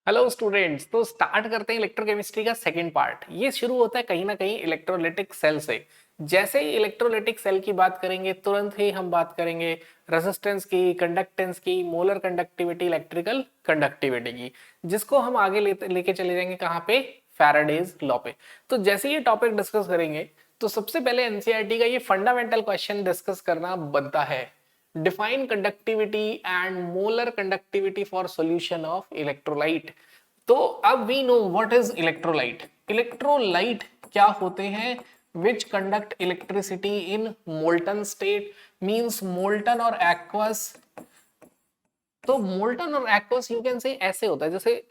Hello students. तो start करते हैं इलेक्ट्रोकेमिस्ट्री का सेकंड पार्ट। ये शुरू होता है कहीं ना कहीं इलेक्ट्रोलाइटिक सेल से। जैसे ही इलेक्ट्रोलाइटिक सेल की बात करेंगे तुरंत ही हम बात करेंगे रेजिस्टेंस की, कंडक्टेंस की, मोलर कंडक्टिविटी, इलेक्ट्रिकल कंडक्टिविटी की, जिसको हम आगे लेके चले जाएंगे कहाँ पे, फैराडेज लॉ पे। तो जैसे ये टॉपिक डिस्कस करेंगे तो सबसे पहले एनसीईआरटी का ये फंडामेंटल क्वेश्चन डिस्कस करना बनता है। Define conductivity and molar conductivity for solution of electrolyte। तो अब we know what is electrolyte। electrolyte क्या होते हैं? which conduct electricity in molten state, means molten और aqueous। तो molten और aqueous you can say ऐसे होता है, जैसे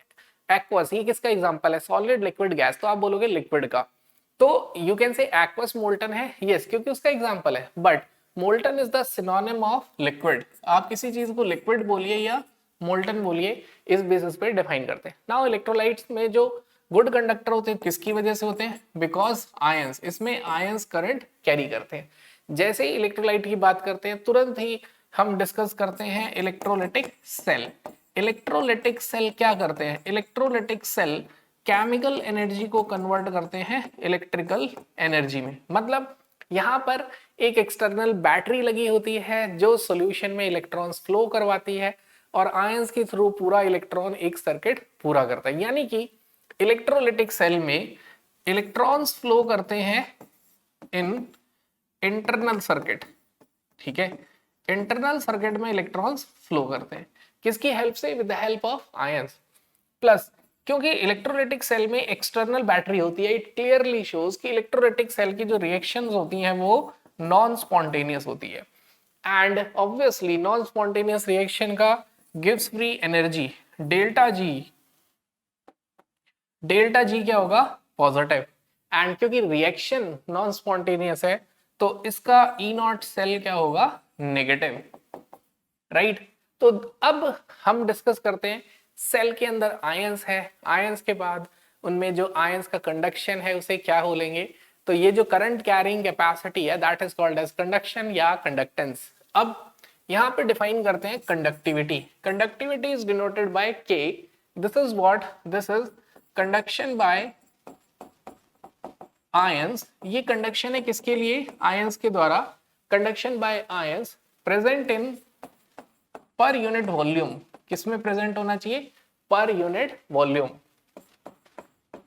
aqueous ये किसका एग्जांपल है? Solid, liquid, gas. तो आप बोलोगे लिक्विड का, तो यू कैन से एक्वस मोल्टन है, यस, क्योंकि उसका एग्जांपल है। But molten is the synonym of liquid. आप किसी चीज को लिक्विड बोलिए या मोल्टन बोलिए, इस बेसिस पे डिफाइन करते हैं। नाउ इलेक्ट्रोलाइट्स में जो गुड कंडक्टर होते हैं किसकी वजह से होते हैं? बिकॉज आयंस, इसमें आयंस करंट कैरी करते हैं। जैसे ही इलेक्ट्रोलाइट की बात करते हैं तुरंत ही हम डिस्कस करते हैं इलेक्ट्रोलाइटिक सेल। इलेक्ट्रोलाइटिक सेल क्या करते हैं? इलेक्ट्रोलाइटिक सेल केमिकल एनर्जी को कन्वर्ट करते हैं इलेक्ट्रिकल एनर्जी में। मतलब यहाँ पर एक एक्सटर्नल बैटरी लगी होती है जो सॉल्यूशन में इलेक्ट्रॉन्स फ्लो करवाती है और आयंस के थ्रू पूरा इलेक्ट्रॉन एक सर्किट पूरा करता है। यानी कि इलेक्ट्रोलाइटिक सेल में इलेक्ट्रॉन्स फ्लो करते हैं इन इंटरनल सर्किट। ठीक है, इंटरनल सर्किट में इलेक्ट्रॉन्स फ्लो करते हैं किसकी हेल्प से? With the help of ions. Plus क्योंकि इलेक्ट्रोलाइटिक सेल में एक्सटर्नल बैटरी होती है, इट क्लियरली शोज कि इलेक्ट्रोलाइटिक सेल की जो रिएक्शंस होती हैं वो नॉन स्पॉन्टेनियस होती है। And obviously non spontaneous reaction का gives free energy delta G. Delta G क्या होगा? पॉजिटिव। एंड क्योंकि रिएक्शन नॉन स्पॉन्टेनियस है तो इसका ई नॉट सेल क्या होगा? नेगेटिव। राइट। तो अब हम डिस्कस करते हैं सेल के अंदर आयंस है, आयंस के बाद उनमें जो आयंस का कंडक्शन है उसे क्या बोलेंगे? तो ये जो करंट कैरिंग कैपेसिटी है that is called as conduction या कंडक्टेंस। अब यहाँ पे डिफाइन करते हैं conductivity. Conductivity is denoted by K. This is what? This is conduction by ions. ये कंडक्शन है किसके लिए? आयंस के द्वारा। Conduction by ions present in per unit volume. किसमें प्रेजेंट होना चाहिए? पर यूनिट वॉल्यूम।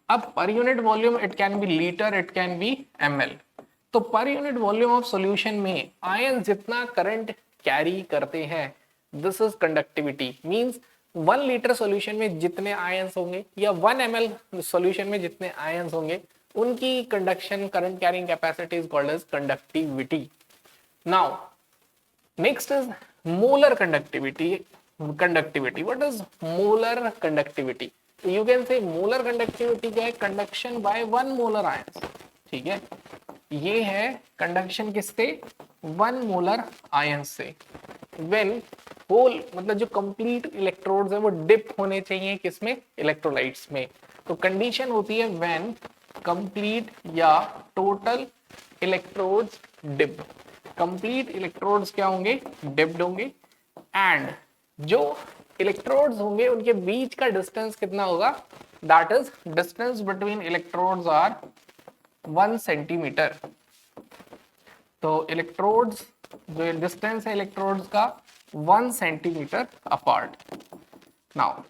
अब per unit volume it can be litre, it can be ml। तो per unit volume of solution में आयन जितना करंट कैरी करते हैं, this is conductivity. Means 1 litre solution में जितने आयंस होंगे या 1 ml सॉल्यूशन में जितने आयंस होंगे उनकी conduction current carrying capacity is called as conductivity. Now next is molar conductivity। what is molar conductivity? you can say molar conductivity क्या है? conduction by 1 molar ions। ठीक है, ये है conduction किससे? 1 molar ions से। when whole मतलब जो complete electrodes है वो dip होने चाहिए किसमें? electrolytes में। तो condition होती है when complete या total electrodes dip। Complete electrodes क्या होंगे? डिप्ड होंगे। एंड जो इलेक्ट्रोड्स होंगे उनके बीच का डिस्टेंस कितना होगा? That is distance between electrodes are 1 centimetre. तो इलेक्ट्रोड्स जो डिस्टेंस है इलेक्ट्रोड्स का 1 centimetre apart. Now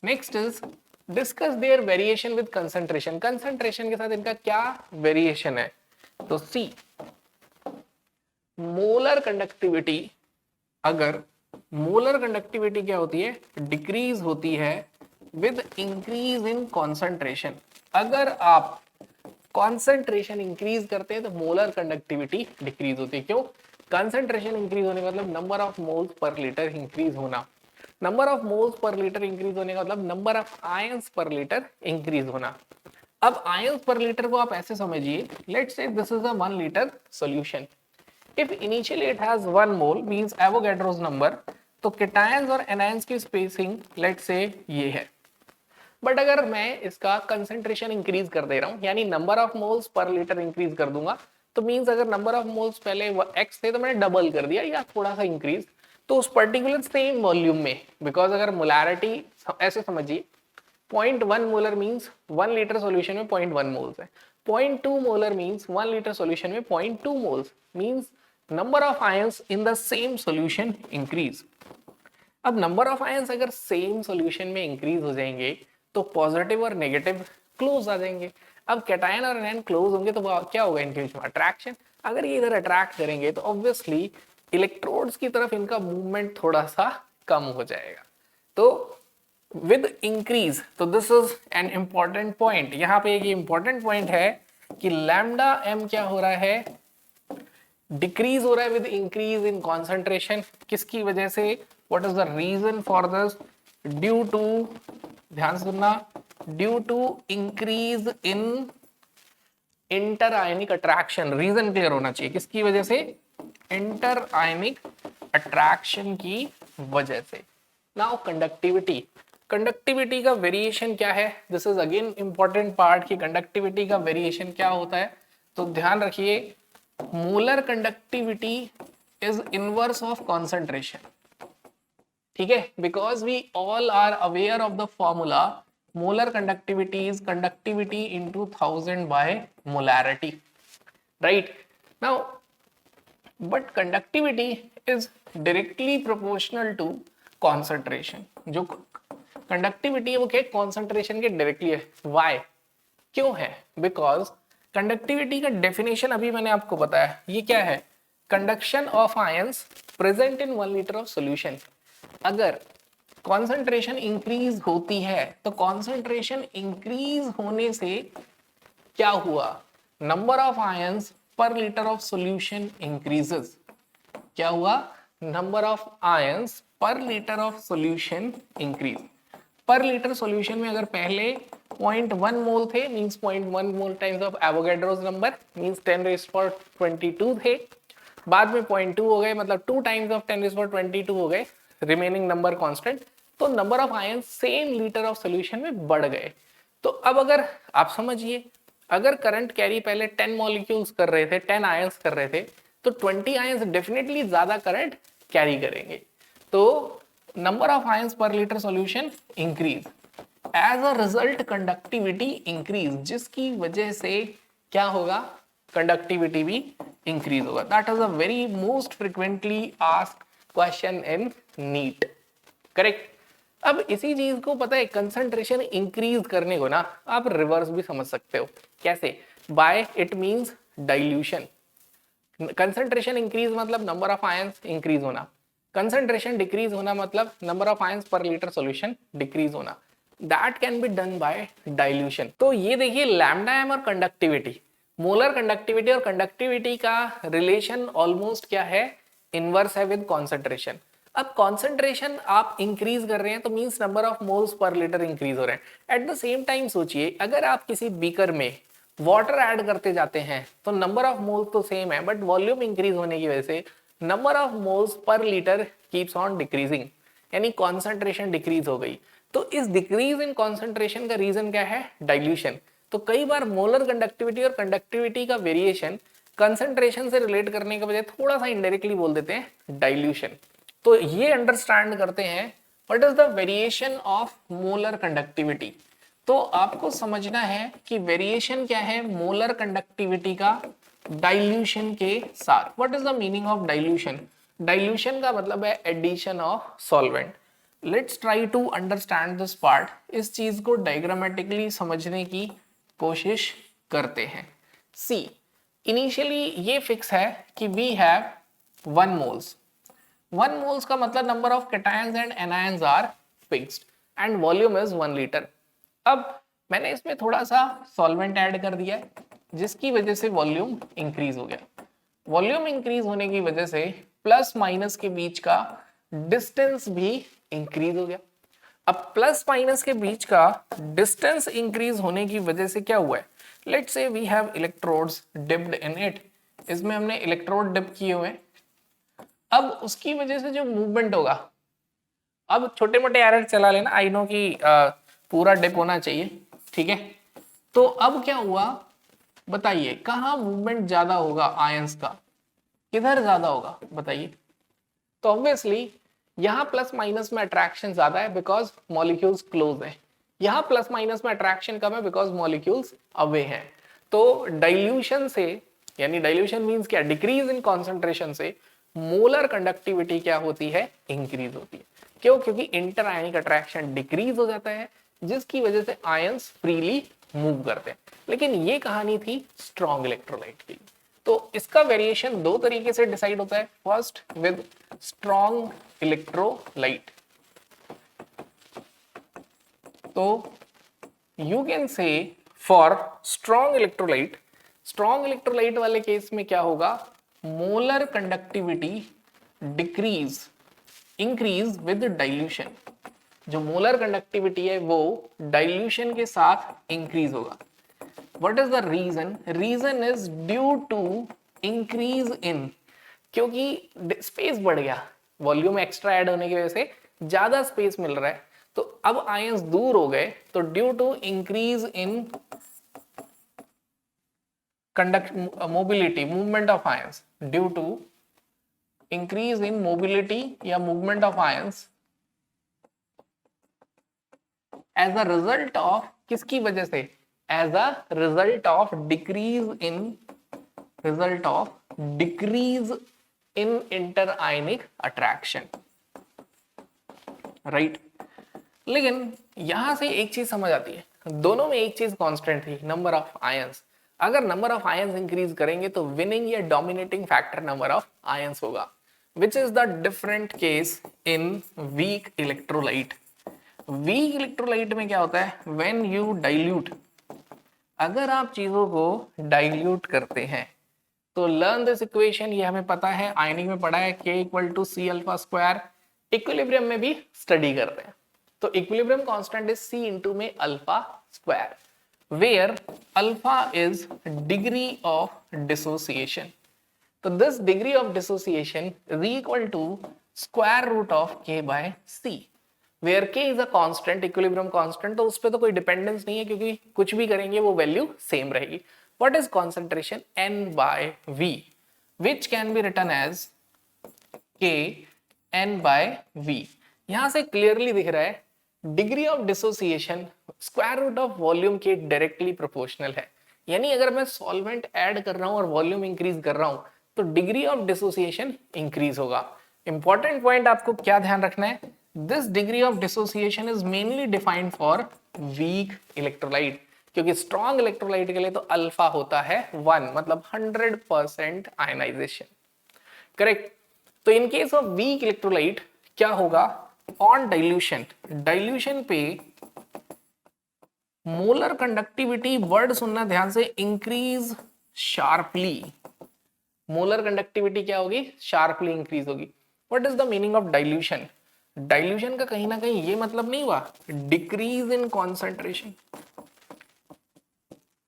next is discuss their variation with concentration. Concentration के साथ इनका क्या वेरिएशन है? तो सी मोलर कंडक्टिविटी, अगर मोलर कंडक्टिविटी क्या होती है? डिक्रीज होती है विद इंक्रीज इन कॉन्सेंट्रेशन। अगर आप कॉन्सेंट्रेशन इंक्रीज करते हैं तो मोलर कंडक्टिविटी डिक्रीज होती है। क्यों? कंसेंट्रेशन इंक्रीज होने का मतलब नंबर ऑफ मोल्स पर लीटर इंक्रीज होना। नंबर ऑफ मोल्स पर लीटर इंक्रीज होने का मतलब नंबर ऑफ आयंस पर लीटर इंक्रीज होना। अब आयंस पर लीटर को आप ऐसे समझिए, let's say this is a 1 litre solution. If initially it has 1 mole means Avogadro's number, तो केटायंस और एनायंस की स्पेसिंग लेट्स से ये है। बट अगर मैं इसका कंसेंट्रेशन इंक्रीज कर दे रहा हूं, यानी नंबर ऑफ मोल्स पर लीटर इंक्रीज कर दूंगा, तो मींस अगर नंबर ऑफ मोल्स पहले x थे तो मैंने डबल कर दिया या थोड़ा सा इंक्रीज, तो उस पर्टिकुलर सेम वॉल्यूम में, बिकॉज अगर मोलैरिटी ऐसे समझिए 0.1 मोलर मीन्स 1 लीटर सॉल्यूशन में 0.1 मोल्स है, 0.2 मोलर मीन्स 1 लीटर सॉल्यूशन में 0.2 moles, means number of ions in the same solution increase. अब नंबर ऑफ आयंस अगर सेम सॉल्यूशन में इंक्रीज हो जाएंगे तो पॉजिटिव और नेगेटिव क्लोज आ जाएंगे। अब कैटायन और एनायन क्लोज होंगे तो क्या होगा इनके बीच में, अट्रैक्शन। अगर ये इधर अट्रैक्ट करेंगे तो ऑब्वियसली इलेक्ट्रोड्स की तरफ इनका मूवमेंट थोड़ा सा कम हो जाएगा। तो विद इंक्रीज, तो this is an important point, यहाँ पे एक इंपॉर्टेंट पॉइंट है कि लैम्डा एम क्या हो रहा है, डिक्रीज हो रहा है विद इंक्रीज इन कॉन्सेंट्रेशन। किसकी वजह से, what is the reason for this, due to, ध्यान से सुनना, due to increase in inter ionic attraction. Reason clear होना चाहिए, किसकी वजह से, इंटर आयनिक अट्रैक्शन की वजह से। नाउ कंडक्टिविटी, कंडक्टिविटी का वेरिएशन क्या है, this is again important part कि कंडक्टिविटी का वेरिएशन क्या होता है। तो ध्यान रखिए, molar conductivity is inverse of concentration, ठीक है, because we all are aware of the formula molar conductivity is conductivity into 1000 by molarity, right. Now but conductivity is directly proportional to concentration. जो conductivity है वो क्या, concentration के directly है। Y, क्यों है, बिकॉज कंडक्टिविटी का डेफिनेशन अभी मैंने आपको बताया, ये क्या है, conduction of ions present in 1 litre of solution. अगर कॉन्सेंट्रेशन इंक्रीज होती है तो कॉन्सेंट्रेशन इंक्रीज होने से क्या हुआ, नंबर ऑफ आयंस पर लीटर ऑफ सॉल्यूशन इंक्रीजेस। क्या हुआ, नंबर ऑफ आयंस पर लीटर ऑफ सॉल्यूशन इंक्रीज। पर लीटर सॉल्यूशन में अगर पहले 0.1 मोल थे, means 0.1 mole times of Avogadro's number, means 10⁻22 थे, बाद में 0.2 हो गए, मतलब 2 टाइम्स ऑफ 10⁻22 हो गए, रिमेनिंग नंबर कांस्टेंट, तो number of ion same litre of solution में बढ़ गए। तो अब अगर आप समझिए, अगर करंट कैरी पहले 10 मॉलिक्यूल्स कर रहे थे, 10 आयंस कर रहे थे, तो 20 आयंस डेफिनेटली ज्यादा करंट कैरी करेंगे, तो नंबर ऑफ आयंस पर litre solution increase, as a result conductivity increase, जिसकी वजह से क्या होगा, कंडक्टिविटी भी इंक्रीज होगा। That is a very most frequently asked question in NEET, correct. अब इसी चीज को पता है, कंसंट्रेशन इंक्रीज करने को ना आप रिवर्स भी समझ सकते हो। कैसे, by it means dilution. Concentration increase मतलब नंबर ऑफ आयंस इंक्रीज होना, कंसंट्रेशन डिक्रीज होना मतलब नंबर ऑफ आयंस पर लीटर सॉल्यूशन डिक्रीज होना। That can be done by dilution. तो ये देखिए लैम्डा एम और कंडक्टिविटी, मोलर कंडक्टिविटी और कंडक्टिविटी का रिलेशन ऑलमोस्ट क्या है, इनवर्स है विद कॉन्सेंट्रेशन। अब कॉन्सेंट्रेशन आप इंक्रीज कर रहे हैं तो मींस नंबर ऑफ मोल्स पर लीटर इंक्रीज हो रहे हैं। एट द सेम टाइम सोचिए, अगर आप किसी बीकर में वाटर ऐड करते जाते हैं तो नंबर ऑफ मोल्स तो सेम है, बट वॉल्यूम इंक्रीज होने की वजह से नंबर ऑफ मोल्स पर लीटर कीप्स ऑन डिक्रीजिंग, यानी कॉन्सेंट्रेशन डिक्रीज हो गई। तो इस डिक्रीज इन कॉन्सेंट्रेशन का रीजन क्या है, डाइल्यूशन। तो कई बार मोलर कंडक्टिविटी और कंडक्टिविटी का वेरिएशन कंसंट्रेशन से रिलेट करने के बजाय थोड़ा सा इनडायरेक्टली बोल देते हैं डाइल्यूशन। तो ये अंडरस्टैंड करते हैं what is the variation of molar conductivity. तो आपको समझना है कि वेरिएशन क्या है मोलर कंडक्टिविटी का डाइल्यूशन के साथ। What is the meaning of dilution, dilution का मतलब है addition of solvent. Let's try to understand this part, इस चीज को डायग्रामेटिकली समझने की कोशिश करते हैं। सी, इनिशियली ये फिक्स है कि वी हैव 1 मोल्स, 1 मोल्स का मतलब number of cations and anions are fixed and volume is 1 litre. अब मैंने इसमें थोड़ा सा सॉल्वेंट ऐड कर दिया है जिसकी वजह से वॉल्यूम इंक्रीज हो गया। वॉल्यूम इंक्रीज होने की वजह से प्लस माइनस के बीच का डिस्टेंस भी इंक्रीज हो गया। अब प्लस माइनस के बीच का डिस्टेंस इंक्रीज होने की वजह से क्या हुआ है, let's say we have electrodes dipped in it, इसमें हमने इलेक्ट्रोड डिप किए हुए। अब उसकी वजह से जो मूवमेंट होगा, अब छोटे मोटे एरर चला लेना, आई नो कि पूरा डिप होना चाहिए, ठीक है। तो अब क्या हुआ बताइए, कहाँ मूवमेंट ज्यादा होगा आयंस का, किधर ज्यादा होगा बताइए। तो ऑब्वियसली यहाँ प्लस माइनस में अट्रैक्शन ज्यादा है बिकॉज मॉलिक्यूल्स क्लोज है, यहाँ प्लस माइनस में अट्रैक्शन कम है बिकॉज मॉलिक्यूल्स अवे हैं। तो डाइल्यूशन से, यानी डाइल्यूशन मींस क्या, डिक्रीज इन कॉन्सेंट्रेशन से मोलर कंडक्टिविटी क्या होती है, इंक्रीज होती है। क्यों? क्योंकि इंटर आयनिक अट्रैक्शन डिक्रीज हो जाता है जिसकी वजह से आयंस फ्रीली मूव करते हैं। लेकिन ये कहानी थी स्ट्रॉन्ग इलेक्ट्रोलाइट की। तो इसका वेरिएशन दो तरीके से डिसाइड होता है। फर्स्ट विद स्ट्रॉन्ग इलेक्ट्रोलाइट, तो you can say for strong electrolyte वाले केस में क्या होगा, molar conductivity decrease increase with dilution. जो मोलर कंडक्टिविटी है वो डाइल्यूशन के साथ इंक्रीज होगा। What is the reason? Reason is due to increase in, क्योंकि स्पेस बढ़ गया, वॉल्यूम एक्स्ट्रा ऐड होने की वजह से ज्यादा स्पेस मिल रहा है, तो अब आयंस दूर हो गए, तो due to increase in conduct mobility, movement of ions, due to increase in mobility या movement of ions as a result of, किसकी वजह से, as a result of decrease in inter ionic attraction, right. लेकिन यहां से एक चीज समझ आती है, दोनों में एक चीज कांस्टेंट थी, नंबर ऑफ आयंस। अगर नंबर ऑफ आयंस इंक्रीज करेंगे तो विनिंग या dominating factor number of ions होगा, which is the different case in weak electrolyte. Weak electrolyte में क्या होता है, व्हेन यू डाइल्यूट, अगर आप चीजों को डाइल्यूट करते हैं तो लर्न दिस इक्वेशन, ये हमें पता है, आयनिक में पढ़ा है, K = C alpha square. Equilibrium में भी स्टडी करते हैं, तो equilibrium constant is C into में alpha square, where alpha is degree of dissociation. तो this degree of dissociation is equal to square root of K/C, where K is a constant, equilibrium constant, तो उस पर तो कोई dependence नहीं है क्योंकि कुछ भी करेंगे वो वैल्यू सेम रहेगी। What is concentration? N/V, which can be written as K N/V। यहां से क्लियरली दिख रहा है degree of dissociation square root of volume के डायरेक्टली प्रोपोर्शनल है। यानी अगर मैं सॉल्वेंट ऐड कर रहा हूं और वॉल्यूम इंक्रीज कर रहा हूं तो डिग्री ऑफ डिसोसिएशन इंक्रीज होगा। इंपॉर्टेंट पॉइंट आपको क्या ध्यान रखना है, this degree of dissociation is mainly defined for weak electrolyte, क्योंकि स्ट्रॉन्ग इलेक्ट्रोलाइट के लिए तो अल्फा होता है 1, मतलब 100% आयनाइजेशन, करेक्ट। तो in case of weak electrolyte क्या होगा, ऑन डाइल्यूशन पे मोलर कंडक्टिविटी, वर्ड सुनना ध्यान से, इंक्रीज शार्पली। मोलर कंडक्टिविटी क्या होगी, शार्पली इंक्रीज होगी। What is the meaning of dilution? Dilution का कहीं ना कहीं ये मतलब नहीं हुआ डिक्रीज इन कॉन्सेंट्रेशन।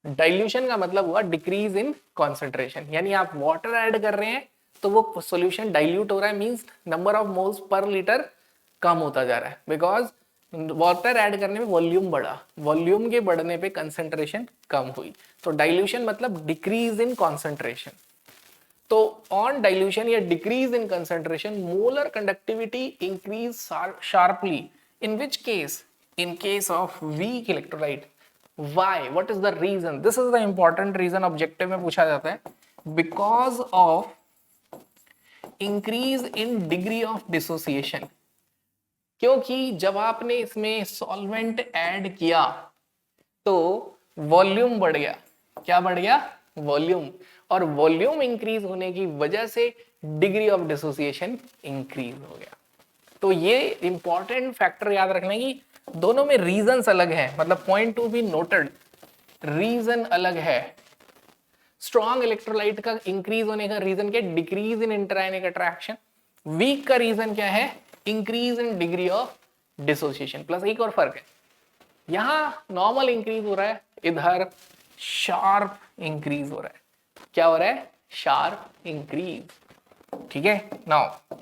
डाइल्यूशन का मतलब हुआ डिक्रीज इन कॉन्सेंट्रेशन, यानी आप वाटर ऐड कर रहे हैं तो वो सॉल्यूशन डाइल्यूट हो रहा है, मींस नंबर ऑफ मोल्स पर लीटर कम होता जा रहा है, बिकॉज वाटर ऐड करने में वॉल्यूम बढ़ा, वॉल्यूम के बढ़ने पे कंसेंट्रेशन कम हुई, तो डाइल्यूशन मतलब डिक्रीज इन कॉन्सेंट्रेशन। तो ऑन डाइल्यूशन या decrease in concentration molar conductivity increase sharply, in which case, in case of weak electrolyte. Why? What is the reason? This is the important reason, objective में पूछा जाता है, because of increase in degree of dissociation। क्योंकि जब आपने इसमें solvent add किया तो वॉल्यूम बढ़ गया, क्या बढ़ गया, वॉल्यूम, और वॉल्यूम इंक्रीज होने की वजह से डिग्री ऑफ डिसोसिएशन इंक्रीज हो गया। तो ये इंपॉर्टेंट फैक्टर याद रखना कि दोनों में रीजंस अलग हैं, मतलब point to be noted, reason अलग है। स्ट्रॉन्ग इलेक्ट्रोलाइट का इंक्रीज होने का रीजन क्या, decrease in interionic attraction. Week का रीजन क्या है, increase in degree of dissociation. Plus एक और फर्क है, यहां नॉर्मल इंक्रीज हो रहा है, इधर शार्प इंक्रीज हो रहा है। क्या हो रहा है, शार्प इंक्रीज, ठीक है। नाउ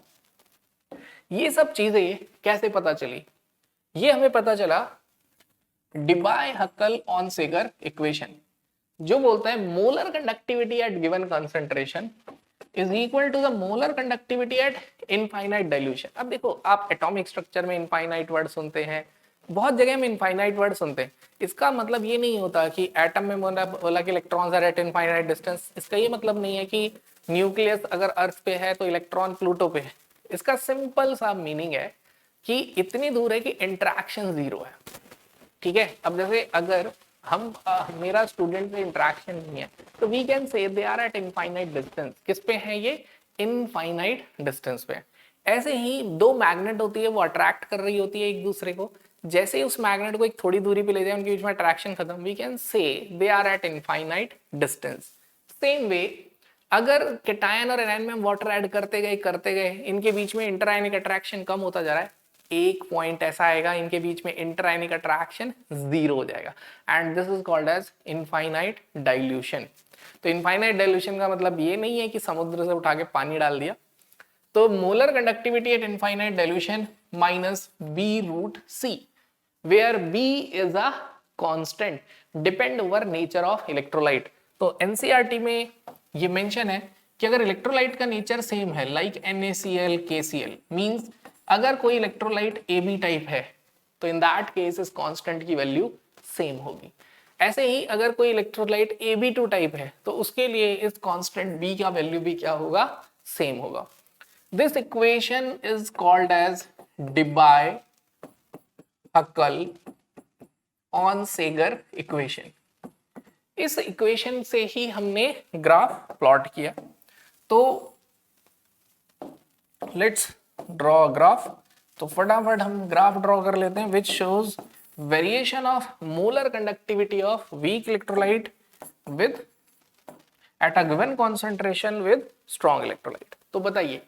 ये सब चीजें कैसे पता चली, ये हमें पता चला डिबाय-हक्कल-ऑनसेगर इक्वेशन, जो बोलता है molar conductivity at given concentration is equal to the molar conductivity at infinite dilution. अब देखो, आप एटॉमिक स्ट्रक्चर में इनफाइनाइट वर्ड सुनते हैं, बहुत जगह में इनफाइनाइट वर्ड सुनते हैं। इसका मतलब ये नहीं होता कि एटम में बोला कि electrons are at infinite distance. इसका ये मतलब नहीं है कि न्यूक्लियस अगर अर्थ पे है तो इलेक्ट्रॉन प्लूटो पे है। इसका सिंपल सा मीनिंग है कि इतनी दूर है कि इंटरेक्शन जीरो है। ठीक है, अब जैसे अगर हम मेरा स्टूडेंट से इंटरेक्शन नहीं है तो we can say they are at infinite distance. किस पे है ये? इनफाइनाइट डिस्टेंस पे। ऐसे ही दो मैग्नेट होती है, वो अट्रैक्ट कर रही होती है एक दूसरे को। जैसे ही उस मैग्नेट को एक थोड़ी दूरी पे ले जाए, उनके बीच में अट्रैक्शन खत्म, we can say they are at infinite distance. Same way अगर केटायन और एनायन में हम वाटर ऐड करते गए इनके बीच में इंटरआयनिक अट्रैक्शन कम होता जा रहा है, एक पॉइंट ऐसा आएगा इनके बीच में इंटरआयनिक अट्रैक्शन जीरो हो जाएगा, and this is called as infinite dilution. तो इनफाइनाइट डाइल्यूशन का मतलब ये नहीं है कि समुद्र से उठा के पानी डाल दिया। तो molar conductivity at infinite dilution minus B root C, where B is a constant depend over nature of electrolyte. तो एनसीईआरटी में ये मेंशन है कि अगर इलेक्ट्रोलाइट का नेचर सेम है, लाइक NaCl KCl, मींस अगर कोई इलेक्ट्रोलाइट AB टाइप है तो इन दैट केस इस कांस्टेंट की वैल्यू सेम होगी। ऐसे ही अगर कोई इलेक्ट्रोलाइट AB2 टाइप है तो उसके लिए इस कांस्टेंट B का वैल्यू भी क्या होगा? सेम होगा। This equation is called as Debye Huckel Onsager equation. इस इक्वेशन से ही हमने ग्राफ प्लॉट किया। तो लेट्स ड्रॉ ग्राफ। तो फटाफट हम ग्राफ ड्रॉ कर लेते हैं which shows variation of molar conductivity of weak electrolyte with at a given concentration with strong electrolyte. तो बताइए,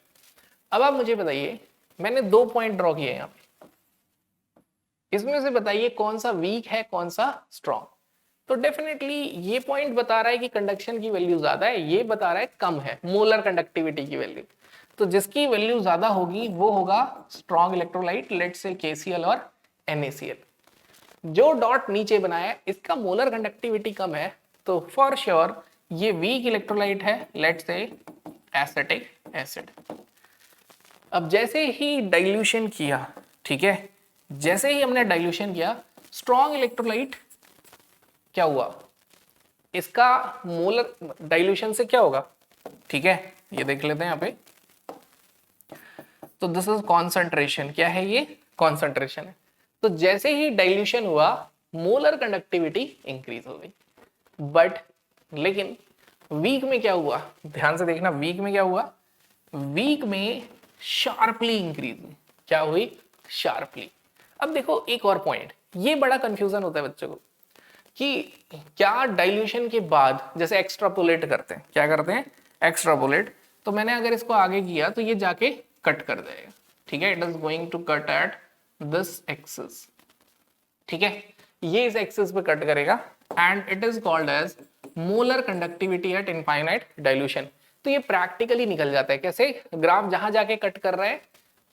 अब आप मुझे बताइए, मैंने 2 पॉइंट ड्रॉ किए यहाँ पे, इसमें से बताइए कौन सा वीक है कौन सा स्ट्रॉन्ग। तो डेफिनेटली ये पॉइंट बता रहा है कि कंडक्शन की वैल्यू ज्यादा है, ये बता रहा है कम है मोलर कंडक्टिविटी की वैल्यू। तो जिसकी वैल्यू ज्यादा होगी वो होगा strong electrolyte, let's say KCl और NaCl। जो डॉट नीचे बनाया है इसका मोलर कंडक्टिविटी कम है, तो फॉर श्योर ये वीक इलेक्ट्रोलाइट है, लेट्स से एसिटिक एसिड। अब जैसे ही डाइल्यूशन किया, ठीक है, जैसे ही हमने डाइल्यूशन किया, स्ट्रॉन्ग इलेक्ट्रोलाइट क्या हुआ? इसका मोलर डाइल्यूशन से क्या होगा? ठीक है, ये देख लेते हैं यहाँ पे। तो दिस इज कॉन्सेंट्रेशन, क्या है ये? कॉन्सेंट्रेशन है। तो जैसे ही डाइल्यूशन हुआ मोलर कंडक्टिविटी इंक्रीज हो गई। बट लेकिन वीक में क्या हुआ? ध्यान से देखना, वीक में क्या हुआ? वीक में शार्पली इंक्रीज हुई। क्या हुई? शार्पली। अब देखो एक और पॉइंट, ये बड़ा कंफ्यूजन होता है बच्चों को कि क्या डाइल्यूशन के बाद जैसे एक्स्ट्रापोलेट करते हैं, क्या करते हैं? एक्स्ट्रापोलेट। तो मैंने अगर इसको आगे किया तो ये जाके कट कर देगा, ठीक है, it is going to cut at this axis, ठीक है, ये इस एक्सिस पे कट करेगा and it is called as molar conductivity at infinite dilution. तो ये प्रैक्टिकली निकल जाता है कैसे? ग्राफ जहां जाके कट कर रहा है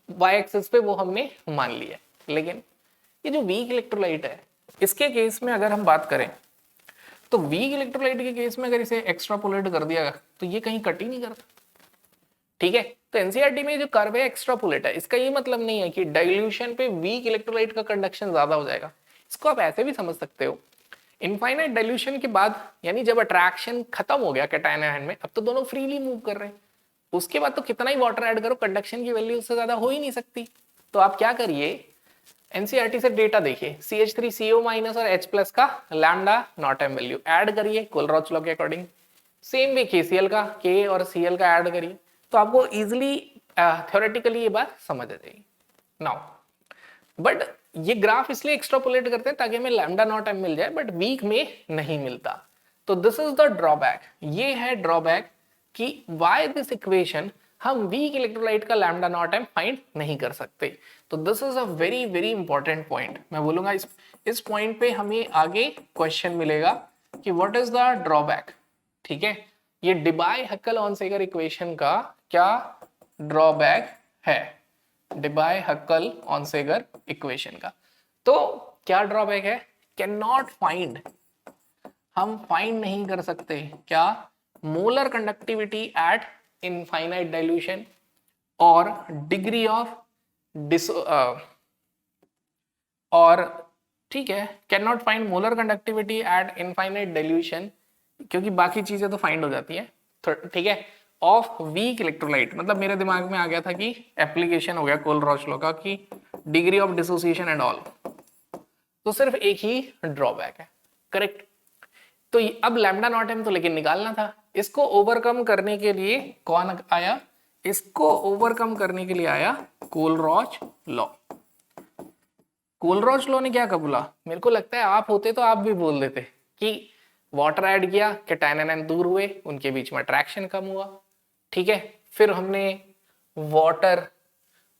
वाई एक्सिस पे वो हमने मान लिया। लेकिन ये जो वीक इलेक्ट्रोलाइट है इसके केस में अगर हम बात करें तो वीक इलेक्ट्रोलाइट के केस में अगर इसे एक्स्ट्रापोलेट कर दिया तो ये कहीं कट ही नहीं करता, ठीक है। तो एनसीईआरटी में जो कर्व है एक्स्ट्रापोलेट है, इसका ये मतलब नहीं है कि डाइल्यूशन पे वीक इलेक्ट्रोलाइट का कंडक्शन ज्यादा हो जाएगा। इसको आप ऐसे भी समझ सकते हो, इनफाइनाइट डाइल्यूशन के बाद यानी जब अट्रैक्शन खत्म हो गया कैटायन आयन में, अब तो दोनों फ्रीली मूव कर रहे हैं, उसके बाद तो कितना ही वाटर ऐड करो कंडक्शन की वैल्यू उससे ज्यादा हो ही नहीं सकती। तो आप क्या करिए, एनसीईआरटी से डेटा देखिए, CH3CO- और H+ का lambda not M value add करिए कोलरॉच लॉ के अकॉर्डिंग। सेम वे KCl का K और Cl का ऐड करिए, तो आपको इजिली थ्योरेटिकली ये बात समझ आ जाएगी। नाउ बट ये ग्राफ इसलिए एक्स्ट्रापोलेट करते हैं ताकि हमें लैम्डा नॉट एम मिल जाए, बट वीक में नहीं मिलता। तो दिस इज द ड्रॉबैक, ये है ड्रॉबैक कि वाई दिस इक्वेशन हम वीक इलेक्ट्रोलाइट का लैम्डा नॉट एम फाइंड नहीं कर सकते। तो this is a very very important point. मैं बोलूंगा इस पॉइंट पे हमें आगे क्वेश्चन मिलेगा कि व्हाट इज द ड्रॉबैक, ठीक है। ये डिबाय हक्कल ऑनसेगर इक्वेशन का क्या ड्रॉबैक है, डिबाय हक्कल ऑनसेगर इक्वेशन का। तो क्या ड्रॉबैक है? कैन नॉट फाइंड, हम फाइंड नहीं कर सकते क्या? Molar conductivity at infinite dilution और डिग्री ऑफ डिस और ठीक है, can not find molar conductivity at infinite dilution, क्योंकि बाकी चीजें तो फाइंड हो जाती है, ठीक है, ऑफ वीक इलेक्ट्रोलाइट। मतलब मेरे दिमाग में आ गया था कि एप्लीकेशन हो गया कोलरॉच लॉ का कि degree of dissociation and all, तो सिर्फ एक ही ड्रॉबैक है, करेक्ट। तो अब लैम्डा नॉट एम तो लेकिन निकालना था, इसको ओवरकम करने के लिए कौन आया, इसको ओवरकम करने के लिए आया कोलरॉच लॉ। कोलरॉच लॉ ने क्या बोला, मेरे को लगता है आप होते तो आप भी बोल देते कि वाटर ऐड किया, कैटायन एनायन दूर हुए, उनके बीच में अट्रैक्शन कम हुआ, ठीक है। फिर हमने वाटर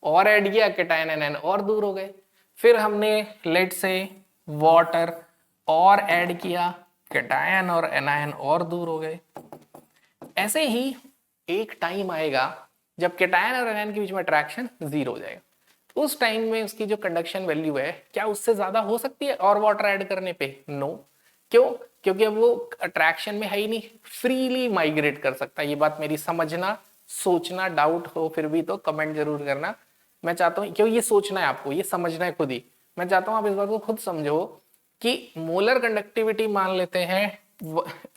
और ऐड किया, कैटायन एनायन और दूर हो गए। फिर हमने लेट से वाटर और ऐड किया, कैटायन और एनायन और दूर हो गए। ऐसे ही एक टाइम आएगा जब कैटायन और एनायन के बीच में अट्रैक्शन 0 हो जाएगा। उस टाइम में उसकी जो कंडक्शन वैल्यू है क्या उससे ज्यादा हो सकती है और वाटर ऐड करने पे? नो। क्यों? क्योंकि अब वो अट्रैक्शन में है ही नहीं, फ्रीली माइग्रेट कर सकता है। ये बात मेरी समझना, सोचना, डाउट हो फिर भी तो कमेंट जरूर करना। मैं चाहता हूँ, क्यों ये सोचना है आपको, ये समझना है खुद ही। मैं चाहता हूँ आप इस बात को खुद समझो कि मोलर कंडक्टिविटी मान लेते हैं,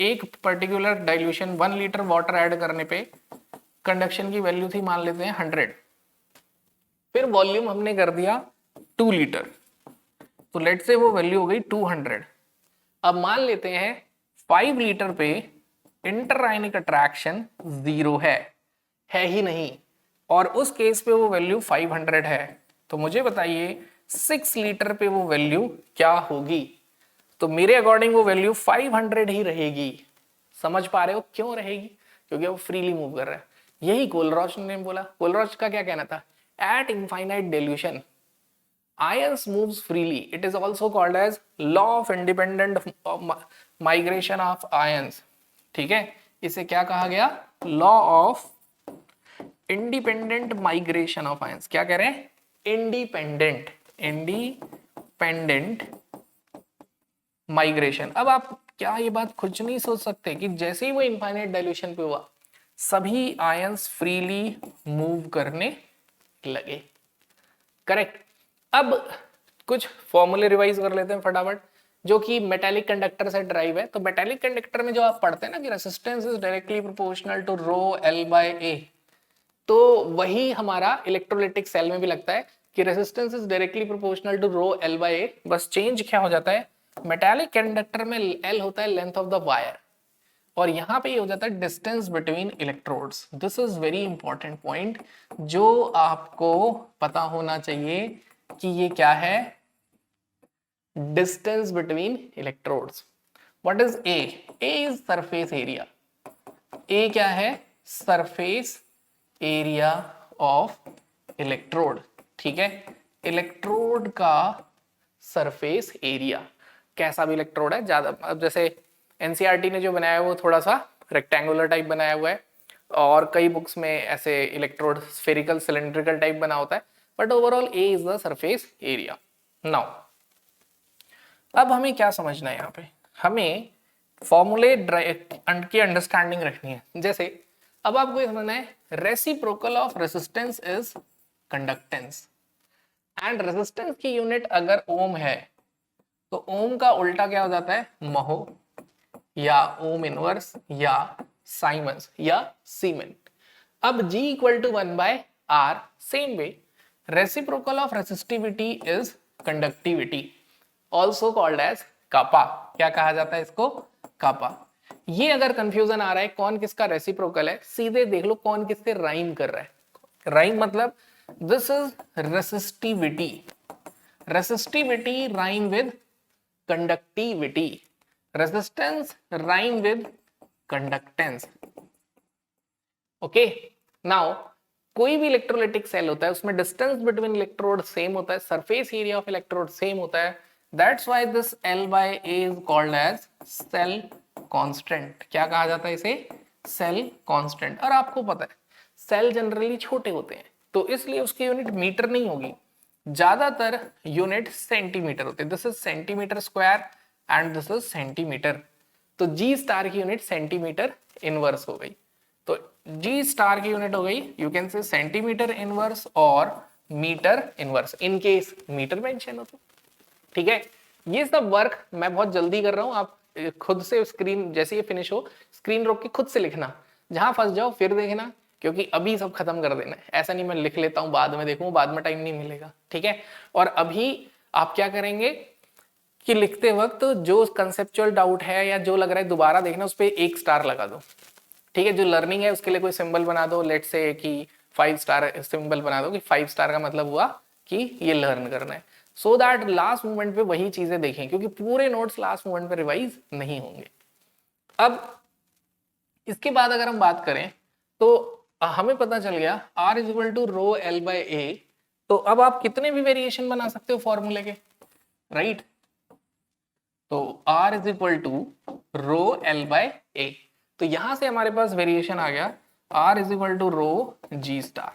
एक particular dilution 1 litre water add करने पे कंडक्शन की वैल्यू थी मान लेते हैं 100, फिर वॉल्यूम हमने कर दिया 2 लीटर, तो लेट से वो वैल्यू हो गई 200। अब मान लेते हैं 5 लीटर पे इंटरआयनिक अट्रैक्शन 0 है ही नहीं, और उस केस पे वो वैल्यू 500 है। तो मुझे बताइए 6 लीटर पे वो वैल्यू क्या होगी? तो मेरे अकॉर्डिंग वो वैल्यू 500 ही रहेगी। समझ पा रहे हो क्यों रहेगी? क्योंकि वो फ्रीली मूव कर रहा है। यही कोलरॉच ने बोला। कोलरॉच का क्या कहना था? At infinite dilution ions moves freely. It is also called as law of independent migration of ions. ठीक है, इसे क्या कहा गया? Law of independent migration of ions. क्या कह रहे हैं? Independent migration. अब आप क्या ये बात कुछ नहीं सोच सकते कि जैसे ही वो इनफाइनाइट डाइल्यूशन पे हुआ सभी आयंस फ्रीली मूव करने लगे, करेक्ट। अब कुछ फॉर्मूले रिवाइज कर लेते हैं फटाफट, जो कि मेटालिक कंडक्टर से ड्राइव है। तो मेटालिक कंडक्टर में जो आप पढ़ते हैं ना कि resistance is directly proportional to rho L by A, तो वही हमारा इलेक्ट्रोलाइटिक सेल में भी लगता है कि resistance is directly proportional to rho L by A. बस चेंज क्या हो जाता है, मेटालिक कंडक्टर में एल होता है लेंथ ऑफ द वायर, और यहां पे ये हो जाता है distance between electrodes. This is very important point जो आपको पता होना चाहिए कि ये क्या है, distance between electrodes. What is A? A is surface area. A क्या है? सरफेस एरिया ऑफ इलेक्ट्रोड, ठीक है। इलेक्ट्रोड का सरफेस एरिया, कैसा भी इलेक्ट्रोड है, ज्यादा, अब जैसे एनसीईआरटी ने जो बनाया है वो थोड़ा सा रेक्टेंगुलर टाइप बनाया हुआ है, और कई बुक्स में ऐसे इलेक्ट्रोड स्फेरिकल सिलेंड्रिकल टाइप बना होता है, but overall A is the surface area. Now अब हमें क्या समझना है, यहाँ पे हमें फॉर्मूले की अंडरस्टैंडिंग रखनी है। जैसे अब आपको ये समझना है reciprocal of resistance is conductance, and resistance की यूनिट अगर ओम है तो ओम का उल्टा क्या हो जाता है? महो, या ओम इनवर्स, या साइमंस, या सीमेन। अब G equal to 1/R, same way reciprocal of resistivity is conductivity, also called as kappa. क्या कहा जाता है इसको? कापा। ये अगर कंफ्यूजन आ रहा है कौन किसका रेसिप्रोकल है, सीधे देख लो कौन किससे राइम कर रहा है। राइम मतलब this is resistivity, resistivity rhyme with conductivity, resistance rhyme with conductance. Okay, now कोई भी इलेक्ट्रोलाइटिक सेल होता है उसमें डिस्टेंस बिटवीन इलेक्ट्रोड सेम होता है, surface area of electrode same होता है। That's why this L by A is called as cell constant. क्या कहा जाता है इसे? Cell constant. और आपको पता है सेल जनरली छोटे होते हैं तो इसलिए उसकी यूनिट मीटर नहीं होगी, ज्यादातर यूनिट सेंटीमीटर होते हैं। This is centimetre square and this is centimetre. तो G स्टार की यूनिट सेंटीमीटर इनवर्स हो गई। तो जी स्टार की यूनिट हो गई, you can say centimetre inverse और metre inverse, in case metre mention हो तो। ठीक है, ये सब वर्क मैं बहुत जल्दी कर रहा हूं, आप खुद से स्क्रीन जैसे ही फिनिश हो स्क्रीन रोक के खुद से लिखना, जहां फंस जाओ फिर देखना, क्योंकि अभी सब खत्म कर देना है। ऐसा नहीं मैं लिख लेता हूं बाद में देखूं, बाद में टाइम नहीं मिलेगा। ठीक है, और अभी आप क्या करेंगे कि लिखते वक्त जो कंसेप्चुअल डाउट है या जो लग रहा है दोबारा देखना, उस पर 1 स्टार लगा दो। ठीक है, जो लर्निंग है उसके लिए कोई सिंबल बना दो, लेट से कि 5 स्टार सिंबल बना दो, कि 5 स्टार का मतलब हुआ कि ये लर्न करना है, सो दैट लास्ट मोमेंट पे वही चीजें देखें, क्योंकि पूरे नोट्स लास्ट मोमेंट पे रिवाइज नहीं होंगे। अब इसके बाद अगर हम बात करें तो हमें पता चल गया R is equal to rho L by A, तो अब आप कितने भी वेरिएशन बना सकते हो फॉर्मूले के, राइट। तो R is equal to rho L by A, तो यहां से हमारे पास वेरिएशन आ गया R is equal to rho G star,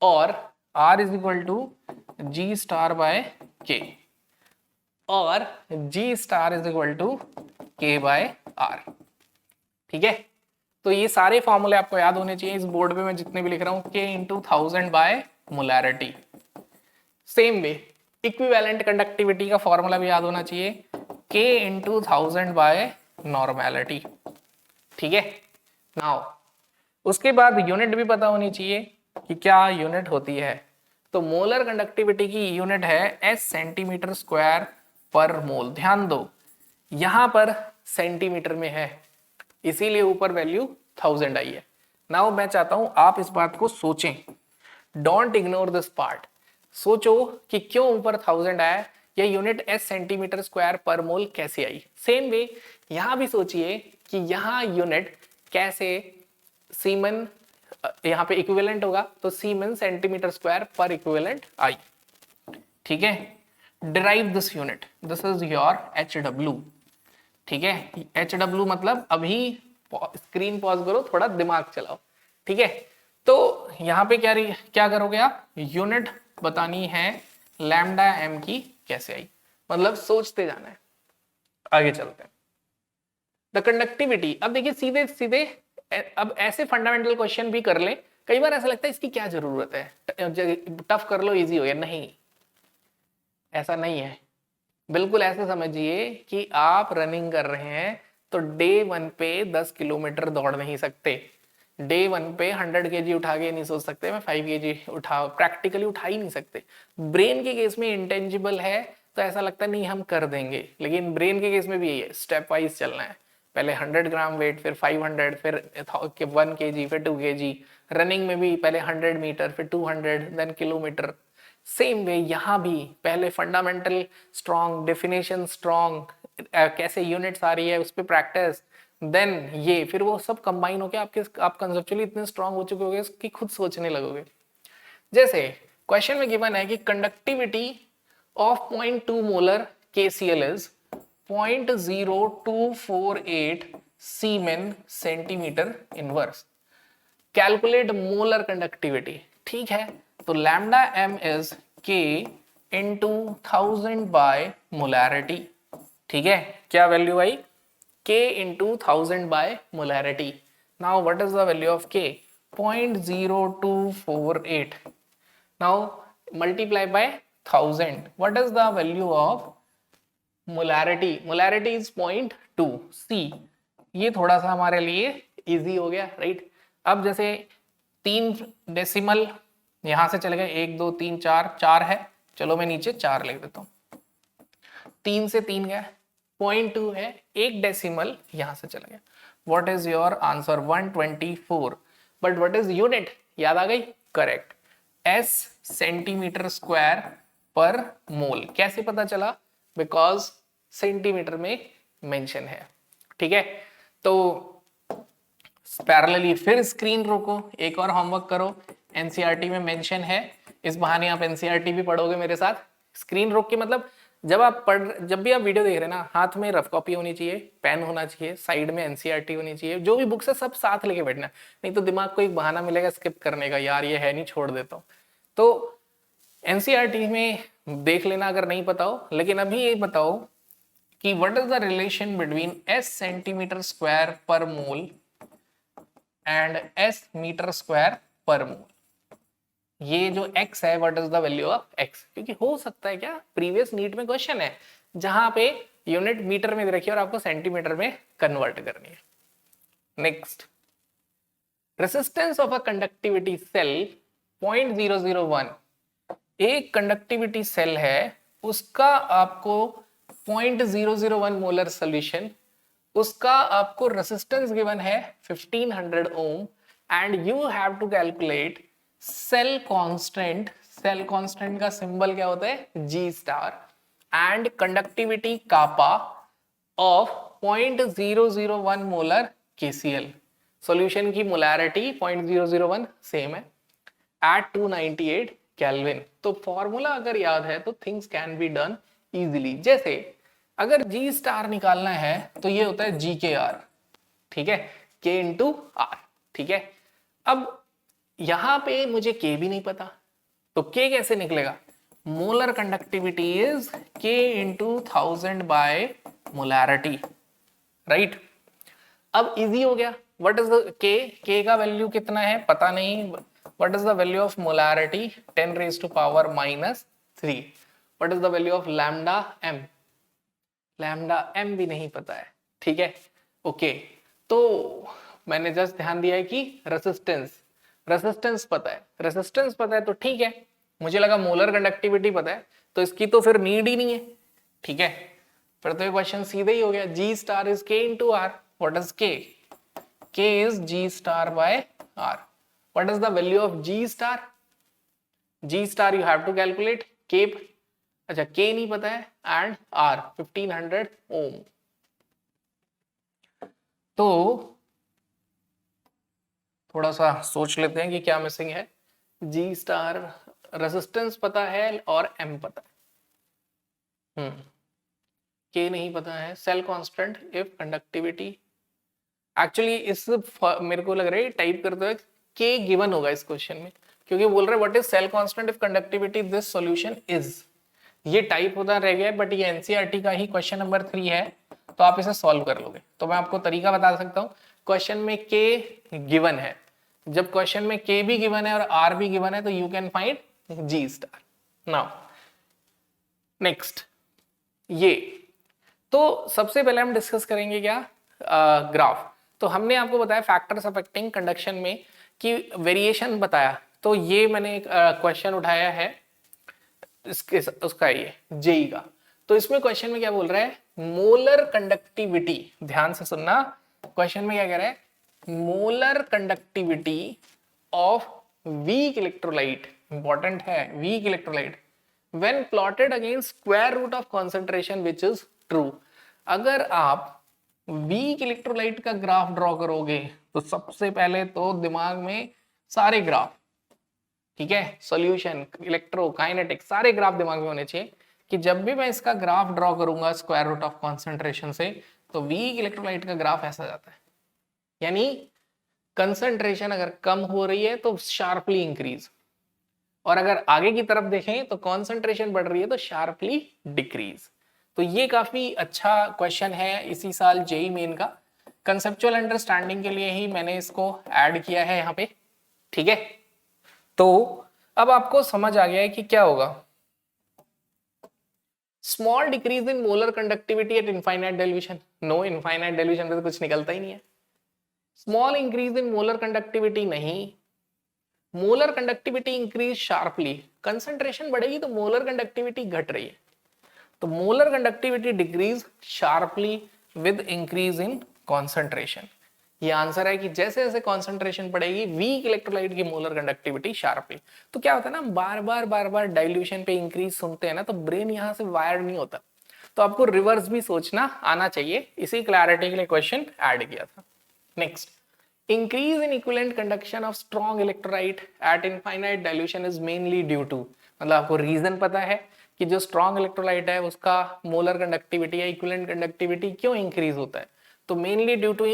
और R is equal to G star by K, और G star is equal to K by R. ठीक है, तो ये सारे फॉर्मूले आपको याद होने चाहिए। इस बोर्ड पे मैं जितने भी लिख रहा हूं, K into 1000 by molarity. Same way equivalent conductivity का फॉर्मूला भी याद होना चाहिए, के इंटू 1000 बाय नॉर्मेलिटी। ठीक है, नाउ उसके बाद यूनिट भी पता होनी चाहिए कि क्या यूनिट होती है। तो मोलर कंडक्टिविटी की यूनिट है एस सेंटीमीटर स्क्वायर पर मोल। ध्यान दो यहां पर सेंटीमीटर में है, इसीलिए ऊपर वैल्यू 1000 आई है। नाउ मैं चाहता हूं आप इस बात को सोचें, डोंट इग्नोर दिस पार्ट। सोचो कि क्यों ऊपर 1000 आया, या unit S centimetre square per मोल कैसे आई। सेम वे यहां भी सोचिए कि यहां यूनिट कैसे, सीमन यहां पे इक्विवेलेंट होगा तो सीमन सेंटीमीटर स्क्वायर पर इक्विवेलेंट आई। ठीक है, derive this unit, this is your H W. ठीक है, एच डब्ल्यू मतलब अभी स्क्रीन पॉज करो, थोड़ा दिमाग चलाओ। ठीक है, तो यहां पे क्या करोगे आप, यूनिट बतानी है लैम्डा एम की कैसे आई, मतलब सोचते जाना है। आगे चलते हैं, द कंडक्टिविटी। अब देखिए सीधे सीधे अब ऐसे फंडामेंटल क्वेश्चन भी कर ले, कई बार ऐसा लगता है इसकी क्या जरूरत है, टफ कर लो इजी हो गया, नहीं ऐसा नहीं है। बिल्कुल ऐसे समझिए कि आप रनिंग कर रहे हैं तो डे 1 पे 10 किलोमीटर दौड़ नहीं सकते, डे 1 पे 100 केजी उठा के नहीं सोच सकते मैं 5 केजी उठा, प्रैक्टिकली उठा ही नहीं सकते। ब्रेन के केस में इंटेंजिबल है तो ऐसा लगता है नहीं हम कर देंगे, लेकिन ब्रेन के केस में भी यही है, स्टेप वाइज चलना है। पहले 100 ग्राम वेट, फिर 500, फिर 1 केजी, फिर 2 केजी। रनिंग में भी पहले 100 मीटर, फिर 200, देन किलोमीटर। सेम वे यहाँ भी पहले फंडामेंटल स्ट्रॉन्ग, डेफिनेशन स्ट्रॉन्ग, कैसे यूनिट्स आ रही है उस पर प्रैक्टिस, देन ये, फिर वो सब कंबाइन होके आप कंसेप्चुअली इतने स्ट्रॉन्ग हो चुके होगे कि खुद सोचने लगोगे। जैसे क्वेश्चन में गिवन है कि conductivity of 0.2 molar KCl is 0.0248 siemens centimetre inverse, calculate molar conductivity. ठीक है, तो lambda M is K into 1000 by molarity. ठीक है, क्या वैल्यू आई, k into 1000 by molarity. Now what is the value of k, 0.0248। Now multiply by 1000, what is the value of molarity, molarity is 0.2 c। ये थोड़ा सा हमारे लिए easy हो गया, राइट। अब जैसे 3 डेसिमल यहां से चले गए, 1 2 3 4, 4 है, चलो मैं नीचे 4 लिख देता हूं, 3 से 3 गया, 0.2 है, 1 डेसिमल यहां से चला गया। What is your answer, 124। But what is unit, याद आ गई, correct, S centimetre square per मोल। कैसे पता चला, बिकॉज सेंटीमीटर में मेंशन है। ठीक है, तो पैरेलली फिर स्क्रीन रोको, एक और होमवर्क करो, एनसीईआरटी में मेंशन है, इस बहाने आप एनसीईआरटी भी पढ़ोगे मेरे साथ। स्क्रीन रोक के मतलब जब भी आप वीडियो देख रहे हैं ना, हाथ में रफ कॉपी होनी चाहिए, पेन होना चाहिए, साइड में एनसीईआरटी होनी चाहिए, जो भी बुक्स है सब साथ लेके बैठना, नहीं तो दिमाग को एक बहाना मिलेगा स्किप करने का, यार ये है नहीं छोड़ देता हूँ। तो एनसीईआरटी में देख लेना अगर नहीं पता हो, लेकिन अभी ये बताओ कि what is the relation between S centimetre square per mole and s metre square per mole. ये जो x है what is the value of x, क्योंकि हो सकता है क्या प्रीवियस नीट में क्वेश्चन है जहां पे यूनिट मीटर में दे रखी है और आपको सेंटीमीटर में कन्वर्ट करनी है। Next, resistance of a conductivity cell 0.001, एक कंडक्टिविटी सेल है उसका आपको 0.001 मोलर सोल्यूशन, उसका आपको रेसिस्टेंस गिवन है 1500 ohm and you have to calculate cell constant. Cell constant का सिंबल क्या होता है G star, and conductivity kappa of 0.001 molar KCl. Solution की मोलैरिटी 0.001 सेम है एट 298 केल्विन। तो फॉर्मूला अगर याद है तो things can be done easily. जैसे अगर जी स्टार निकालना है तो ये होता है जी के आर, ठीक है, के इंटू आर, ठीक है। अब यहां पे मुझे के भी नहीं पता, तो के कैसे निकलेगा, molar conductivity is K into 1000 by molarity, right. अब इजी हो गया, व्हाट इज द के का वैल्यू कितना है पता नहीं, what is the value of molarity 10 raise to power -3, what is the value of lambda M, lambda M भी नहीं पता है, ठीक है, ओके। तो मैंने जस्ट ध्यान दिया है कि रेसिस्टेंस पता है, रेसिस्टेंस पता है तो ठीक है, मुझे लगा मोलर कंडक्टिविटी पता है तो इसकी तो फिर नीड ही नहीं है, ठीक है, फिर तो ये क्वेश्चन सीधे ही हो गया। G star is K into R, what is K, K is G star by R, what is the value of G star, G star you have to calculate K, अच्छा के नहीं पता है एंड आर 1500 ओम। तो थोड़ा सा सोच लेते हैं कि क्या मिसिंग है। जी स्टार रेजिस्टेंस पता है और एम पता है, के नहीं पता है, cell constant if conductivity, actually इस मेरे को लग रहा है टाइप करते हुए के गिवन होगा इस क्वेश्चन में, क्योंकि बोल रहे what is cell constant if conductivity this solution is, ये टाइप होता रह गया बट ये एनसीईआरटी का ही क्वेश्चन नंबर 3 है, तो आप इसे सॉल्व कर लोगे। तो मैं आपको तरीका बता सकता हूँ, क्वेश्चन में के गिवन है, जब क्वेश्चन में के भी गिवन है और आर भी गिवन है तो you can find G star. Now next, ये तो सबसे पहले हम डिस्कस करेंगे क्या, ग्राफ। तो हमने आपको बताया फैक्टर्स अफेक्टिंग कंडक्शन में कि वेरिएशन बताया, तो ये मैंने एक क्वेश्चन उठाया है इसके उसका ये जेई का। तो इसमें क्वेश्चन में क्या बोल रहा है, मोलर कंडक्टिविटी, ध्यान से सुनना, क्वेश्चन में क्या कह रहा है, molar conductivity of weak electrolyte, important है weak electrolyte, when plotted against square root of concentration which is true. अगर आप वीक इलेक्ट्रोलाइट का ग्राफ ड्रॉ करोगे तो सबसे पहले तो दिमाग में सारे ग्राफ, ठीक है, सॉल्यूशन, इलेक्ट्रोकाइनेटिक, सारे ग्राफ दिमाग में होने चाहिए कि जब भी मैं इसका ग्राफ ड्रॉ करूंगा स्क्वायर रूट ऑफ कॉन्सेंट्रेशन से तो वीक इलेक्ट्रोलाइट का ग्राफ ऐसा जाता है, यानी कंसंट्रेशन अगर कम हो रही है तो शार्पली इंक्रीज, और अगर आगे की तरफ देखें तो कॉन्सेंट्रेशन बढ़ रही है तो शार्पली डिक्रीज। तो ये काफी अच्छा क्वेश्चन है इसी साल जेई मेन का, कंसेप्चुअल अंडरस्टैंडिंग के लिए ही मैंने इसको ऐड किया है यहाँ पे, ठीक है। तो अब आपको समझ आ गया है कि क्या होगा, small decrease in molar conductivity at infinite dilution, no, infinite dilution पे तो कुछ निकलता ही नहीं है। Small increase in molar conductivity नहीं, molar conductivity increase sharply, concentration बढ़ेगी तो मोलर कंडक्टिविटी घट रही है, तो molar conductivity decrease sharply with increase in concentration. ये आंसर है कि जैसे जैसे कॉन्सेंट्रेशन बढ़ेगी वीक इलेक्ट्रोलाइट की मोलर कंडक्टिविटी शार्पली। तो क्या होता है ना, बार बार डाइल्यूशन पे इंक्रीज सुनते हैं ना तो ब्रेन यहाँ से वायर्ड नहीं होता, तो आपको रिवर्स भी सोचना आना चाहिए, इसी क्लैरिटी के लिए क्वेश्चन ऐड किया था। Next, increase in equivalent conduction of strong electrolyte at infinite dilution is mainly due to, मतलब आपको रीजन पता है कि जो स्ट्रॉन्ग इलेक्ट्रोलाइट है उसका मोलर कंडक्टिविटी या इक्विवेलेंट कंडक्टिविटी क्यों इंक्रीज होता है, तो mainly due to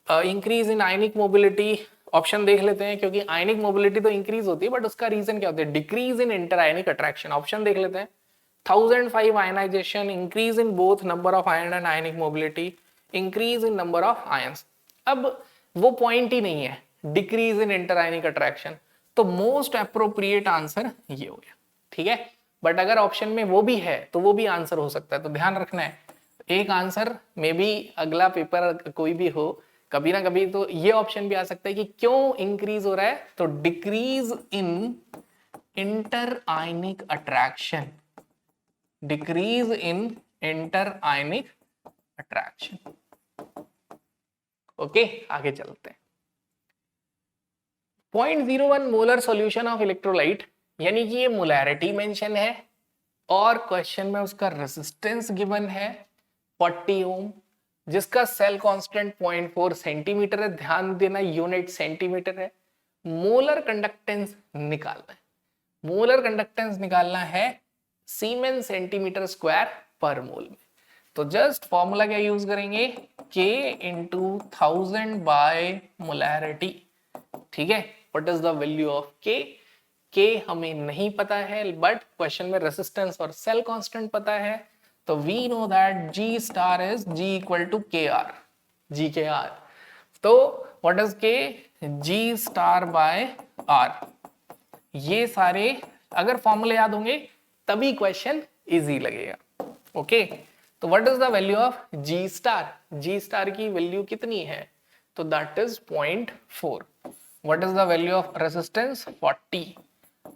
increase in ionic mobility, option देख लेते हैं, क्योंकि आयनिक मोबिलिटी तो इंक्रीज होती है बट उसका रीजन क्या होता है, decrease in inter ionic attraction, option देख लेते हैं, 1005 ionization, increase in both number of ion and ionic mobility, increase in number of ions. अब वो पॉइंट ही नहीं है, डिक्रीज इन इंटरआयनिक अट्रैक्शन। तो मोस्ट अप्रोप्रिएट आंसर ये हो गया, ठीक है। बट अगर ऑप्शन में वो भी है तो वो भी आंसर हो सकता है, तो ध्यान रखना है एक आंसर में भी अगला पेपर कोई भी हो कभी ना कभी तो ये ऑप्शन भी आ सकता है कि क्यों इंक्रीज हो रहा है, तो decrease in inter ionic attraction, decrease in inter ionic attraction. Okay, आगे चलते हैं। 0.01 मोलर सॉल्यूशन ऑफ इलेक्ट्रोलाइट, यानी कि ये मोलैरिटी मेंशन है और क्वेश्चन में उसका रेजिस्टेंस गिवन है 40 ओम, जिसका सेल कांस्टेंट 0.4 सेंटीमीटर है। ध्यान देना यूनिट सेंटीमीटर है। मोलर कंडक्टेंस निकालना है, मोलर कंडक्टेंस निकालना है सीमेन सेंटीमीटर स्क्वायर पर मोल में। तो जस्ट फॉर्मूला क्या यूज करेंगे, K इंटू 1000 बाय मोलैरिटी, ठीक है। What is the value of K हमें नहीं पता है, बट क्वेश्चन में रेजिस्टेंस और सेल कांस्टेंट पता है। तो we know that G star is G equal to KR, GKR। तो what is K, G star by R। ये सारे अगर फॉर्मूले याद होंगे तभी क्वेश्चन इजी लगेगा। ओके, तो what is the value of G star, G star की वैल्यू कितनी है, तो that is 0.4। What is the value of resistance 40।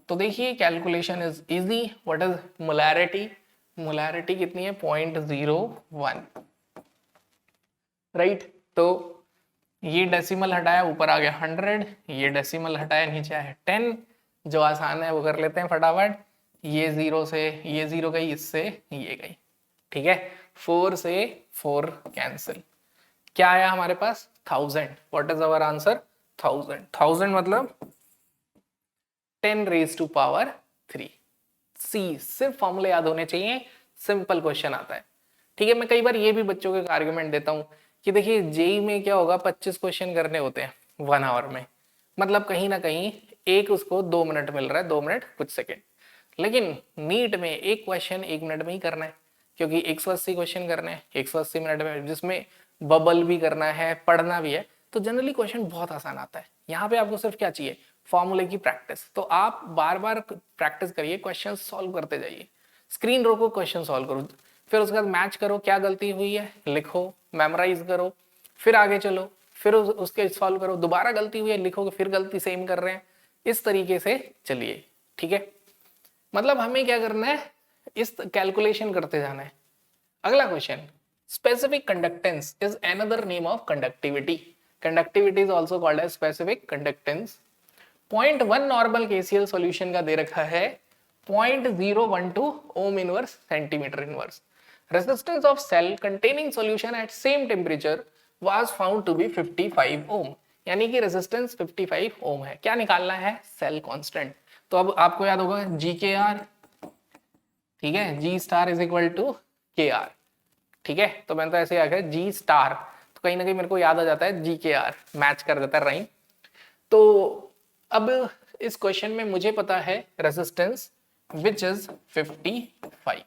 तो देखिए calculation is easy. What is molarity, molarity कितनी है 0.01, राइट। तो ये डेसिमल हटाया ऊपर आ गया 100, ये डेसिमल हटाया नीचे आया 10। जो आसान है वो कर लेते हैं फटाफट। ये 0 से ये 0 गई, इससे ये गई, ठीक है। 4 से 4 कैंसिल, क्या आया हमारे पास 1000। व्हाट इज अवर आंसर 1000, 1000 मतलब 10 रेज टू पावर 3। सी, सिर्फ फॉर्मूले याद होने चाहिए, सिंपल क्वेश्चन आता है, ठीक है। मैं कई बार ये भी बच्चों को आर्गुमेंट देता हूँ कि देखिए जेई में क्या होगा, 25 क्वेश्चन करने होते हैं 1 आवर में, मतलब कहीं ना कहीं एक उसको 2 मिनट मिल रहा है, 2 मिनट कुछ सेकेंड। लेकिन नीट में एक क्वेश्चन 1 मिनट में ही करना है, क्योंकि 180 क्वेश्चन करने हैं 180 मिनट में, जिसमें बबल भी करना है, पढ़ना भी है। तो जनरली क्वेश्चन बहुत आसान आता है। यहाँ पे आपको सिर्फ क्या चाहिए, फॉर्मूले की प्रैक्टिस। तो आप बार बार प्रैक्टिस करिए, क्वेश्चन सॉल्व करते जाइए, स्क्रीन रोको, क्वेश्चन सॉल्व करो, फिर उसके बाद मैच करो, क्या गलती हुई है लिखो, मेमोराइज करो, फिर आगे चलो, फिर उसके सॉल्व करो, दोबारा गलती हुई है लिखो, फिर गलती सेम कर रहे हैं, इस तरीके से चलिए, ठीक है। मतलब हमें क्या करना है, इस कैलकुलेशन करते जाना है। अगला question, specific conductance is another name of conductivity. Conductivity is also called as specific conductance. 0.1 normal KCl solution का दे रखा है 0.012 ohm inverse centimetre inverse. Resistance of cell containing solution at same temperature was found to be 55 ohm, यानी कि resistance 55 ओम है। क्या निकालना है, सेल कांस्टेंट। तो अब आपको याद होगा GKR, ठीक है, G star is equal to KR, ठीक है। तो मैंने तो ऐसे आ गया G स्टार, तो कहीं ना कहीं मेरे को याद आ जाता है GKR, मैच कर देता है राइम। तो अब इस क्वेश्चन में मुझे पता है रेजिस्टेंस विच इज 55,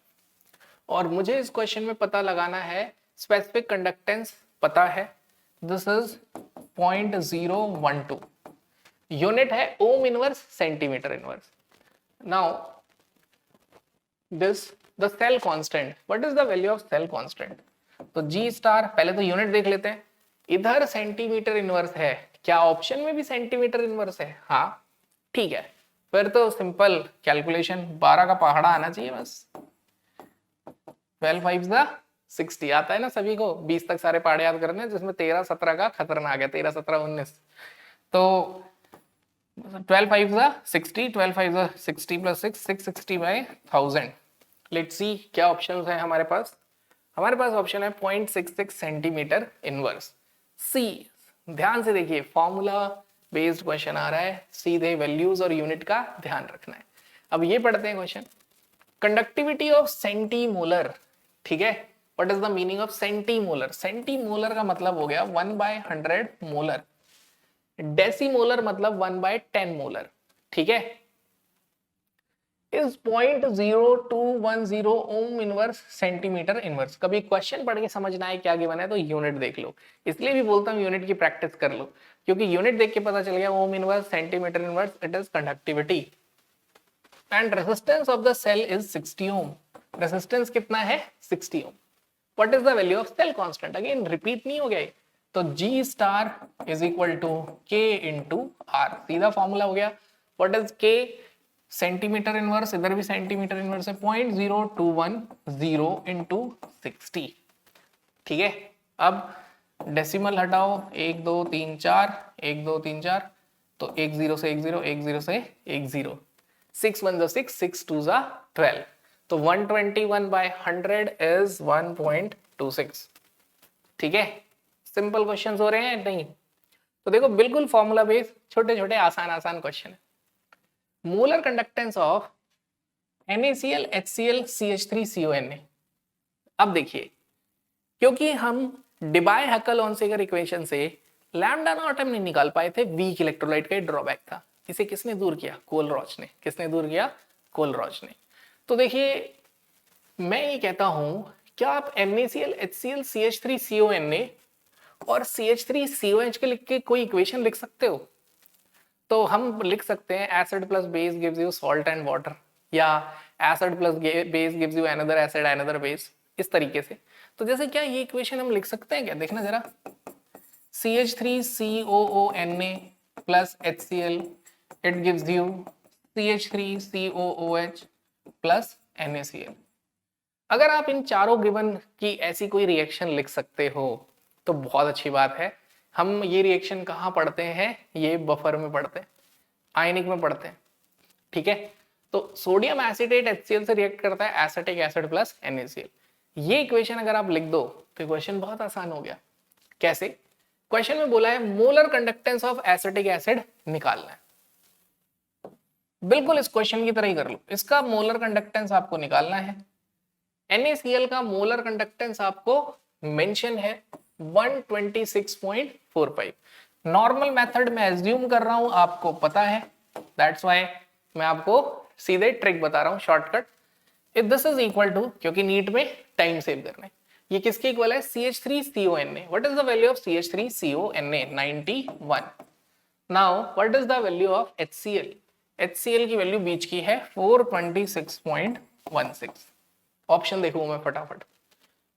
और मुझे इस क्वेश्चन में पता लगाना है स्पेसिफिक कंडक्टेंस पता है, दिस इज 0.012, यूनिट है ohm inverse centimetre inverse. Now this the cell constant, what is the value of cell constant. तो G स्टार, पहले तो यूनिट देख लेते हैं, इधर सेंटीमीटर इनवर्स है, क्या ऑप्शन में भी सेंटीमीटर इनवर्स है, हाँ ठीक है, फिर तो सिंपल कैलकुलेशन 12 का पहाड़ा आना चाहिए बस। 12 5 60 आता है ना सभी को, 20 तक सारे पहाड़े याद करने, जिसमें 13 17 का खतरनाक है, 13 17 19। तो 12 5 60, 12 5 60 प्लस 6 660 बाय 1000। लेट्स सी क्या ऑप्शंस है हमारे पास। हमारे पास ऑप्शन है 0.66 सेंटीमीटर इनवर्स। सी, ध्यान से देखिए, फॉर्मूला बेस्ड क्वेश्चन आ रहा है, सीधे वैल्यूज और यूनिट का ध्यान रखना है। अब ये पढ़ते हैं क्वेश्चन, कंडक्टिविटी ऑफ सेंटीमोलर, ठीक है। What is the meaning of centimolar, centimolar का मतलब हो गया 1/100 मोलर, डेसीमोलर मतलब 1/10 मोलर, ठीक है। Is 0.0210 Om inverse centimetre inverse. कभी क्वेश्चन पढ़ के समझना है क्या गिवन है तो यूनिट देख लो। इसलिए भी बोलता हूँ यूनिट की प्रैक्टिस कर लो, क्योंकि यूनिट देख के पता चल गया ohm inverse centimetre inverse, it is conductivity. And resistance of the cell is 60 ohm. Resistance कितना है? 60 ohm. What is the value of cell constant? Again repeat नहीं हो गया, तो G star is equal to K into R, सीधा formula हो गया। What is K? Centimetre inverse, इधर भी सेंटीमीटर इनवर्स है, 0.0210 इंटू 60। ठीक है, अब डेसिमल हटाओ, 1 2 3 4, 1 2 3 4, तो 1 0 से 1 0, 1 0 से 1 0, 6 1 6, 6 2 12, तो 121 बाय 100 इज 1.26। ठीक है, सिंपल क्वेश्चंस हो रहे हैं नहीं? तो देखो बिल्कुल फॉर्मूला बेस्ड, छोटे छोटे आसान आसान क्वेश्चन है। Molar conductance of NaCl HCl CH3 CONa। अब देखिए, क्योंकि हम डिबाय हकल ऑनसेगर इक्वेशन से लैम्डा नॉट हम नहीं निकाल पाए थे, वीक इलेक्ट्रोलाइट का ड्रॉबैक था। इसे किसने दूर किया? कोलरॉच ने। किसने दूर किया? कोलरॉच ने। तो देखिए, मैं ये कहता हूं, क्या आप NaCl HCl CH3 CONa और CH3COH के लिख के कोई इक्वेशन लिख सकते हो? तो हम लिख सकते हैं acid plus base gives you salt and water, या acid plus base gives you another acid another base, इस तरीके से। तो जैसे क्या ये इक्वेशन हम लिख सकते हैं क्या? देखना जरा, CH3COONa plus HCl it gives you CH3COOH plus NaCl। अगर आप इन चारों गिवन की ऐसी कोई रिएक्शन लिख सकते हो तो बहुत अच्छी बात है। हम ये रिएक्शन कहाँ पढ़ते हैं? ये बफर में पढ़ते हैं, आयनिक में पढ़ते हैं। ठीक है, तो सोडियम एसिटेट HCl से रिएक्ट करता है एसिटिक एसिड प्लस NaCl। ये इक्वेशन अगर आप लिख दो तो क्वेश्चन बहुत आसान हो गया। कैसे? क्वेश्चन में बोला है molar conductance of acetic acid निकालना है। बिल्कुल इस क्वेश्चन की तरह ही कर लो, इसका मोलर कंडक्टेंस आपको निकालना है। NaCl का मोलर कंडक्टेंस आपको मेंशन है 126.45। नॉर्मल मेथड में एज्यूम कर रहा हूं आपको पता है, दैट्स व्हाई मैं आपको सीधे ट्रिक बता रहा हूं, shortcut. If this is equal to, क्योंकि नीट में टाइम सेव करना है, ये किसके इक्वल है? CH3CONa। What is the value of CH3CONa? 91। Now what is the value of HCl? HCl की वैल्यू बीच की है 426.16। ऑप्शन देखूं मैं फटाफट,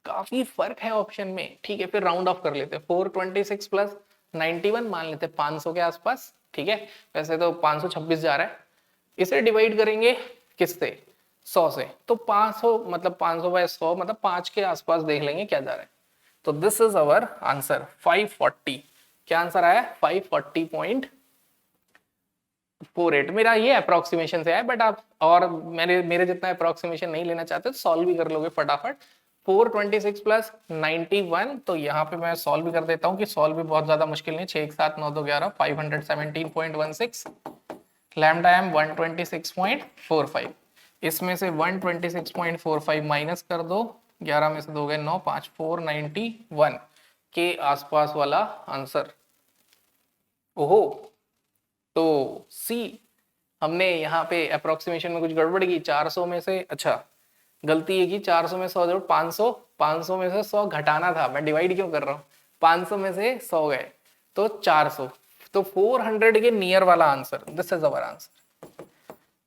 काफी फर्क है ऑप्शन में। ठीक है, फिर राउंड ऑफ कर लेते हैं, 426 प्लस 91 मान लेते हैं 500 के आसपास। ठीक है, वैसे तो 526 जा रहा है। इसे डिवाइड करेंगे किससे? 100 से, तो 500 मतलब 500 बाय 100 मतलब 5 के आसपास देख लेंगे क्या जा रहा है। तो दिस इज अवर आंसर 540। क्या आंसर आया? 540.48। मेरा ये अप्रोक्सीमेशन से है, बट आप और मेरे जितना अप्रोक्सीमेशन नहीं लेना चाहते तो सॉल्व भी कर लोगे फटाफट। 426 प्लस 91, तो यहाँ पे मैं सॉल्व भी कर देता हूँ कि सॉल्व भी बहुत ज्यादा मुश्किल नहीं। 6 7 9 2 11, 517.16, लैम्डा एम 126.45। इसमें से 126.45 माइनस कर दो, 11 में से 2 गए 9, 5 491 के आसपास वाला आंसर। ओहो, तो सी हमने यहाँ पे अप्रोक्सीमेशन में कुछ गड़बड़ की। 400 में से, अच्छा गलती है कि 400 में 100 जोड़ 500, 500 में से 100 घटाना था, मैं डिवाइड क्यों कर रहा हूँ? 500 में से 100 गए तो 400, तो 400 के नियर वाला answer, this is our answer.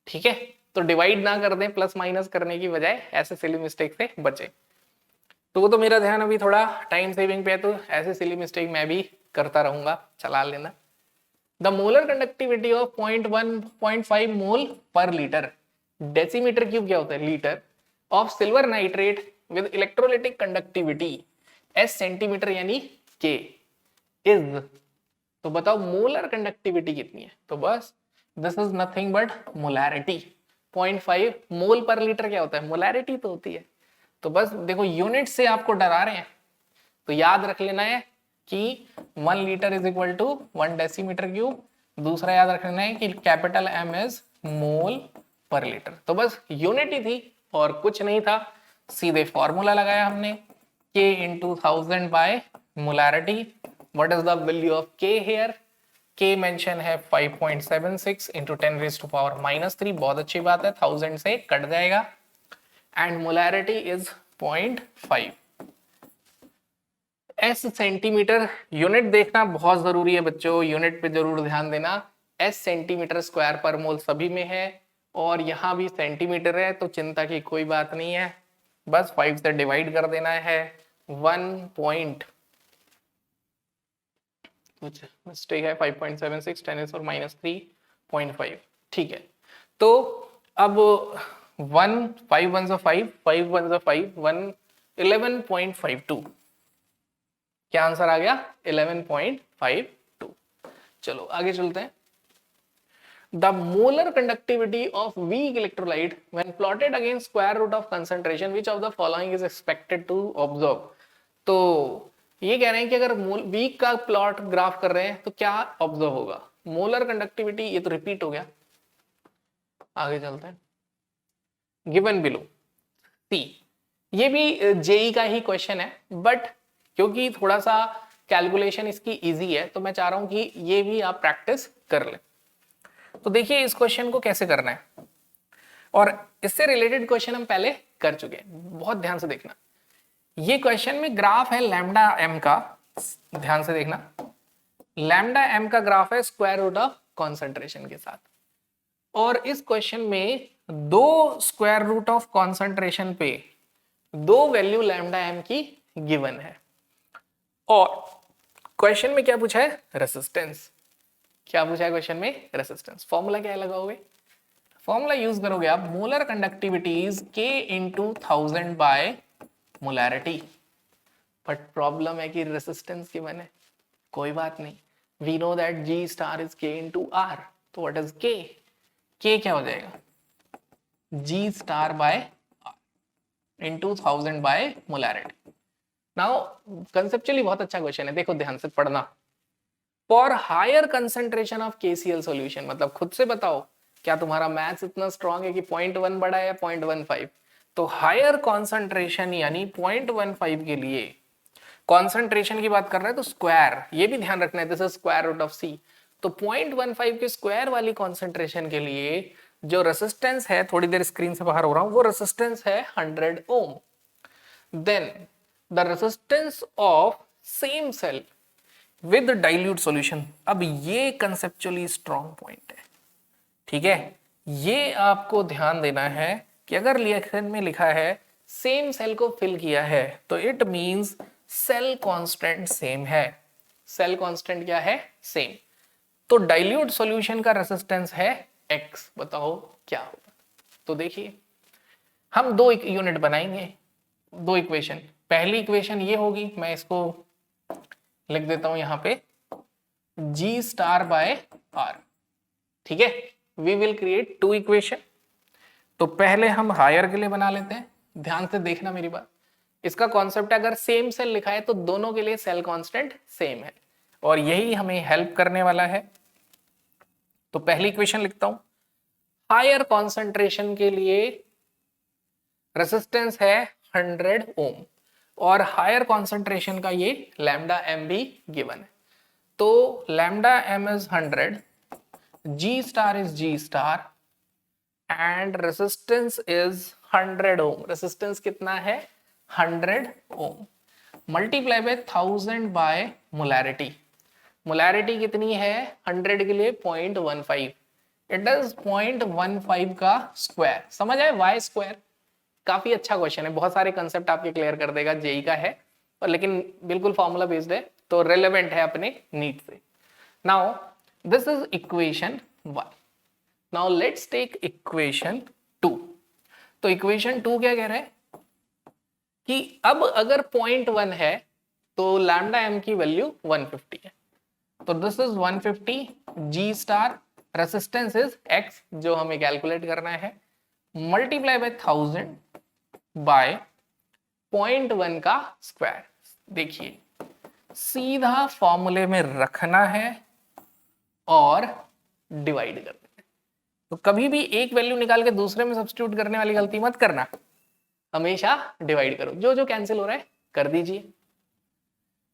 ठीक है, तो डिवाइड ना कर दें प्लस माइनस करने की बजाय, ऐसे सिली मिस्टेक से बचे। तो वो तो मेरा ध्यान अभी थोड़ा टाइम सेविंग पे है, तो ऐसे सिली मिस्टेक मैं भी करता रहूंगा, चला लेना। द मोलर कंडक्टिविटी ऑफ 0.5 मोल पर लीटर, डेसीमीटर क्यूब क्या होता है? Litre, of silver nitrate with electrolytic conductivity S centimetre यानी K इज, तो बताओ मोलर कंडक्टिविटी कितनी है? तो बस this is nothing but molarity. 0.5 मोल पर लीटर क्या होता है? मोलैरिटी तो होती है। तो बस देखो यूनिट से आपको डरा रहे हैं, तो याद रख लेना है कि 1 litre is equal to 1 decimetre cube. दूसरा याद रखना है कि कैपिटल M इज मोल पर लीटर। तो बस यूनिट ही थी और कुछ नहीं था, सीधे फॉर्मूला लगाया हमने, K into 1000 by molarity. What is the value of K here? K mention है 5.76 इंटू 10⁻⁻³ बहुत अच्छी बात है, 1000 से कट जाएगा। And molarity is 0.5। S centimetre, unit देखना बहुत जरूरी है बच्चों, यूनिट पे जरूर ध्यान देना। एस सेंटीमीटर स्क्वायर पर मोल सभी में है और यहाँ भी सेंटीमीटर है, तो चिंता की कोई बात नहीं है, बस 5 से डिवाइड कर देना है। 1 पॉइंट कुछ मिस्टेक है, 5.76 10⁻³ ठीक है। तो अब 1 5 1 5 5 1 5 1 11.52 क्या आंसर आ गया 11.52। चलो आगे चलते हैं। The molar conductivity of weak electrolyte when plotted against square root of concentration which of the following is expected to observe। तो ये कह रहे हैं कि अगर वीक का प्लॉट ग्राफ कर रहे हैं तो क्या ऑब्जर्व होगा, मोलर कंडक्टिविटी, ये तो रिपीट हो गया। आगे चलते हैं। गिवन बिलो सी, ये भी जेई का ही क्वेश्चन है, बट क्योंकि थोड़ा सा कैलकुलेशन इसकी इजी है तो मैं चाह रहा हूं कि ये भी आप प्रैक्टिस कर लें। तो देखिए इस क्वेश्चन को कैसे करना है, और इससे रिलेटेड क्वेश्चन हम पहले कर चुके हैं, बहुत ध्यान से देखना। ये क्वेश्चन में ग्राफ है लैम्डा एम का, ध्यान से देखना, लैम्डा एम का ग्राफ है स्क्वायर रूट ऑफ कॉन्सेंट्रेशन के साथ, और इस क्वेश्चन में दो स्क्वायर रूट ऑफ कॉन्सेंट्रेशन पे दो वैल्यू लैम्डा एम की गिवन है, और क्वेश्चन में क्या पूछा है, रेसिस्टेंस। क्या पूछा है क्वेश्चन में, रेसिस्टेंस। फॉर्मूला क्या लगाओगे, फॉर्मूला यूज करोगे आप, molar conductivity is K × 1000 by molarity. But problem है कि रेसिस्टेंस गिवन है, कोई बात नहीं, we know that G star is K × R, तो व्हाट इज K, K क्या हो जाएगा, G star by R into 1000 by molarity. Now conceptually बहुत अच्छा क्वेश्चन है, देखो ध्यान से पढ़ना। For higher concentration of KCl solution, मतलब खुद से बताओ क्या तुम्हारा मैथ्स इतना स्ट्रांग है कि 0.1 बड़ा है या 0.15। तो हायर कॉन्सेंट्रेशन यानी 0.15 के लिए, कॉन्सेंट्रेशन की बात कर रहे हैं तो स्क्वायर, ये भी ध्यान रखना है, this is square root of C। तो 0.15 के स्क्वायर वाली कॉन्सेंट्रेशन के लिए जो रेसिस्टेंस है, थोड़ी देर स्क्रीन से बाहर हो रहा हूं, वो रेसिस्टेंस है 100 ohm. Then the resistance of same cell with dilute solution, अब ये कंसेप्चुअली स्ट्रॉन्ग पॉइंट है, ठीक है, ये आपको ध्यान देना है कि अगर लिखन में लिखा है सेम सेल को फिल किया है तो it means cell constant same है। सेल कांस्टेंट क्या है, सेम। तो डाइल्यूट सॉल्यूशन का रेसिस्टेंस है X, बताओ क्या होगा। तो देखिए हम दो यूनिट बनाएंगे, दो इक्वेशन। पहली इक्वेशन ये होगी, मैं इसको लिख देता हूं यहां पे, G स्टार बाय R, ठीक है। We will create two equation. तो पहले हम हायर के लिए बना लेते हैं, ध्यान से देखना मेरी बात। इसका कॉन्सेप्ट है, अगर सेम सेल लिखा है तो दोनों के लिए सेल कांस्टेंट सेम है, और यही हमें हेल्प करने वाला है। तो पहली इक्वेशन लिखता हूं, हायर कॉन्सेंट्रेशन के लिए रेसिस्टेंस है 100 ओम, और हायर कॉन्सेंट्रेशन का ये लैम्डा एम भी गिवन है। तो lambda M is 100, G star is G star and resistance is 100 ohm. Resistance कितना है, 100 ohm, multiply by 1000 by molarity. Molarity कितनी है 100 के लिए 0.15, इट इज 0.15 का स्क्वायर। समझ आए, वाई स्क्वायर। काफी अच्छा क्वेश्चन है, बहुत सारे कंसेप्ट आपके क्लियर कर देगा, जेई का है, और लेकिन बिल्कुल फॉर्मूला बेस्ड है तो रेलेवेंट है अपने नीड से। Now this is equation 1। Now let's take equation 2। तो इक्वेशन 2 क्या कह रहा है कि अब अगर 0.1 है तो लैम्डा एम की वैल्यू 150 है, तो this is 150, G star, resistance is X जो हमें कैलकुलेट करना है, मल्टीप्लाई बाय 1000 बाय 0.1 का स्क्वायर। देखिए सीधा फॉर्मूले में रखना है और डिवाइड कर देना है। तो कभी भी एक वैल्यू निकाल के दूसरे में सब्स्टिट्यूट करने वाली गलती मत करना, हमेशा डिवाइड करो, जो जो कैंसिल हो रहा है कर दीजिए।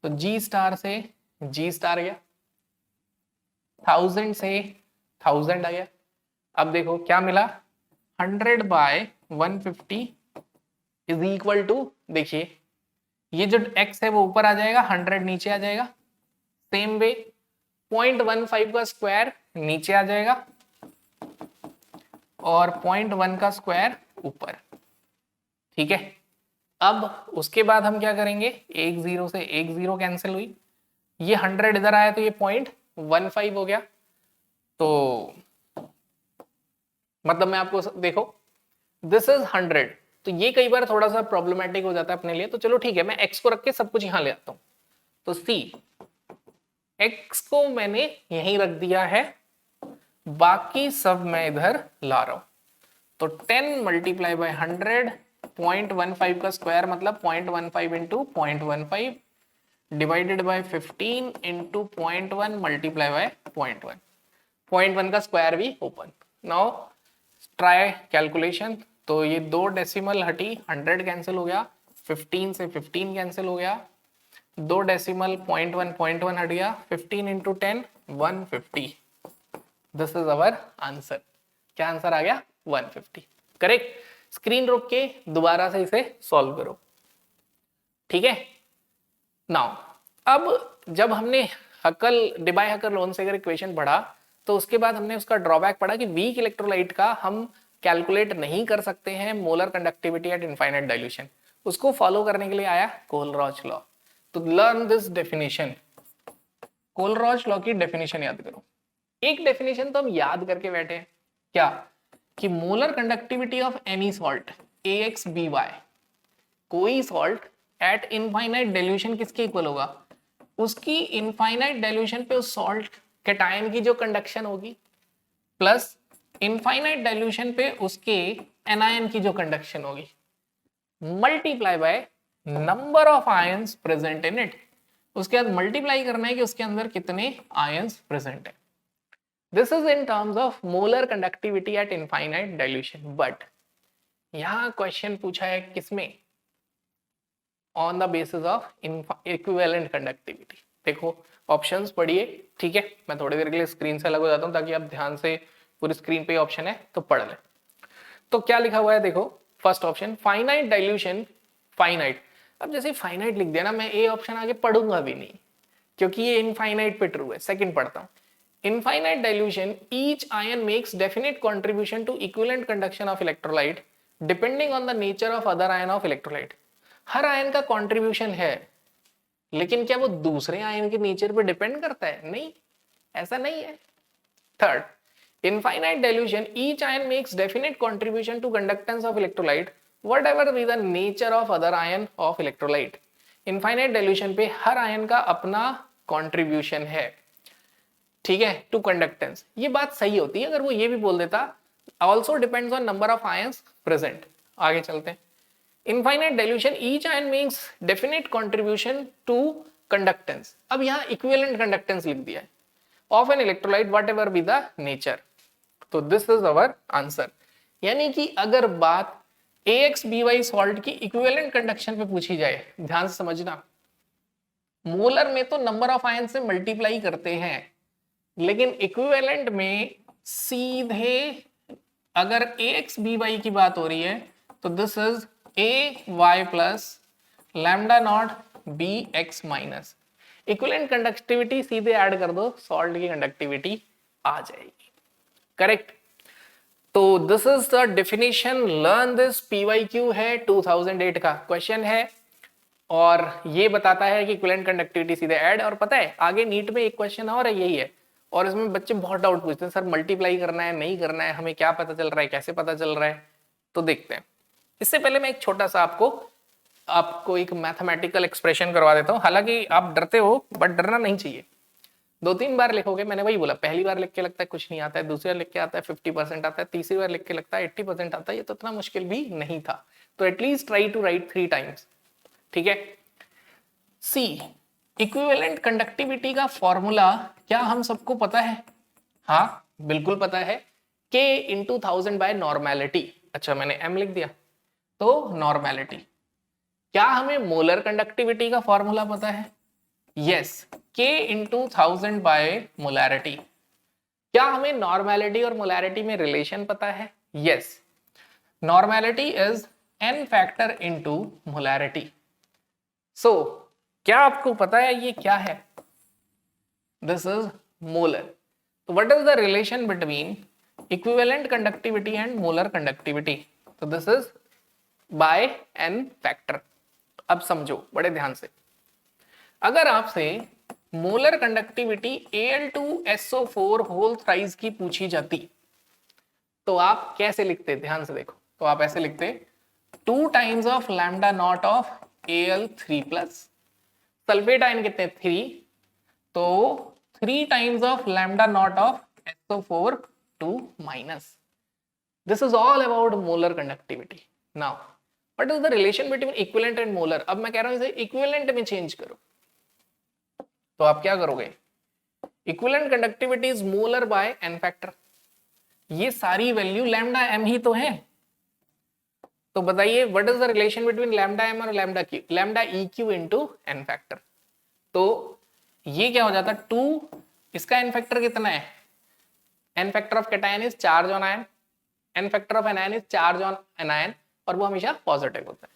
तो G स्टार से G स्टार गया, 1000 से 1000 आ गया। अब देखो क्या मिला, 100/150 इज इक्वल टू, देखिए ये जो x है वो ऊपर आ जाएगा, 100 नीचे आ जाएगा। सेम वे 0.15 का स्क्वायर नीचे आ जाएगा और 0.1 का स्क्वायर ऊपर। ठीक है, अब उसके बाद हम क्या करेंगे, एक जीरो से एक जीरो कैंसिल हुई, ये 100 इधर आया तो ये 0.15 हो गया। तो मतलब मैं आपको देखो, दिस इज 100, तो ये कई बार थोड़ा सा प्रॉब्लमेटिक हो जाता है अपने लिए, तो चलो ठीक है, मैं x को रख के सब कुछ यहां ले आता हूं। तो सी x को मैंने यहीं रख दिया है, बाकी सब मैं इधर ला रहा हूं। तो 10 मल्टीप्लाई बाय 100, 0.15 का स्क्वायर मतलब 0.15 into 0.15 divided by 15 into 0.1 multiply by 0.1, 0.1 का स्क्वायर भी ओपन। नाउ ट्राई कैलकुलेशन, तो ये 2 डेसिमल हटी, 100 कैंसिल हो गया, 15 से 15 कैंसिल हो गया, 2 डेसिमल 0.1 हट गया, 15 into 10 150। This is our answer. क्या आंसर आ गया, 150। करेक्ट। स्क्रीन रोक के दोबारा से इसे सॉल्व करो। ठीक है, नाउ अब जब हमने हकल डिबाई हकर लोन से अगर इक्वेशन पढ़ा, तो उसके बाद हमने उसका ड्रॉबैक पढ़ा कि वीक इलेक्ट्रोलाइट का हम कैलकुलेट नहीं कर सकते हैं molar conductivity at infinite dilution. उसको फॉलो करने के लिए आया कोलरॉच लॉ। तो लर्न दिस डेफिनेशन, कोलरॉच लॉ की डेफिनेशन याद करो। एक डेफिनेशन तो हम याद करके बैठे हैं, क्या, कि molar conductivity of any salt AX/BY, कोई सॉल्ट एट इनफाइनाइट डाइल्यूशन किसके इक्वल होगा, उसकी इनफाइनाइट डाइल्यूशन पे उस सॉल्ट कैटायन की जो कंडक्शन होगी प्लस इनफाइनाइट डाइल्यूशन पे उसके एनायन की जो कंडक्शन होगी multiply by number of ions present in it. उसके बाद मल्टीप्लाई करना है कि उसके अंदर कितने आयंस प्रेजेंट है। This is in terms of molar conductivity at infinite dilution. But यहां क्वेश्चन पूछा है किसमें, on the basis of equivalent conductivity. देखो ऑप्शंस पढ़िए, ठीक है, मैं थोड़ी देर के लिए स्क्रीन से अलग हो जाता हूं ताकि आप ध्यान से, पूरी स्क्रीन पे ऑप्शन है तो पढ़ ले। तो क्या लिखा हुआ है देखो, first option finite dilution, finite. अब जैसे फाइनाइट लिख दिया ना, मैं ए ऑप्शन आगे पढ़ूंगा भी नहीं क्योंकि ये इनफाइनाइट पे ट्रू है। सेकंड पढ़ता हूं, infinite dilution each ion makes definite contribution to equivalent conduction of electrolyte depending on the nature of other ion of electrolyte. हर आयन का कंट्रीब्यूशन है, लेकिन क्या वो दूसरे आयन के नेचर पे डिपेंड करता है, नहीं, ऐसा नहीं है। Third, infinite dilution each ion makes definite contribution to conductance of electrolyte whatever be the nature of other ion of electrolyte. Infinite dilution पे हर आयन का अपना कंट्रीब्यूशन है, ठीक है, टू कंडक्टेंस। ये बात सही होती है अगर वो ये भी बोल देता also depends on number of ions present. आगे चलते हैं, infinite dilution each ion makes definite contribution to conductance. अब यहाँ इक्विवेलेंट कंडक्टेंस लिख दिया है of an electrolyte whatever be the nature. तो दिस इज अवर आंसर। यानी कि अगर बात AX/BY सॉल्ट की इक्विवेलेंट कंडक्शन पे पूछी जाए, ध्यान से समझना, मोलर में तो नंबर ऑफ आयन से मल्टीप्लाई करते हैं, लेकिन इक्विवेलेंट में सीधे अगर AX/BY की बात हो रही है तो this is AY plus lambda naught BX minus. Equivalent conductivity सीधे ऐड कर दो, सॉल्ट की कंडक्टिविटी आ जाएगी। करेक्ट। तो this is the definition, learn this. PYQ है 2008 का क्वेश्चन है और ये बताता है कि इक्विवेलेंट कंडक्टिविटी सीधे ऐड। और पता है आगे नीट में एक क्वेश्चन और है, यही है, और इसमें बच्चे बहुत डाउट पूछते हैं, सर मल्टीप्लाई करना है नहीं करना है, हमें क्या पता चल रहा है, कैसे पता चल रहा है। तो देखते हैं। इससे पहले मैं एक छोटा सा आपको एक मैथमेटिकल एक्सप्रेशन करवा देता हूं। हालांकि आप डरते हो बट डरना नहीं चाहिए। 2-3 बार लिखोगे, मैंने वही बोला, पहली बार लिख के लगता है कुछ नहीं आता है, दूसरी बार लिख के आता है 50% आता है, तीसरी बार लिख के लगता है 80% आता है। ये तो इतना मुश्किल भी नहीं था। तो at least try to write 3 times, ठीक है। सी, इक्विवेलेंट कंडक्टिविटी का फॉर्मूला क्या हम सबको पता है? हाँ बिल्कुल पता है, K इंटू 1000 बाय नॉर्मेलिटी। अच्छा मैंने M लिख दिया, तो नॉर्मेलिटी। क्या हमें मोलर कंडक्टिविटी का फॉर्मूला पता है? Yes, K into 1000 by molarity. क्या हमें नॉर्मेलिटी और मोलैरिटी में रिलेशन पता है? Yes, normality is n factor into molarity. So क्या आपको पता है ये क्या है? This is molar. तो what is the relation between equivalent conductivity and molar conductivity? तो this is by n factor. अब समझो बड़े ध्यान से, अगर आपसे molar conductivity Al2SO4 whole thrice की पूछी जाती तो आप कैसे लिखते? ध्यान से देखो, तो आप ऐसे लिखते 2 times of lambda naught of Al3 plus, sulphate ion कितने 3, तो 3 times of lambda naught of SO4 2 minus. This is all about molar conductivity. Now what is the relation between equivalent and molar? अब मैं कह रहा हूं इसे equivalent में change करो, तो आप क्या करोगे? Equivalent conductivity is molar by n factor. ये सारी वैल्यू लैम्डा m ही तो है, तो बताइए what is the relation between lambda m और lambda q? Lambda eq into n factor. तो ये क्या हो जाता? 2, इसका n फैक्टर कितना है? n factor of cation is charge on ion, n factor of anion is charge on anion, और वो हमेशा पॉजिटिव होता है।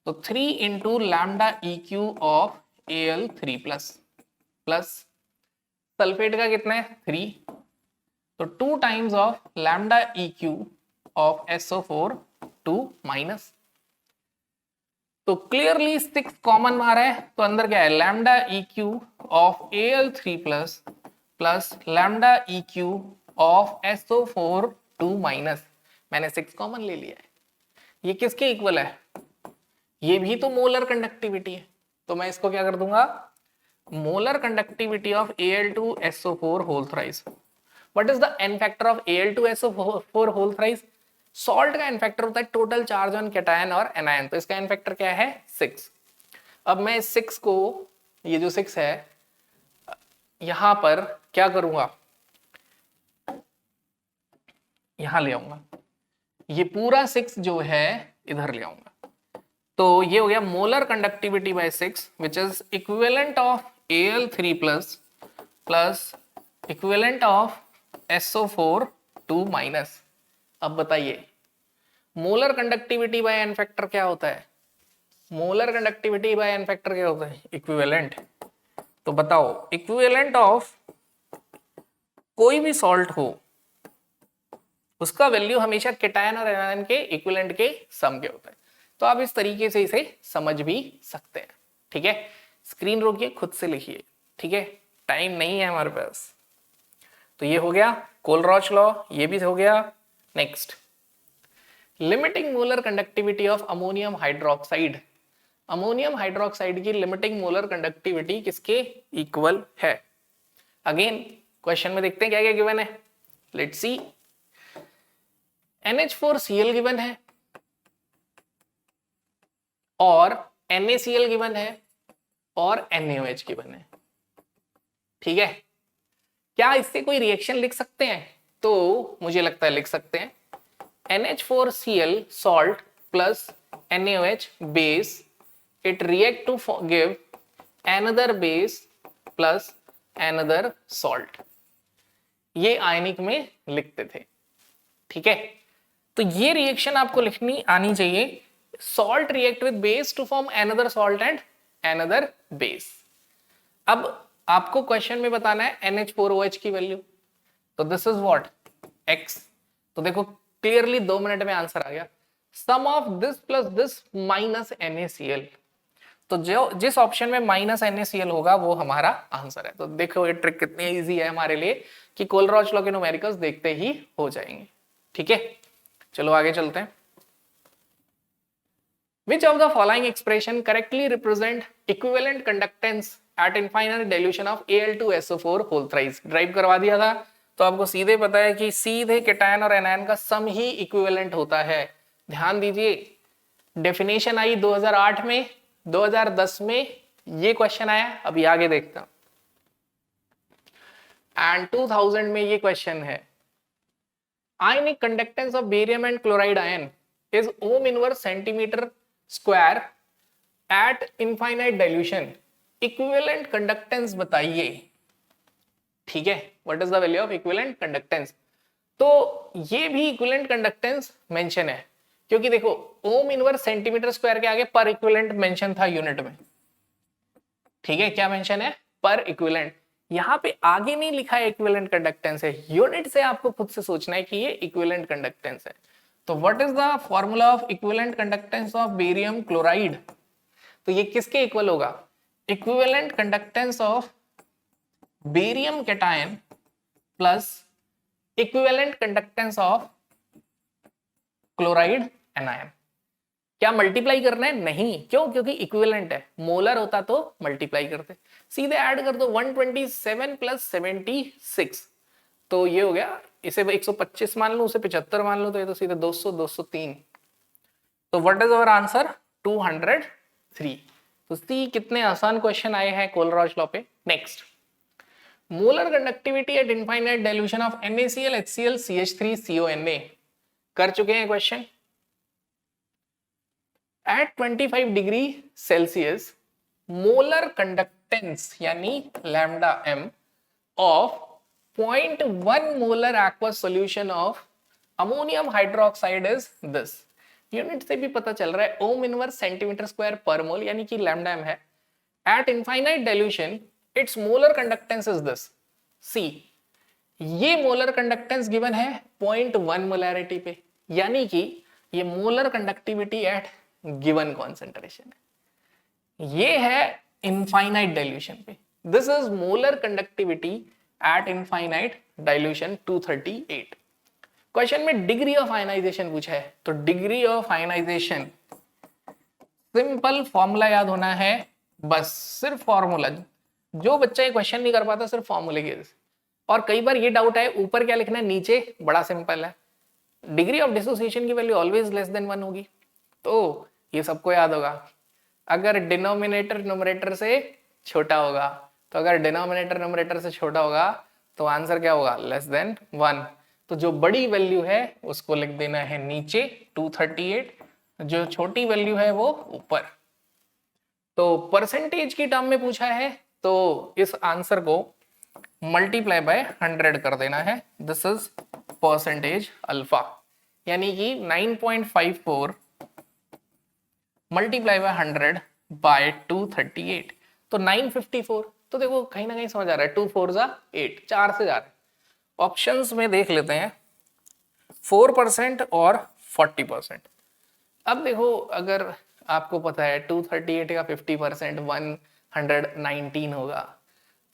तो 3 into lambda eq of Al3 plus, plus sulphate का कितना है 3, तो 2 times of lambda eq of SO4 2 minus. तो क्लियरली 6 कॉमन आ रहा है, तो अंदर क्या है? Lambda eq of Al3 plus plus lambda eq of SO4 2 minus. मैंने 6 कॉमन ले लिया है। ये किसके इक्वल है? ये भी तो मोलर कंडक्टिविटी है, तो मैं इसको क्या कर दूंगा? Molar conductivity of Al2SO4 whole thrice. What is the n factor of Al2SO4 whole thrice? Salt का n फैक्टर होता है टोटल चार्ज ऑन कैटायन और एनायन, तो इसका n फैक्टर क्या है? 6। अब मैं इस 6 को, ये जो 6 है, यहां पर क्या करूंगा? यहां ले आऊंगा, ये पूरा 6 जो है इधर ले आऊंगा, तो ये हो गया molar conductivity by 6 which is equivalent of Al3 plus plus equivalent of SO4 2 minus. अब बताइए molar conductivity by n factor क्या होता है? Molar conductivity by n factor क्या होता है? इक्विवेलेंट। तो बताओ इक्विवेलेंट ऑफ कोई भी सॉल्ट हो, उसका वैल्यू हमेशा कैटायन और एनायन के इक्विवेलेंट के सम के होता है। तो आप इस तरीके से इसे समझ भी सकते हैं। ठीक है, स्क्रीन रोकिए, खुद से लिखिए। ठीक है, टाइम नहीं है हमारे पास। तो ये हो गया कोलरॉच लॉ, ये भी हो गया। Next, limiting molar conductivity of ammonium hydroxide. Ammonium hydroxide की लिमिटिंग मोलर कंडक्टिविटी किसके इक्वल है? अगेन क्वेश्चन में देखते हैं क्या क्या गिवन है। लेट्स सी, NH4Cl गिवन है और NaCl गिवन है और NaOH गिवन है। ठीक है, क्या इससे कोई रिएक्शन लिख सकते हैं? तो मुझे लगता है लिख सकते हैं। NH4Cl salt plus NaOH base, it react to give another base plus another salt। ये आयनिक में लिखते थे। ठीक है, तो ये रिएक्शन आपको लिखनी आनी चाहिए। Salt react with base to form another salt and another base. अब आपको क्वेश्चन में बताना है NH4OH की वैल्यू, तो दिस इज व्हाट X। तो देखो क्लियरली 2 मिनट में आंसर आ गया। Sum of this plus this minus NaCl, तो जो जिस ऑप्शन में माइनस NaCl होगा वो हमारा आंसर है। तो देखो ये ट्रिक कितनी इजी है हमारे लिए कि कोलरॉच लॉ के न्यूमेरिकल्स देखते ही हो जाएंगे। ठीक है, चलो आगे चलते हैं। Which of the following expression correctly represent equivalent conductance at infinite dilution of Al2SO4 whole thrice? Drive करवा दिया था, तो आपको सीधे पता है कि सीधे कैटायन और एनायन का सम ही इक्विवेलेंट होता है। ध्यान दीजिए, डेफिनेशन आई 2008 में, 2010 में ये क्वेश्चन आया। अभी आगे देखता हूं, एंड 2000 में ये क्वेश्चन है, ionic conductance of barium and chloride ion is Om inverse centimetre square eight infinite dilution, equivalent conductance बताइए। ठीक है, what is the value of equivalent conductance. तो ये भी इक्विवेलेंट कंडक्टेंस मेंशन है, क्योंकि देखो ओम इनवर्स सेंटीमीटर स्क्वायर के आगे पर इक्विवेलेंट मेंशन था यूनिट में, ठीक है, क्या मेंशन है, पर इक्विवेलेंट। यहाँ पे आगे नहीं लिखा है इक्विवेलेंट कंडक्टेंस है, यूनिट से आपको खुद से सोचना है कि ये इक्विवेलेंट कंडक्टेंस है। तो what is the formula of equivalent conductance of barium chloride, तो ये किसके इक्वल होगा, equivalent conductance of barium cation plus equivalent conductance of chloride anion. क्या मल्टीप्लाई करना है, नहीं, क्यों, क्योंकि इक्विवेलेंट है, मोलर होता तो मल्टीप्लाई करते, सीधे ऐड कर दो 127 प्लस 76, तो ये हो गया, इसे 125 मान लो, उसे 75 मान लो, तो ये तो सीधे 200 203। तो व्हाट इज अवर आंसर, 203। तो सी कितने आसान क्वेश्चन आए हैं कोलरॉज लॉ पे। Next, molar conductivity at infinite dilution of NaCl HCl CH3 CONa, कर चुके हैं question. At 25 degree Celsius molar conductance यानी lambda m of 0.1 molar aqueous solution of ammonium hydroxide is this. Unit से भी पता चल रहा है, ohm inverse centimetre square per mole यानी कि लैम्डा m है। At infinite dilution its molar conductance is this. See, ये मोलर कंडक्टेंस गिवन है 0.1 मोलैरिटी पे, यानी कि ये molar conductivity at given concentration है, ये है इनफाइनाइट डाइल्यूशन पे। This is molar conductivity at infinite dilution 238। Question में डिग्री ऑफ आयनाइजेशन पूछा है, तो degree of ionization simple formula याद होना है, बस सिर्फ फॉर्मूला। जो बच्चा ये क्वेश्चन नहीं कर पाता सिर्फ फॉर्मूले के, और कई बार ये डाउट है ऊपर क्या लिखना है नीचे, बड़ा सिंपल है, डिग्री ऑफ डिसोसिएशन की वैल्यू ऑलवेज लेस देन 1 होगी, तो ये सबको याद होगा। अगर डिनोमिनेटर न्यूमरेटर से छोटा होगा, तो अगर डिनोमिनेटर न्यूमरेटर से छोटा होगा तो आंसर क्या होगा, लेस देन 1। तो जो बड़ी वैल्यू है उसको लिख देना है नीचे 238, जो छोटी वैल्यू है वो ऊपर। तो परसेंटेज की टर्म में पूछा है, तो इस आंसर को मल्टीप्लाई बाय 100 कर देना है, दिस इज परसेंटेज अल्फा, यानी कि 9.54 मल्टीप्लाई बाय 100 बाय 238, तो 954। तो देखो कहीं ना कहीं समझ आ रहा है, 2 4 जा 8, 4 से जा रहा है। ऑप्शंस में देख लेते हैं 4% और 40%। अब देखो अगर आपको पता है 238 का 50% 119 होगा,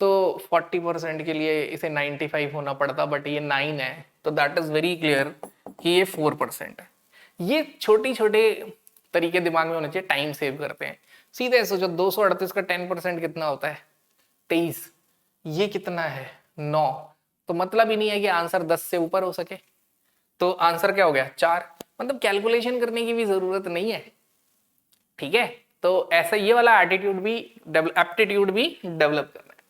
तो 40% के लिए इसे 95 होना पड़ता, बट ये 9 है, तो दैट इज वेरी क्लियर कि ये 4% है। ये छोटी छोटे तरीके दिमाग में होने चाहिए, टाइम सेव करते हैं। सीधे सोचो 238 का 10% कितना होता है, 23, ये कितना है 9, तो मतलब ही नहीं है कि आंसर 10 से ऊपर हो सके, तो आंसर क्या हो गया 4। मतलब कैलकुलेशन करने की भी जरूरत नहीं है, ठीक है। तो ऐसा ये वाला एटीट्यूड भी, एप्टीट्यूड भी डेवलप करना है।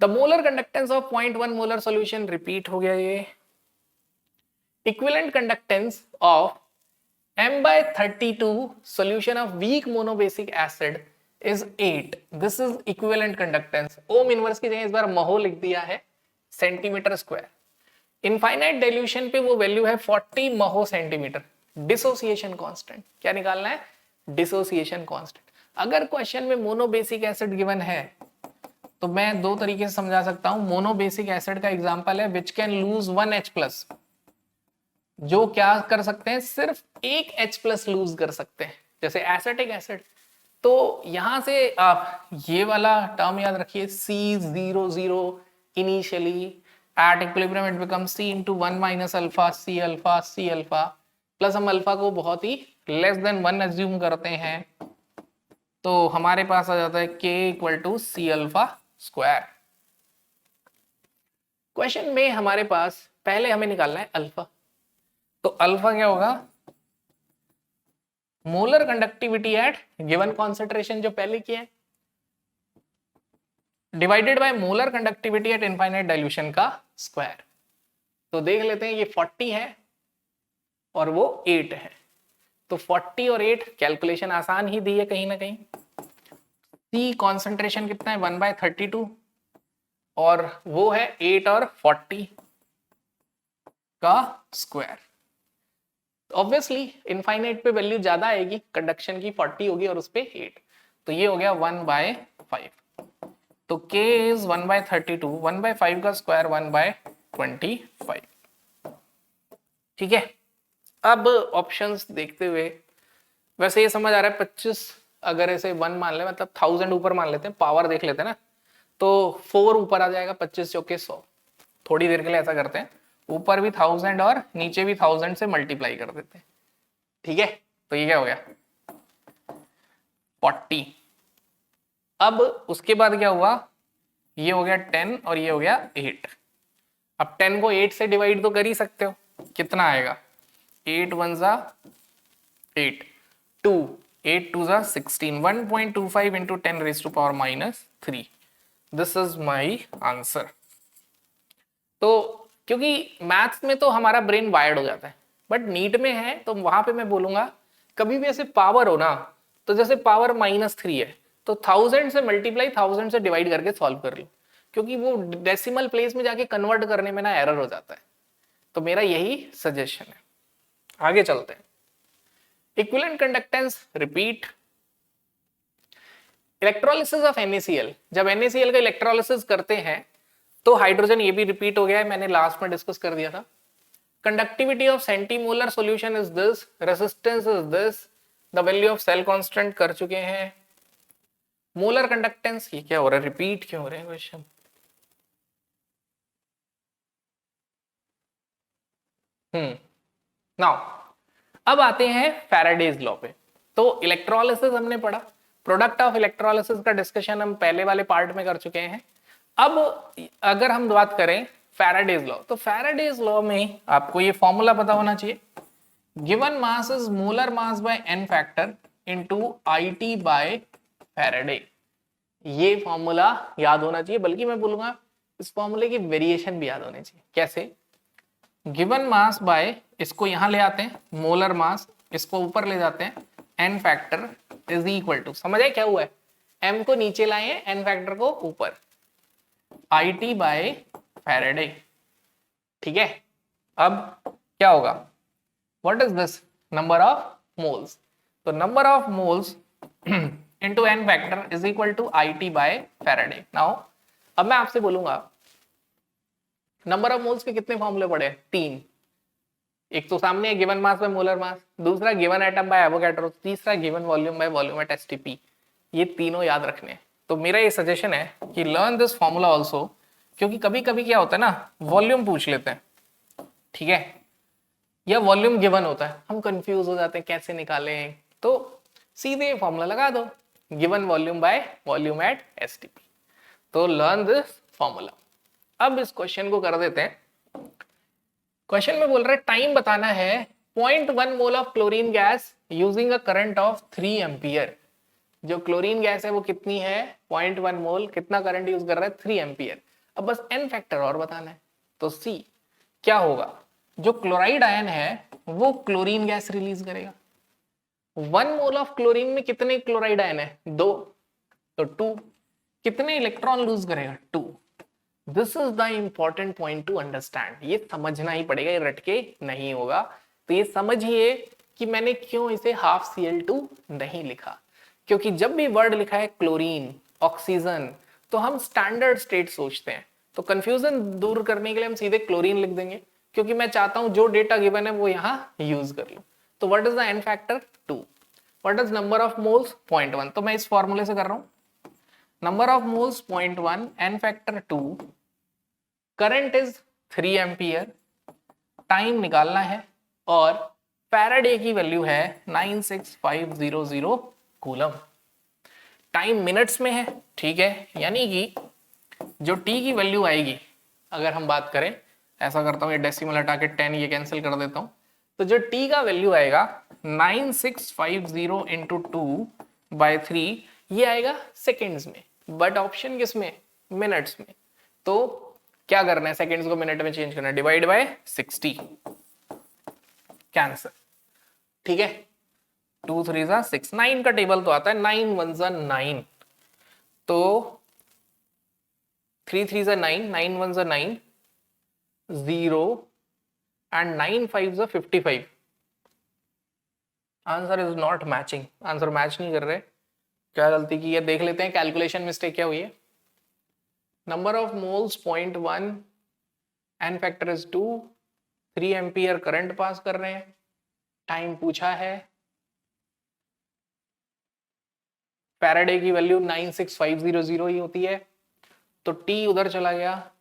The molar conductance of 0.1 molar solution, repeat हो गया ये। Equivalent conductance of M/32 solution of weak monobasic acid is 8. This is equivalent conductance. Ohm inverse की जगह इस बार महो लिख दिया है सेंटीमीटर स्क्वायर। इनफाइनाइट डाइल्यूशन पे वो वैल्यू है 40 महो सेंटीमीटर। डिसोसिएशन कांस्टेंट क्या निकालना है, डिसोसिएशन कांस्टेंट। अगर क्वेश्चन में मोनोबेसिक एसिड गिवन है तो मैं दो तरीके से समझा सकता हूं। मोनोबेसिक एसिड का एग्जांपल है विच कैन लूज 1 H+, जो क्या कर सकते हैं, सिर्फ एक H+ लूज कर सकते हैं, जैसे एसिटिक एसिड। तो यहां से आप ये वाला टर्म याद रखिए, C00 initially at equilibrium it becomes C into 1 minus alpha C alpha C alpha, plus हम अल्फा को बहुत ही लेस देन 1 एज्यूम करते हैं, तो हमारे पास आ जाता है K = C alpha square. Question में हमारे पास पहले हमें निकालना है अल्फा, तो अल्फा क्या होगा, molar conductivity at given concentration जो पहले किया है, divided by molar conductivity at infinite dilution का स्क्वायर। तो देख लेते हैं, ये 40 है और वो 8 है, तो 40 और 8 कैलकुलेशन आसान ही दी है कहीं ना कहीं। सी कॉन्सेंट्रेशन कितना है 1/32, और वो है 8 और 40 का स्क्वायर। ऑब्वियसली इनफाइनाइट पे वैल्यू ज्यादा आएगी, कंडक्शन की 40 होगी और उस पे 8, तो ये हो गया 1/5। तो k इज 1/32, 1/5 का स्क्वायर 1/25। ठीक है, अब ऑप्शंस देखते हुए वैसे ये समझ आ रहा है 25 अगर ऐसे 1 मान ले, मतलब 1000 ऊपर मान लेते हैं, पावर देख लेते हैं ना, तो 4 ऊपर आ जाएगा, 25 चौके 100। थोड़ी देर के लिए ऐसा करते हैं, ऊपर भी 1000 और नीचे भी 1000 से मल्टीप्लाई कर देते हैं। ठीक है, तो ये क्या हो गया 40। अब उसके बाद क्या हुआ, ये हो गया 10 और ये हो गया 8। अब 10 को 8 से डिवाइड तो कर ही सकते हो, कितना आएगा 8 1 जा 8, 2 8 2 जा 16, 1.25 into 10 raise to power -3। This is my answer. तो क्योंकि मैथ्स में तो हमारा ब्रेन वायर्ड हो जाता है, बट नीट में है तो वहां पे मैं बोलूंगा कभी भी ऐसे पावर हो ना, तो जैसे पावर -3 है तो 1000 से मल्टीप्लाई 1000 से डिवाइड करके सॉल्व कर लो, क्योंकि वो डेसिमल प्लेस में जाके कन्वर्ट करने में ना एरर हो जाता है। तो मेरा यही सजेशन है। आगे चलते हैं। Equivalent conductance repeat. Electrolysis of NaCl, जब NaCl का इलेक्ट्रोलिसिस करते हैं तो हाइड्रोजन, ये भी रिपीट हो गया है, मैंने लास्ट में डिस्कस कर दिया था। Conductivity of centimolar solution is this, resistance is this, the value of cell constant कर चुके हैं। मोलर कंडक्टेंस, ये क्या हो रहा है, रिपीट क्यों हो रहे हैं क्वेश्चन। नाउ अब आते हैं फैराडेज लॉ पे। तो इलेक्ट्रोलिसिस हमने पढ़ा, प्रोडक्ट ऑफ इलेक्ट्रोलिसिस का डिस्कशन हम पहले वाले पार्ट में कर चुके हैं। अब अगर हम बात करें फैराडेज लॉ, तो फैराडेज लॉ में आपको ये फॉर्मूला पता होना चाहिए, given mass is molar mass by n factor into IT by Faraday. ये फॉर्मूला याद होना चाहिए, बल्कि मैं बोलूंगा इस फॉर्मूले की वेरिएशन भी याद होने चाहिए। कैसे, गिवन मास बाय, इसको यहां ले आते हैं मोलर मास, इसको ऊपर ले जाते हैं, n factor is equal to, समझ आए क्या हुआ है, m को नीचे लाए हैं, n फैक्टर को ऊपर, IT बाय फैराडे। ठीक है, अब क्या होगा, what is this, number of moles, तो number of moles into n factor is equal to IT by Faraday. Now अब मैं आपसे बोलूंगा नंबर ऑफ मोल्स के कितने फॉर्मूले पड़े, 3। एक तो सामने है गिवन मास बाय मोलर मास, दूसरा गिवन एटम बाय एवोगैड्रो, तीसरा given volume by volume at STP। ये तीनों याद रखने हैं। तो मेरा ये सजेशन है कि लर्न दिस फॉर्मूला आल्सो, क्योंकि कभी कभी क्या होता है ना, वॉल्यूम पूछ लेते हैं, ठीक है, या वॉल्यूम गिवन होता है, हम कंफ्यूज हो जाते हैं कैसे निकालें, तो सीधे फॉर्मूला लगा दो, given volume by volume at STP। तो लर्न दिस फॉर्मूला। अब इस क्वेश्चन को कर देते हैं। क्वेश्चन में बोल रहे टाइम बताना है 0.1 mole of chlorine gas using a current of 3 ampere. जो क्लोरीन गैस है वो कितनी है, 0.1 मोल, कितना करंट यूज कर रहा है, 3 एम्पियर। अब बस n फैक्टर और बताना है। तो C क्या होगा, जो क्लोराइड आयन है वो क्लोरीन गैस रिलीज करेगा। 1 मोल ऑफ क्लोरीन में कितने क्लोराइड आयन है, 2, तो 2। कितने इलेक्ट्रॉन लूज करेगा, 2। This is the important point two understand, ये समझना ही पड़ेगा, ये रटके नहीं होगा। तो ये समझिए कि मैंने क्यों इसे ½ Cl2 नहीं लिखा, क्योंकि जब भी वर्ड लिखा है क्लोरीन, ऑक्सीजन, तो हम स्टैंडर्ड स्टेट सोचते हैं, तो कंफ्यूजन दूर करने के लिए हम सीधे क्लोरीन लिख देंगे, क्योंकि मैं चाहता हूं जो डेटा गिवन है वो यहाँ यूज कर लूं। तो what is the n factor, 2। What is number of moles, 0.1, तो मैं इस फॉर्मूले से कर रहा हूं, number of moles 0.1, n factor 2, current is 3 ampere, time निकालना है, और फैराडे की वैल्यू है 96500 कूलम। टाइम मिनट्स में है, ठीक है, यानी कि जो t की वैल्यू आएगी, अगर हम बात करें, ऐसा करता हूं, ये डेसिमल हटा के 10 ये कैंसिल कर देता हूं, तो जो t का वैल्यू आएगा 9650 इंटू 2/3, ये आएगा सेकेंड्स में, बट ऑप्शन किस में, मिनट्स में। तो क्या करना है, सेकेंड्स को मिनट में चेंज करना है, डिवाइड बाय 60, कैंसर। ठीक है, 2 3 जा 6, 9 का टेबल तो आता है, 9 1 जा 9, तो 3 3 is 9, 9 1 is 9, 0 and 9 5 is 55. Answer is not matching, answer match नहीं कर रहे। क्या गलती की है देख लेते हैं, कैलकुलेशन मिस्टेक क्या हुई है। Number of moles 0.1, n factor is 2, 3 ampere current pass कर रहे हैं, टाइम पूछा है, फैराडे की वैल्यू 96500 ही होती है, तो टी उधर चला गया।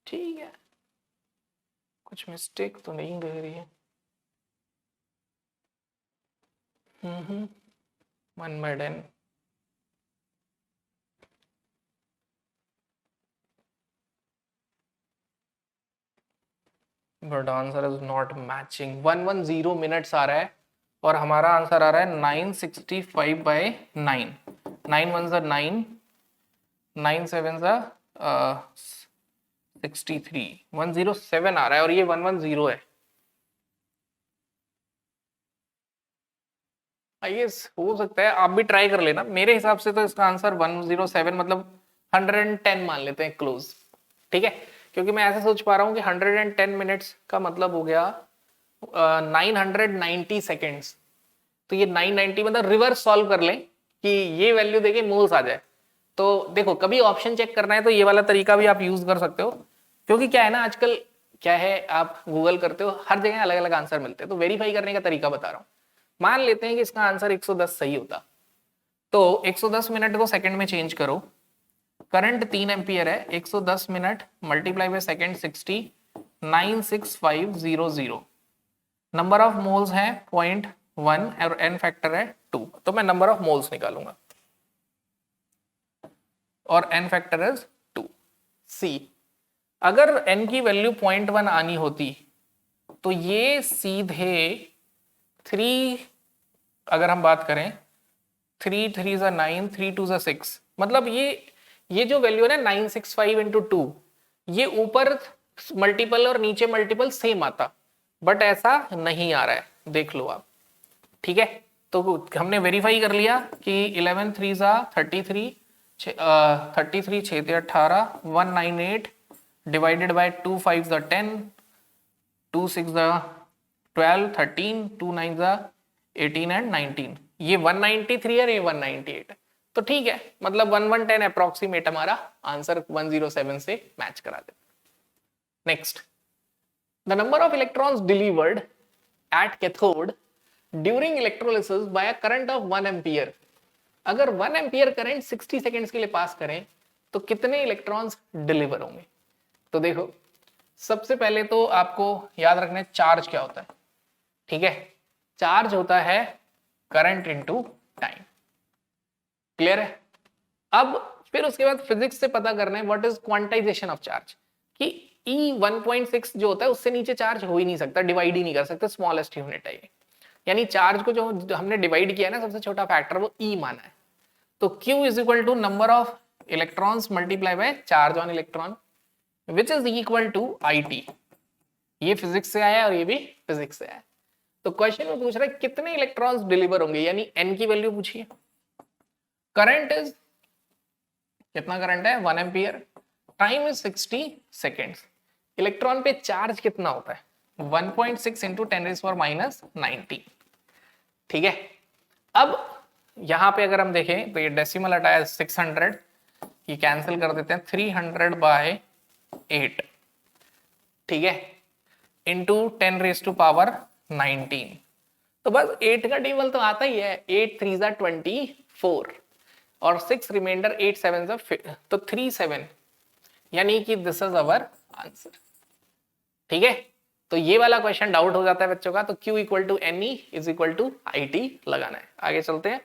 ठीक है, कुछ मिस्टेक तो नहीं लग रही है। 1/10। But answer is not matching. 110 minutes आ रहा है और हमारा आंसर आ रहा है 965/9। 9 1 is 9, 9 7 is 63, 107 आ रहा है और ये 110 है। आइएस हो सकता है, आप भी ट्राई कर लेना। मेरे हिसाब से तो इसका आंसर 107 मतलब 110 मान लेते हैं क्लोज। ठीक है, क्योंकि मैं ऐसे सोच पा रहा हूँ कि 110 मिनट्स का मतलब हो गया 990 सेकेंड्स। तो ये 990 मतलब रिवर्स सॉल्व कर लें कि ये वैल्यू देके मोल्स आ जाए। तो देखो कभी ऑप्शन चेक करना है तो ये वाला तरीका भी आप यूज कर सकते हो, क्योंकि क्या है ना आजकल क्या है, आप गूगल करते हो हर जगह अलग अलग आंसर मिलते हैं। तो वेरीफाई करने का तरीका बता रहा हूँ। मान लेते हैं कि इसका आंसर 110 सही होता, तो 110 मिनट को सेकंड में चेंज करो। करंट 3 एम्पियर है, 110 minute multiply by second 60, 96500। Number of moles है 0.1 और एन फैक्टर है 2, तो मैं नंबर ऑफ मोल्स निकालूंगा और एन फैक्टर इज 2। सी, अगर एन की वैल्यू 0.1 आनी होती तो ये सीधे 3, अगर हम बात करें 3 3 is 9, 3 2 is 6, मतलब ये जो वैल्यू है ना 965 into 2, ये ऊपर मल्टीपल और नीचे मल्टीपल सेम आता, बट ऐसा नहीं आ रहा है, देख लो आप। ठीक है, तो हमने वेरीफाई कर लिया कि 11 3 जा 33, 33 6 18, 198 डिवाइडेड बाय 2 5 जा 10, 2 6 जा 12, 13, 2 9 जा 18 एंड 19। ये 193 है, ये 198, तो ठीक है, मतलब 1110 अप्रोक्सीमेट हमारा आंसर 107 से मैच करा दे। Next, the number of electrons delivered at cathode during electrolysis by a current of 1 ampere. अगर 1 एम्पियर करंट 60 सेकेंड्स के लिए पास करें तो कितने इलेक्ट्रॉन्स डिलीवर होंगे। तो देखो सबसे पहले तो आपको याद रखना है चार्ज क्या होता है। ठीक है, चार्ज होता है करंट इनटू टाइम। क्लियर है। अब फिर उसके बाद फिजिक्स से पता करना है what is quantization of charge, कि E 1.6 जो होता है उससे नीचे चार्ज हो ही नहीं सकता, डिवाइड ही नहीं कर सकते, स्मॉलेस्ट यूनिट है ये। यानी चार्ज को जो हमने डिवाइड किया है ना, सबसे छोटा फैक्टर वो E माना है। तो Q is equal to number of electrons multiply by charge on electron which is equal to IT। ये फिजिक्स से आया और ये भी फिजिक्स से आया। तो क्वेश्चन में पूछ रहा है कितने इलेक्ट्रॉन्स डिलीवर होंगे, यानी N की वैल्यू पूछिए। करंट इज कितना, करंट है 1 ampere, time is 60 seconds. Electron पे चार्ज कितना होता है 1.6 इंटू 10⁻⁻90। ठीक है, अब यहां पे अगर हम देखें तो ये डेसिमल हटाया 600, ये कैंसिल कर देते हैं 300/8। ठीक है, इंटू 10⁻19। तो बस 8 का टेबल तो आता ही है, 8 3 जा 24 और 6 रिमाइंडर 8 7 जा तो 37, यानी कि दिस इज अवर आंसर। ठीक है, तो ये वाला क्वेश्चन डाउट हो जाता है बच्चों का, तो Q equal to NE is equal to IT लगाना है। आगे चलते हैं।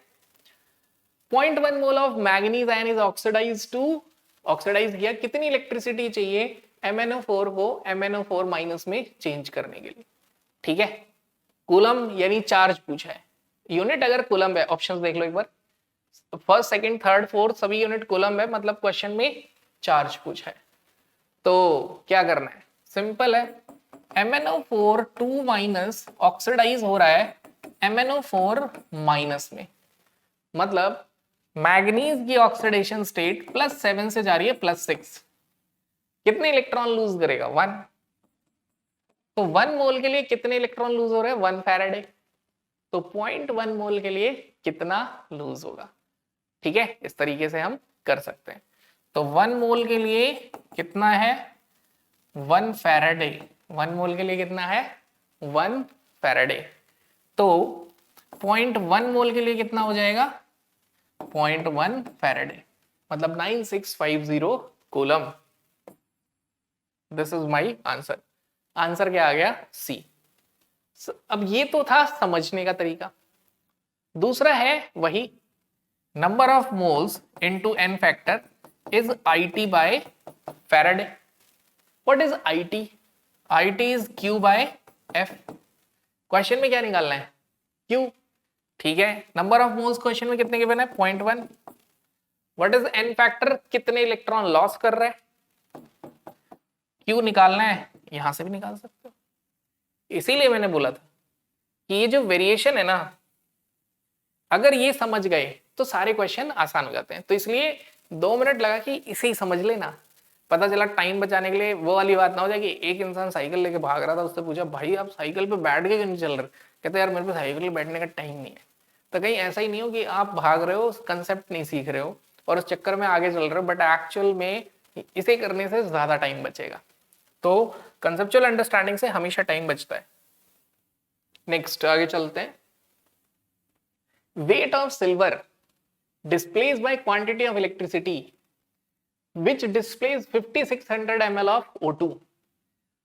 0.1 mole of manganese ion is oxidise to, oxidise किया, कितनी इलेक्ट्रिसिटी चाहिए MnO4 को MnO4 माइनस में चेंज करने के लिए। ठीक है, कूलम यानी चार्ज पूछा है, यूनिट अगर कूलम है, ऑप्शंस देख लो एक बार, फर्स्ट सेकंड थर्ड फोर्थ सभी यूनिट कूलम है, मतलब क्वेश्चन में चार्ज पूछा है। तो क्या करना है, सिंपल है, MnO4 2 माइनस ऑक्सीडाइज हो रहा है MnO4 माइनस में, मतलब मैग्नीज की ऑक्सीडेशन स्टेट +7 से जा रही है +6, कितने इलेक्ट्रॉन लूज करेगा? 1। तो 1 मोल के लिए कितने इलेक्ट्रॉन लूज हो रहे हैं? 1 फैराडे। तो 0.1 मोल के लिए कितना लूज होगा? ठीक है, इस तरीके से हम कर सकते हैं। तो 1 मोल के लिए कितना है? 1 फैराडे। 1 मोल के लिए कितना है? 1 फैराडे। तो 0.1 मोल के लिए कितना हो जाएगा? 0.1 फैराडे, मतलब 9650 coulomb. This is my answer. Answer क्या आ गया? सी। अब ये तो था समझने का तरीका। दूसरा है वही, number of moles into n factor is IT by Faraday. What is IT? IT is Q by F। Question में क्या निकालना है? Q। ठीक है, नंबर ऑफ मोल्स क्वेश्चन में कितने गिवन है? 0.1। What is n factor? कितने इलेक्ट्रॉन लॉस कर रहा है? Q निकालना है, यहां से भी निकाल सकते हो। इसीलिए मैंने बोला था कि ये जो वेरिएशन है ना, अगर ये समझ गए तो सारे क्वेश्चन आसान हो जाते हैं। तो इसलिए 2 मिनट लगा कि इसे ही समझ लेना। पता चला टाइम बचाने के लिए वो वाली बात ना हो जाए कि एक इंसान साइकिल लेके भाग रहा था, उससे पूछा भाई आप साइकिल पे बैठ के क्यों नहीं चल रहे? कहते यार मेरे पे साइकिल पे बैठने का टाइम नहीं है। तो कहीं ऐसा ही नहीं हो कि आप भाग रहे हो, कंसेप्ट नहीं सीख रहे हो और उस चक्कर में आगे चल रहे हो, बट एक्चुअल में इसे करने से ज्यादा टाइम बचेगा। तो कंसेप्चुअल अंडरस्टैंडिंग से हमेशा टाइम बचता है। नेक्स्ट आगे चलते हैं। weight of silver displaced by quantity of electricity which displays 5600 ml of O2।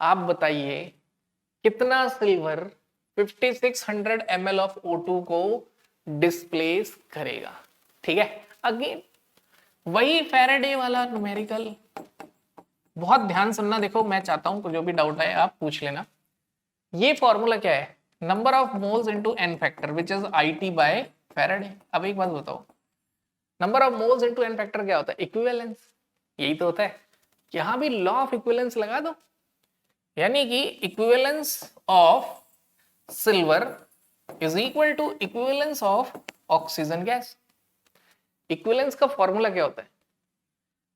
आप बताइए कितना सिल्वर 5600 ml ऑफ O2 को डिस्प्लेस करेगा? ठीक है, अगेन वही फैराडे वाला न्यूमेरिकल। बहुत ध्यान सुनना, देखो मैं चाहता हूं जो भी डाउट है आप पूछ लेना। ये फॉर्मूला क्या है? Number of moles into n factor which is IT by Faraday. अब एक बात बताओ, number of moles into n factor क्या होता है? इक्विवेलेंस। यही तो होता है। यहां भी लॉ ऑफ इक्विवेलेंस लगा दो, यानी कि equivalence of silver is equal to equivalence of oxygen gas. Equivalence का फॉर्मूला क्या होता है?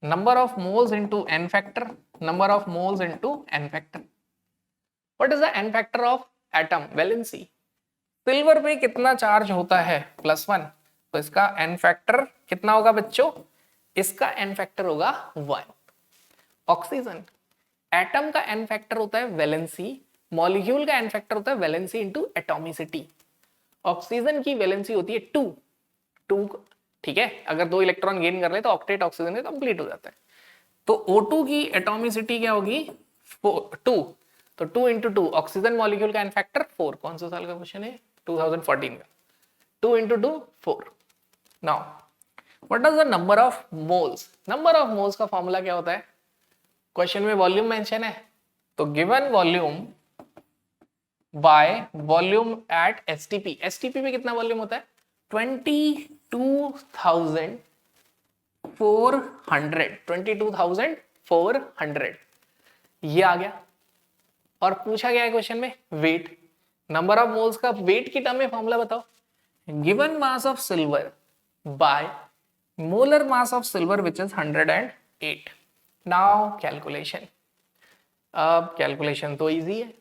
Number of moles into n factor, number of moles into n factor. What is the n factor of atom? Valency. Silver पे कितना charge होता है? +1। तो इसका n फैक्टर कितना होगा बच्चों? इसका n फैक्टर होगा 1। ऑक्सीजन, एटम का n फैक्टर होता है वैलेंसी, मॉलिक्यूल का n फैक्टर होता है वैलेंसी इनटू एटॉमिसिटी। ऑक्सीजन की वैलेंसी होती है 2। ठीक है, अगर 2 इलेक्ट्रॉन गेन कर ले तो ऑक्टेट ऑक्सीजन का कंप्लीट हो जाता है। तो O2 की एटॉमिसिटी क्या होगी? 2। तो 2 इंटू 2, ऑक्सीजन मॉलिक्यूल का n फैक्टर 4। कौन सा साल का क्वेश्चन है? 2014 का। 2 into 2 4। Now what is the number of moles? Number of moles का फॉर्मूला क्या होता है? क्वेश्चन में वॉल्यूम मेंशन है, तो given volume by volume eight STP. STP में कितना वॉल्यूम होता है? 22,400 ये आ गया। और पूछा गया है क्वेश्चन में वेट, नंबर ऑफ मोल्स का वेट की टर्म में फॉर्मूला बताओ। Given mass of silver bye molar mass of silver which is 108। Now calculation. अब कैलकुलेशन तो इजी है,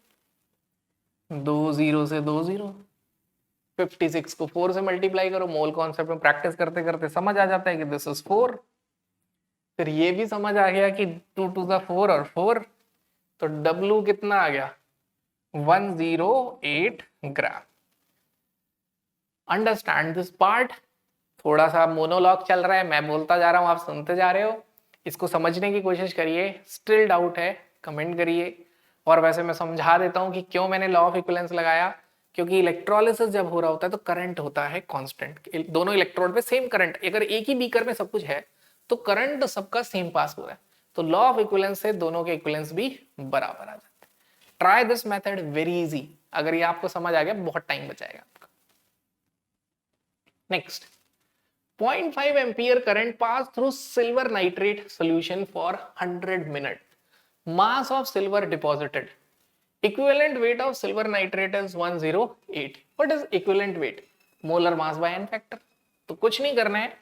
2 0 से 2 0, 56 को 4 से मल्टीप्लाई करो। मोल कॉन्सेप्ट में प्रैक्टिस करते करते समझ आ जाता है कि दिस इज 4। फिर ये भी समझ आ गया कि 2 2 सा 4 और 4, तो W कितना आ गया? 108 ग्राम। Understand this part. थोड़ा सा मोनोलॉग चल रहा है, मैं बोलता जा रहा हूं, आप सुनते जा रहे हो। इसको समझने की कोशिश करिए। स्टिल डाउट है कमेंट करिए। और वैसे मैं समझा देता हूं कि क्यों मैंने लॉ ऑफ इक्विवेलेंस लगाया। क्योंकि इलेक्ट्रोलिसिस जब हो रहा होता है तो करंट होता है कांस्टेंट, दोनों इलेक्ट्रोड पे सेम करंट। अगर एक ही बीकर में सब कुछ है तो करंट सबका सेम पास हो रहा है, तो लॉ ऑफ इक्विवेलेंस से दोनों के इक्विवेलेंस भी बराबर आ जाते हैं। Try this method, very easy. अगर ये आपको समझ आ गया बहुत टाइम बचाएगा आपका। Next, 0.5 ampere current pass through silver nitrate solution for 100 minute. Mass of silver deposited, equivalent weight of silver nitrate is 108। what is equivalent weight? molar mass by n factor। तो कुछ नहीं करना है,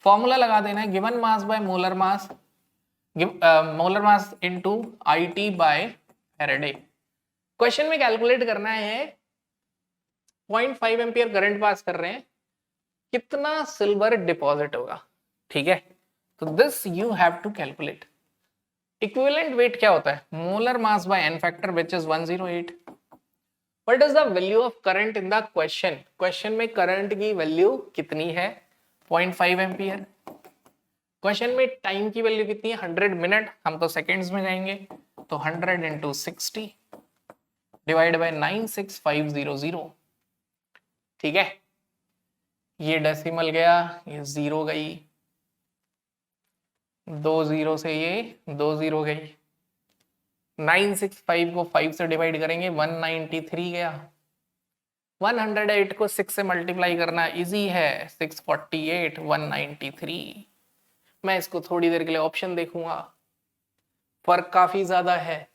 फॉर्मूला लगा देना है, given mass by molar mass, molar mass into IT by Faraday. Question में calculate करना है 0.5 एम्पियर करंट पास कर रहे हैं, कितना सिल्वर डिपॉजिट होगा, ठीक है। तो this you have to calculate. Equivalent weight क्या होता है, molar mass by n factor which is 108। What is the value of current in the question, question में करंट की वैल्यू कितनी है 0.5 एम्पियर। क्वेश्चन में टाइम की वैल्यू कितनी है 100 मिनट, हम तो सेकंड्स में जाएंगे, तो 100 इंटू 60 डिवाइड बाय 96500, ठीक है। ये डेसिमल गया, ये जीरो गई, 2 जीरो से ये 2 जीरो गई, 965 को 5 से डिवाइड करेंगे 193 गया, 108 को 6 से मल्टीप्लाई करना इजी है, 648 193। मैं इसको थोड़ी देर के लिए ऑप्शन देखूंगा, फर्क काफी ज्यादा है,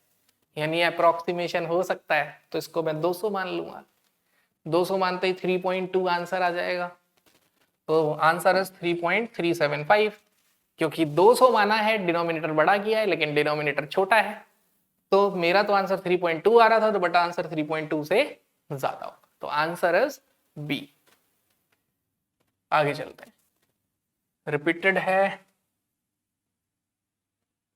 यानी अप्रोक्सीमेशन हो सकता है, तो इसको मैं 200 मान लूंगा। 200 मानते ही 3.2 आंसर आ जाएगा, तो आंसर इज 3.375। क्योंकि 200 माना है, डिनोमिनेटर बड़ा किया है लेकिन डिनोमिनेटर छोटा है, तो मेरा तो आंसर 3.2 आ रहा था, तो बटा आंसर 3.2 से ज्यादा होगा, तो आंसर इज बी। आगे चलते हैं, रिपीटेड है,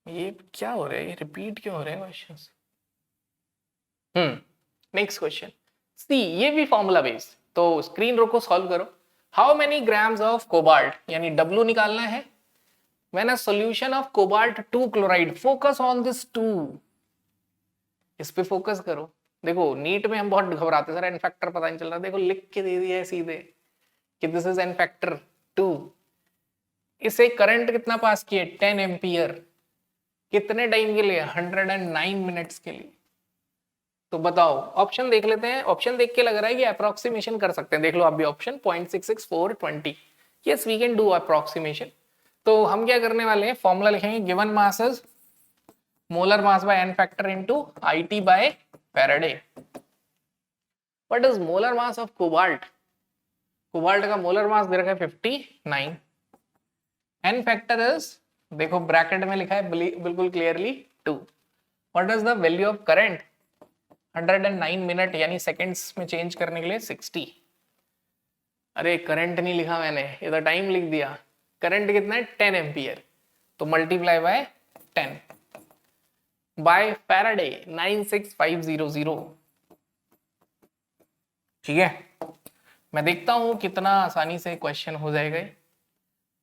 ये क्या हो रहा है, ये रिपीट क्यों हो रहे हैं क्वेश्चंस। नेक्स्ट क्वेश्चन सी, ये भी फॉर्मूला बेस्ड, तो स्क्रीन रोको, सॉल्व करो। How many grams of cobalt, यानी W निकालना है, when a solution of cobalt 2 chloride, focus on this 2, इस पे फोकस करो। देखो नीट में हम बहुत घबराते सर एन फैक्टर पता नहीं चल रहा, देखो लिख के दे दिया है सीधे कि दिस इज एन फैक्टर 2। इसे करंट कितना पास किए 10 एम्पियर, कितने टाइम के लिए 109 मिनट्स के लिए। तो बताओ, ऑप्शन देख लेते हैं, ऑप्शन देख के लग रहा है कि अप्रोक्सीमेशन कर सकते हैं, देख लो आप भी option 0.66420, yes we can do approximation. तो हम क्या करने वाले हैं, फॉर्मूला लिखेंगे, given mass is molar mass by n factor into IT by Faraday. What is molar mass of cobalt, cobalt का मोलर मास दे रखा है 59, एन फैक्टर इज, देखो ब्रैकेट में लिखा है बिल्कुल clearly 2। What is the value of current 109 minute, यानी सेकंड्स में चेंज करने के लिए 60। अरे करंट नहीं लिखा मैंने, ये तो टाइम लिख दिया। करंट कितना है 10 एम्पियर, तो मल्टीप्लाई बाय 10 बाय फैराडे 96500, ठीक है। मैं देखता हूं कितना आसानी से क्वेश्चन हो जाएगा,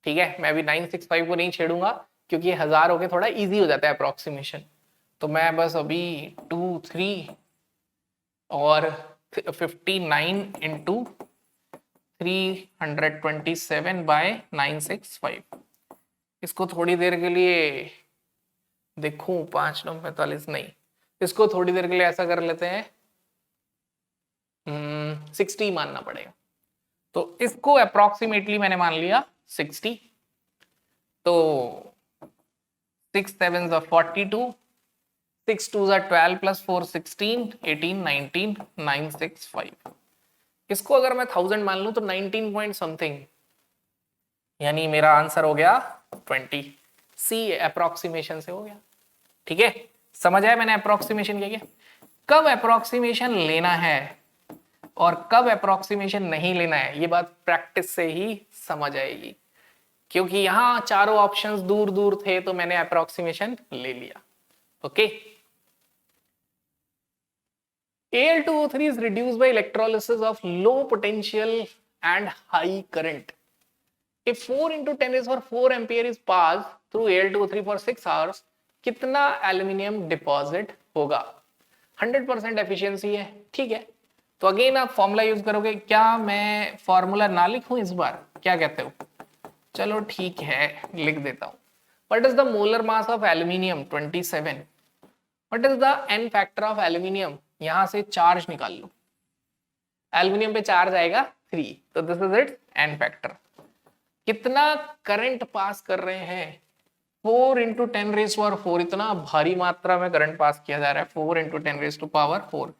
ठीक है। मैं अभी 965 को नहीं छेड़ूंगा क्योंकि 1000 होके थोड़ा इजी हो जाता है अप्रोक्सीमेशन, तो मैं बस अभी 2 3 और 59 इंटू 327 बाय 965, इसको थोड़ी देर के लिए देखूं, 5 9 45 नहीं, इसको थोड़ी देर के लिए ऐसा कर लेते हैं 60 मानना पड़ेगा, तो इसको अप्रोक्सीमेटली मैंने मान लिया 60, तो 6 7 42, 6 2 12 प्लस 4 16 18 19 965। इसको अगर मैं 1000 मान लूं तो 19 पॉइंट समथिंग, यानी मेरा आंसर हो गया 20। सी अप्रोक्सीमेशन से हो गया, ठीक है। समझ आया मैंने अप्रोक्सीमेशन क्या किया, कब अप्रोक्सीमेशन लेना है और कब अप्रोक्सीमेशन नहीं लेना है, ये बात प्रैक्टिस से ही समझ आएगी, क्योंकि यहां चारों ऑप्शंस दूर दूर थे तो मैंने अप्रोक्सीमेशन ले लिया, okay. Al2O3 is reduced by electrolysis of low potential and high current. If 4 into 10 is for 4 ampere is passed through Al2O3 for 6 hours, कितना एल्यूमिनियम डिपॉजिट होगा। 100% एफिशिएंसी है, ठीक है। तो अगेन आप फॉर्मूला यूज करोगे, क्या मैं फॉर्मूला ना लिखूं इस बार, क्या कहते हो, चलो ठीक है लिख देता हूं। What is the molar mass of aluminium 27। What is the n factor of aluminium, यहां से चार्ज निकाल लो, एल्यूमिनियम पे चार्ज आएगा 3, तो this is it n factor. कितना करंट पास कर रहे हैं 4 इंटू 10 रेज पावर 4, इतना भारी मात्रा में करंट पास किया जा रहा है 4 इंटू 10 रेज टू पावर 4,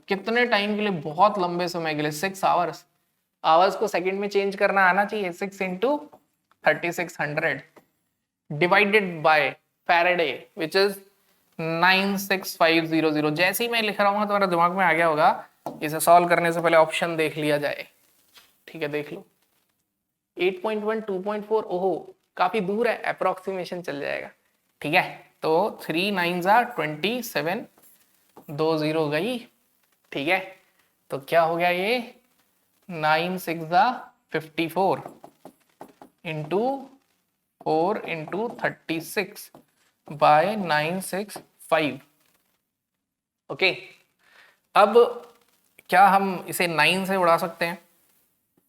कितने टाइम के लिए, बहुत लंबे समय के लिए 6 आवर्स। आवर्स को सेकंड में चेंज करना आना चाहिए, 6 into 3600 divided by Faraday which is 96500। जैसे ही मैं लिख रहा हूँ तुम्हारे दिमाग में आ गया होगा, इसे सॉल्व करने से पहले ऑप्शन देख लिया जाए। ठीक है, देख लो। 8.1 2.4, ओहो काफी दूर है, अप्रोक्सीमेशन चल जाएगा। ठीक है, तो 3 9 27, 2 0 गई। ठीक है, तो क्या हो गया ये 9 6 54 इंटू 4 इंटू 36 बाय 965। ओके, अब क्या हम इसे 9 से उड़ा सकते हैं?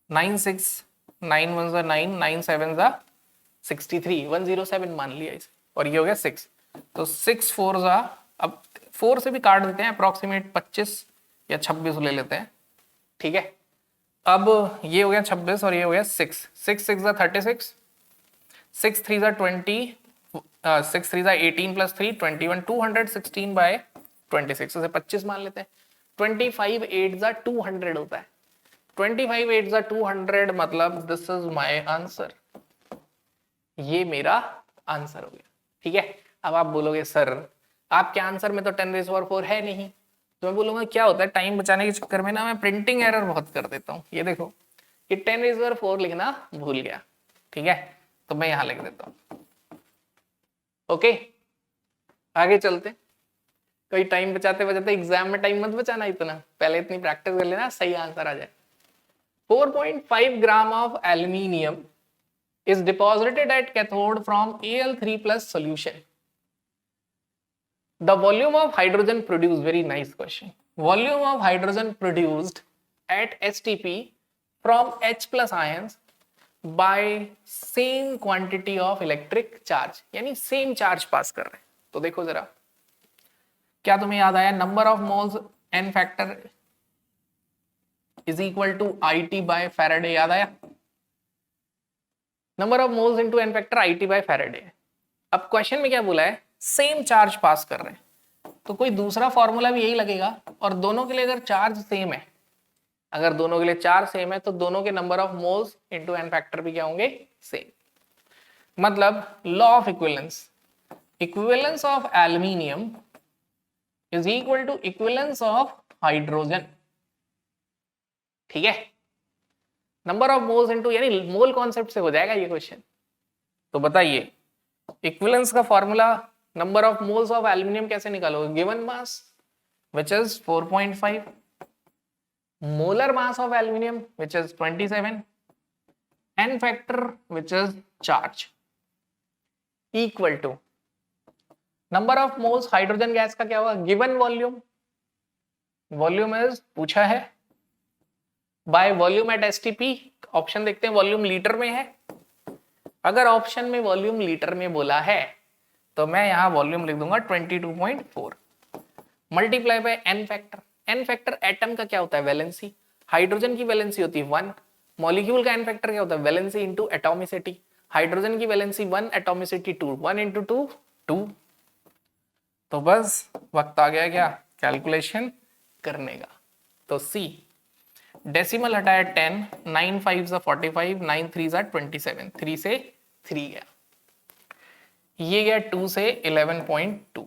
9 6 9 1 9 9 7 63, 107 मान लिया इसे, और ये हो गया 6। तो 6 4 अब 4 से भी काट देते हैं, अप्रोक्सीमेट 25 या 26 ले लेते हैं। ठीक है, अब ये हो गया 26 और ये हो गया 6 6 6 36, 6 3 20, 6 3 18 प्लस 3 21, 216 बाय 26, इसे 25 मान लेते हैं। 25 8 200 होता है। 25 8 200 मतलब दिस इज माय आंसर, ये मेरा आंसर हो गया। ठीक है, अब आप बोलोगे सर आपके आंसर में तो 10⁴ है नहीं, तो मैं बोलूंगा क्या होता है, टाइम बचाने के चक्कर में ना मैं प्रिंटिंग एरर बहुत कर देता हूँ। ये देखो कि 10⁴ लिखना भूल गया। ठीक है, तो मैं यहां लिख देता हूँ। ओके, आगे चलते। कोई टाइम बचाते बचाते एग्जाम में टाइम मत बचाना इतना, पहले इतनी प्रैक्टिस कर लेना, सही आंसर आ जाए। 4.5 gram of aluminium is deposited at cathode from Al3 plus solution. The volume of hydrogen produced, very nice question. Volume of hydrogen produced at STP from H plus ions by same quantity of electric charge, यानी same charge पास कर रहे हैं। तो देखो जरा, क्या तुम्हें याद आया? Number of moles n factor is equal to IT by Faraday, याद आया? Number of moles into n factor IT by Faraday. अब क्वेश्चन में क्या बोला है? सेम चार्ज पास कर रहे हैं, तो कोई दूसरा फॉर्मूला भी यही लगेगा। और दोनों के लिए अगर चार्ज सेम है, अगर दोनों के लिए चार्ज सेम है तो दोनों के number of moles into n factor भी क्या होंगे? सेम। मतलब law of equivalence, equivalence of aluminium is equal to equivalence of hydrogen. ठीक है, नंबर ऑफ मोल्स इनटू, यानी मोल कॉन्सेप्ट से हो जाएगा ये क्वेश्चन। तो बताइए इक्विवेलेंस का formula, number of moles of aluminium कैसे निकालोगे? Given mass which is 4.5, molar mass of aluminium which is 27, n factor which is charge, equal to number of moles hydrogen gas का क्या होगा? गिवन वॉल्यूम, वॉल्यूम इज पूछा है, by volume at STP। Option देखते हैं, volume litre में है। अगर ऑप्शन में वॉल्यूम लीटर में बोला है तो मैं यहां वॉल्यूम लिख दूंगा 22.4 multiply by n factor. n factor atom का क्या होता है? वैलेंसी। हाइड्रोजन की वैलेंसी होती है 1, मॉलिक्यूल का n फैक्टर क्या होता है? Valency into atomicity. हाइड्रोजन की वैलेंसी 1, एटॉमिसिटी 2, 1 इंटू 2 2। तो बस वक्त आ गया क्या कैलकुलेशन करने का। तो C, डेसिमल हटाया 10, 9 5 45, 9 3 27, 3 से 3 गया, ये गया 2 से 11.2।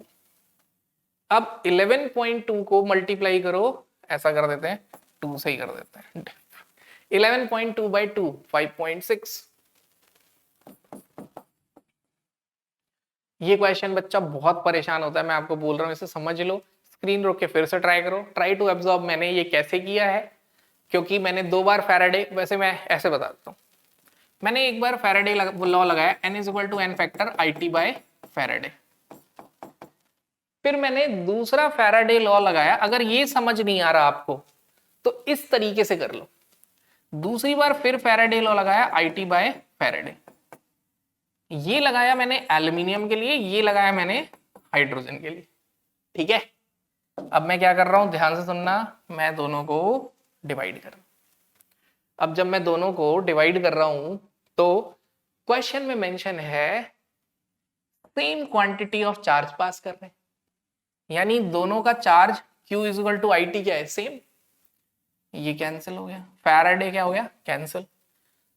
अब 11.2 को मल्टीप्लाई करो, ऐसा कर देते हैं 2 से ही कर देते हैं। 11.2 बाई 2 5.6। ये क्वेश्चन बच्चा बहुत परेशान होता है, मैं आपको बोल रहा हूं, इसे समझ लो। स्क्रीन रोक के फिर से ट्राई करो, ट्राई टू एब्जॉर्ब। मैंने ये कैसे किया है? क्योंकि मैंने 2 बार फैराडे, वैसे मैं ऐसे बता देता हूँ, मैंने एक बार फैराडे लॉ लगाया, n is equal to n factor IT by Faraday. फिर मैंने दूसरा फैराडे लॉ लगाया। अगर ये समझ नहीं आ रहा आपको तो इस तरीके से कर लो। दूसरी बार फिर फैराडे लॉ लगाया IT बाय फैराडे। ये लगाया मैंने एल्यूमिनियम के लिए, ये लगाया मैंने हाइड्रोजन के लिए। ठीक है, अब मैं क्या कर रहा हूं, ध्यान से सुनना, मैं दोनों को डिवाइड कर रहा हूं। अब जब मैं दोनों को डिवाइड कर रहा हूं तो क्वेश्चन में मेंशन है same quantity of charge pass कर रहे हैं, यानी दोनों का charge Q is equal to IT क्या है? सेम। ये कैंसिल हो गया, फैराडे क्या हो गया? कैंसिल।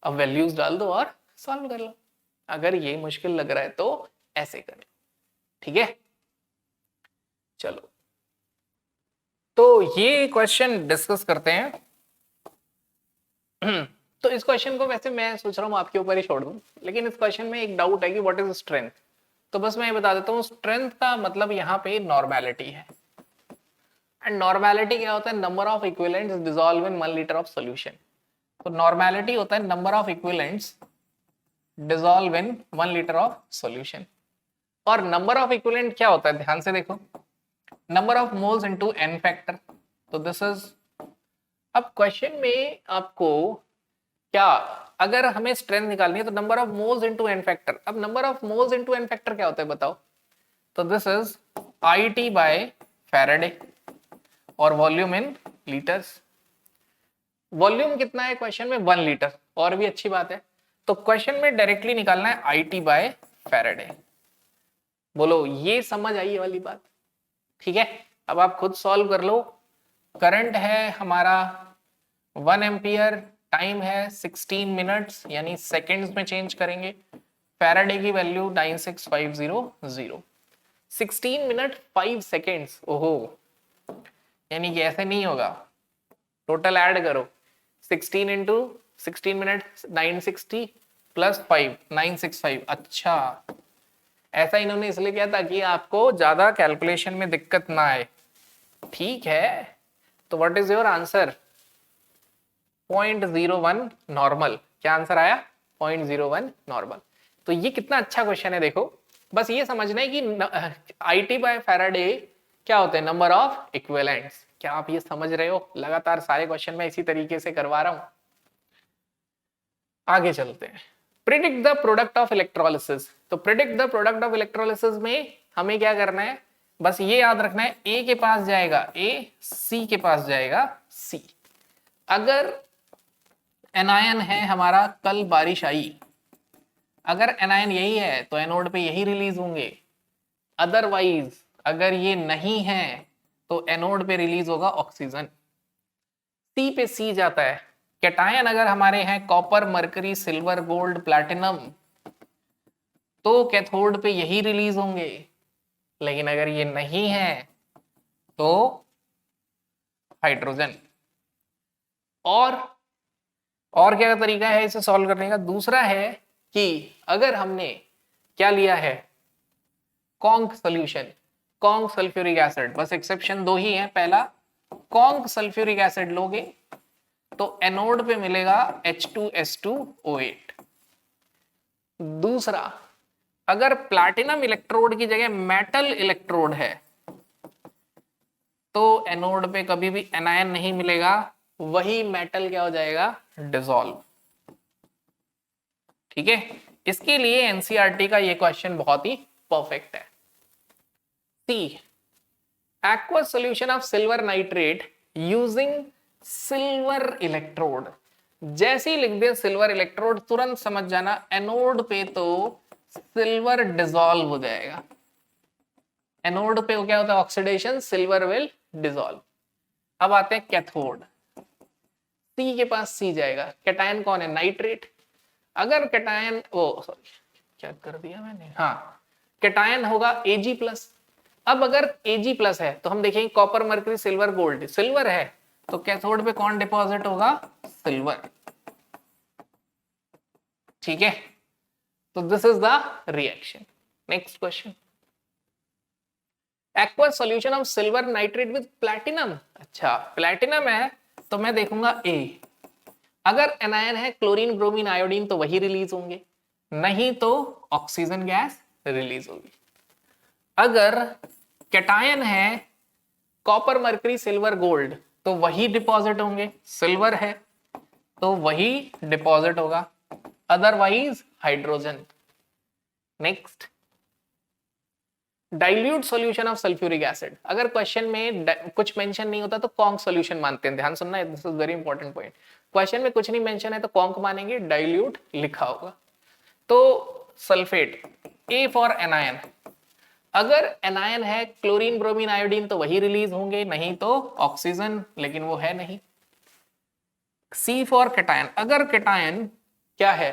अब वैल्यूज डाल दो और सॉल्व कर लो। अगर ये मुश्किल लग रहा है तो ऐसे कर लो, ठीक है। चलो तो ये क्वेश्चन डिस्कस करते हैं। तो इस क्वेश्चन को वैसे मैं सोच रहा हूँ आपके ऊपर ही छोड़ दूं, लेकिन इस क्वेश्चन में एक डाउट है कि व्हाट इज स्ट्रेंथ। तो बस मैं ये बता देता हूँ, स्ट्रेंथ का मतलब यहाँ पे नॉर्मेलिटी है। एंड नॉर्मेलिटी क्या होता है? Number of equivalents dissolve in 1 litre of solution. तो नॉर्मेलिटी होता है number of equivalents dissolve in 1 litre of solution. और नंबर ऑफ इक्विवेलेंट क्या होता है? ध्यान से देखो, number of moles into n factor. तो दिस इज, अब क्वेश्चन में आपको क्या, अगर हमें स्ट्रेंथ निकालनी है तो number of moles into n factor. अब number of moles into n factor क्या होता है बताओ? तो this is IT by Faraday और वॉल्यूम इन लीटर्स। वॉल्यूम कितना है क्वेश्चन में? 1 लीटर। और भी अच्छी बात है, तो क्वेश्चन में डायरेक्टली निकालना है IT बाय फैराडे। बोलो ये समझ आई ये वाली बात? ठीक है, अब आप खुद सॉल्व कर लो। करंट है हमारा 1 एम्पियर, टाइम है 16 मिनट्स यानी सेकंड्स में चेंज करेंगे। फैराडे की वैल्यू 96500, 16 मिनट 5 सेकेंड्स। ओहो, यानी कि ऐसे नहीं होगा, टोटल ऐड करो 16 इंटू 16 मिनट 960 प्लस 5 965। अच्छा, ऐसा इन्होंने इसलिए किया ताकि आपको ज्यादा कैलकुलेशन में दिक्कत ना आए। ठीक है, तो what is your answer? 0.01 normal. क्या आंसर आया? 0.01 नॉर्मल। तो ये कितना अच्छा क्वेश्चन है, देखो बस ये समझना है कि IT बाय फैराडे क्या होते हैं? Number of equivalents. क्या आप ये समझ रहे हो? लगातार सारे क्वेश्चन में इसी तरीके से करवा रहा हूं। आगे चलते हैं। Predict the product of electrolysis. तो predict the product of electrolysis में हमें क्या करना है? बस ये याद रखना है, A के पास जाएगा A, C के पास जाएगा C। अगर एनायन है हमारा, कल बारिश आई, अगर एनायन यही है तो एनोड पे यही रिलीज होंगे। अदरवाइज अगर ये नहीं है तो एनोड पे रिलीज होगा ऑक्सीजन। सी पे सी जाता है। कैटायन अगर हमारे हैं copper, mercury, silver, gold, platinum, तो कैथोड पे यही रिलीज होंगे। लेकिन अगर ये नहीं है तो हाइड्रोजन। और क्या तरीका है इसे सॉल्व करने का? दूसरा है कि अगर हमने क्या लिया है? Conc solution, conc sulphuric acid. बस एक्सेप्शन दो ही है। पहला, कॉन्क सल्फ्यूरिक एसिड लोगे तो एनोड पे मिलेगा H2S2O8। दूसरा, अगर प्लैटिनम इलेक्ट्रोड की जगह मेटल इलेक्ट्रोड है तो एनोड पे कभी भी एनायन नहीं मिलेगा, वही मेटल क्या हो जाएगा? डिसॉल्व। ठीक है, इसके लिए एनसीईआरटी का ये क्वेश्चन बहुत ही परफेक्ट है। सी, aqueous solution of silver nitrate using silver electrode। जैसे ही लिख दिया सिल्वर इलेक्ट्रोड, तुरंत समझ जाना एनोड पे तो सिल्वर डिसॉल्व हो जाएगा। एनोड पे क्या होता है? Oxidation, silver will dissolve. अब आते हैं कैथोड। सी के पास सी जाएगा। कैटायन कौन है? नाइट्रेट। अगर कैटायन, ओ सॉरी क्या कर दिया मैंने, हाँ, कैटायन होगा Ag+। अब अगर Ag+ है तो हम देखेंगे copper, mercury, silver, gold. Silver है तो कैथोड पे कौन डिपॉजिट होगा? सिल्वर। ठीक है, तो this is the reaction. Next question, aqueous solution of silver nitrate with platinum. अच्छा, प्लैटिनम है तो मैं देखूंगा A। अगर एनायन है क्लोरीन, ब्रोमीन, आयोडीन तो वही रिलीज होंगे, नहीं तो ऑक्सीजन गैस रिलीज होगी। अगर कैटायन है कॉपर, मरकरी, सिल्वर, गोल्ड तो वही डिपॉजिट होंगे। सिल्वर है तो वही डिपॉजिट होगा, otherwise hydrogen. Next, dilute solution of sulphuric acid. अगर क्वेश्चन में कुछ मेंशन नहीं होता तो कॉन्क सॉल्यूशन मानते हैं। ध्यान सुनना, this is very important point. Question में कुछ नहीं मेंशन है तो कॉन्क मानेंगे, डाइल्यूट लिखा होगा। तो सल्फेट, ए फॉर एनायन। अगर एनायन है क्लोरीन, ब्रोमीन, आयोडीन तो वही रिलीज होंगे, नहीं तो ऑक्सीजन, लेकिन वो है नहीं। सी फॉर कैटायन। अगर कैटायन क्या है?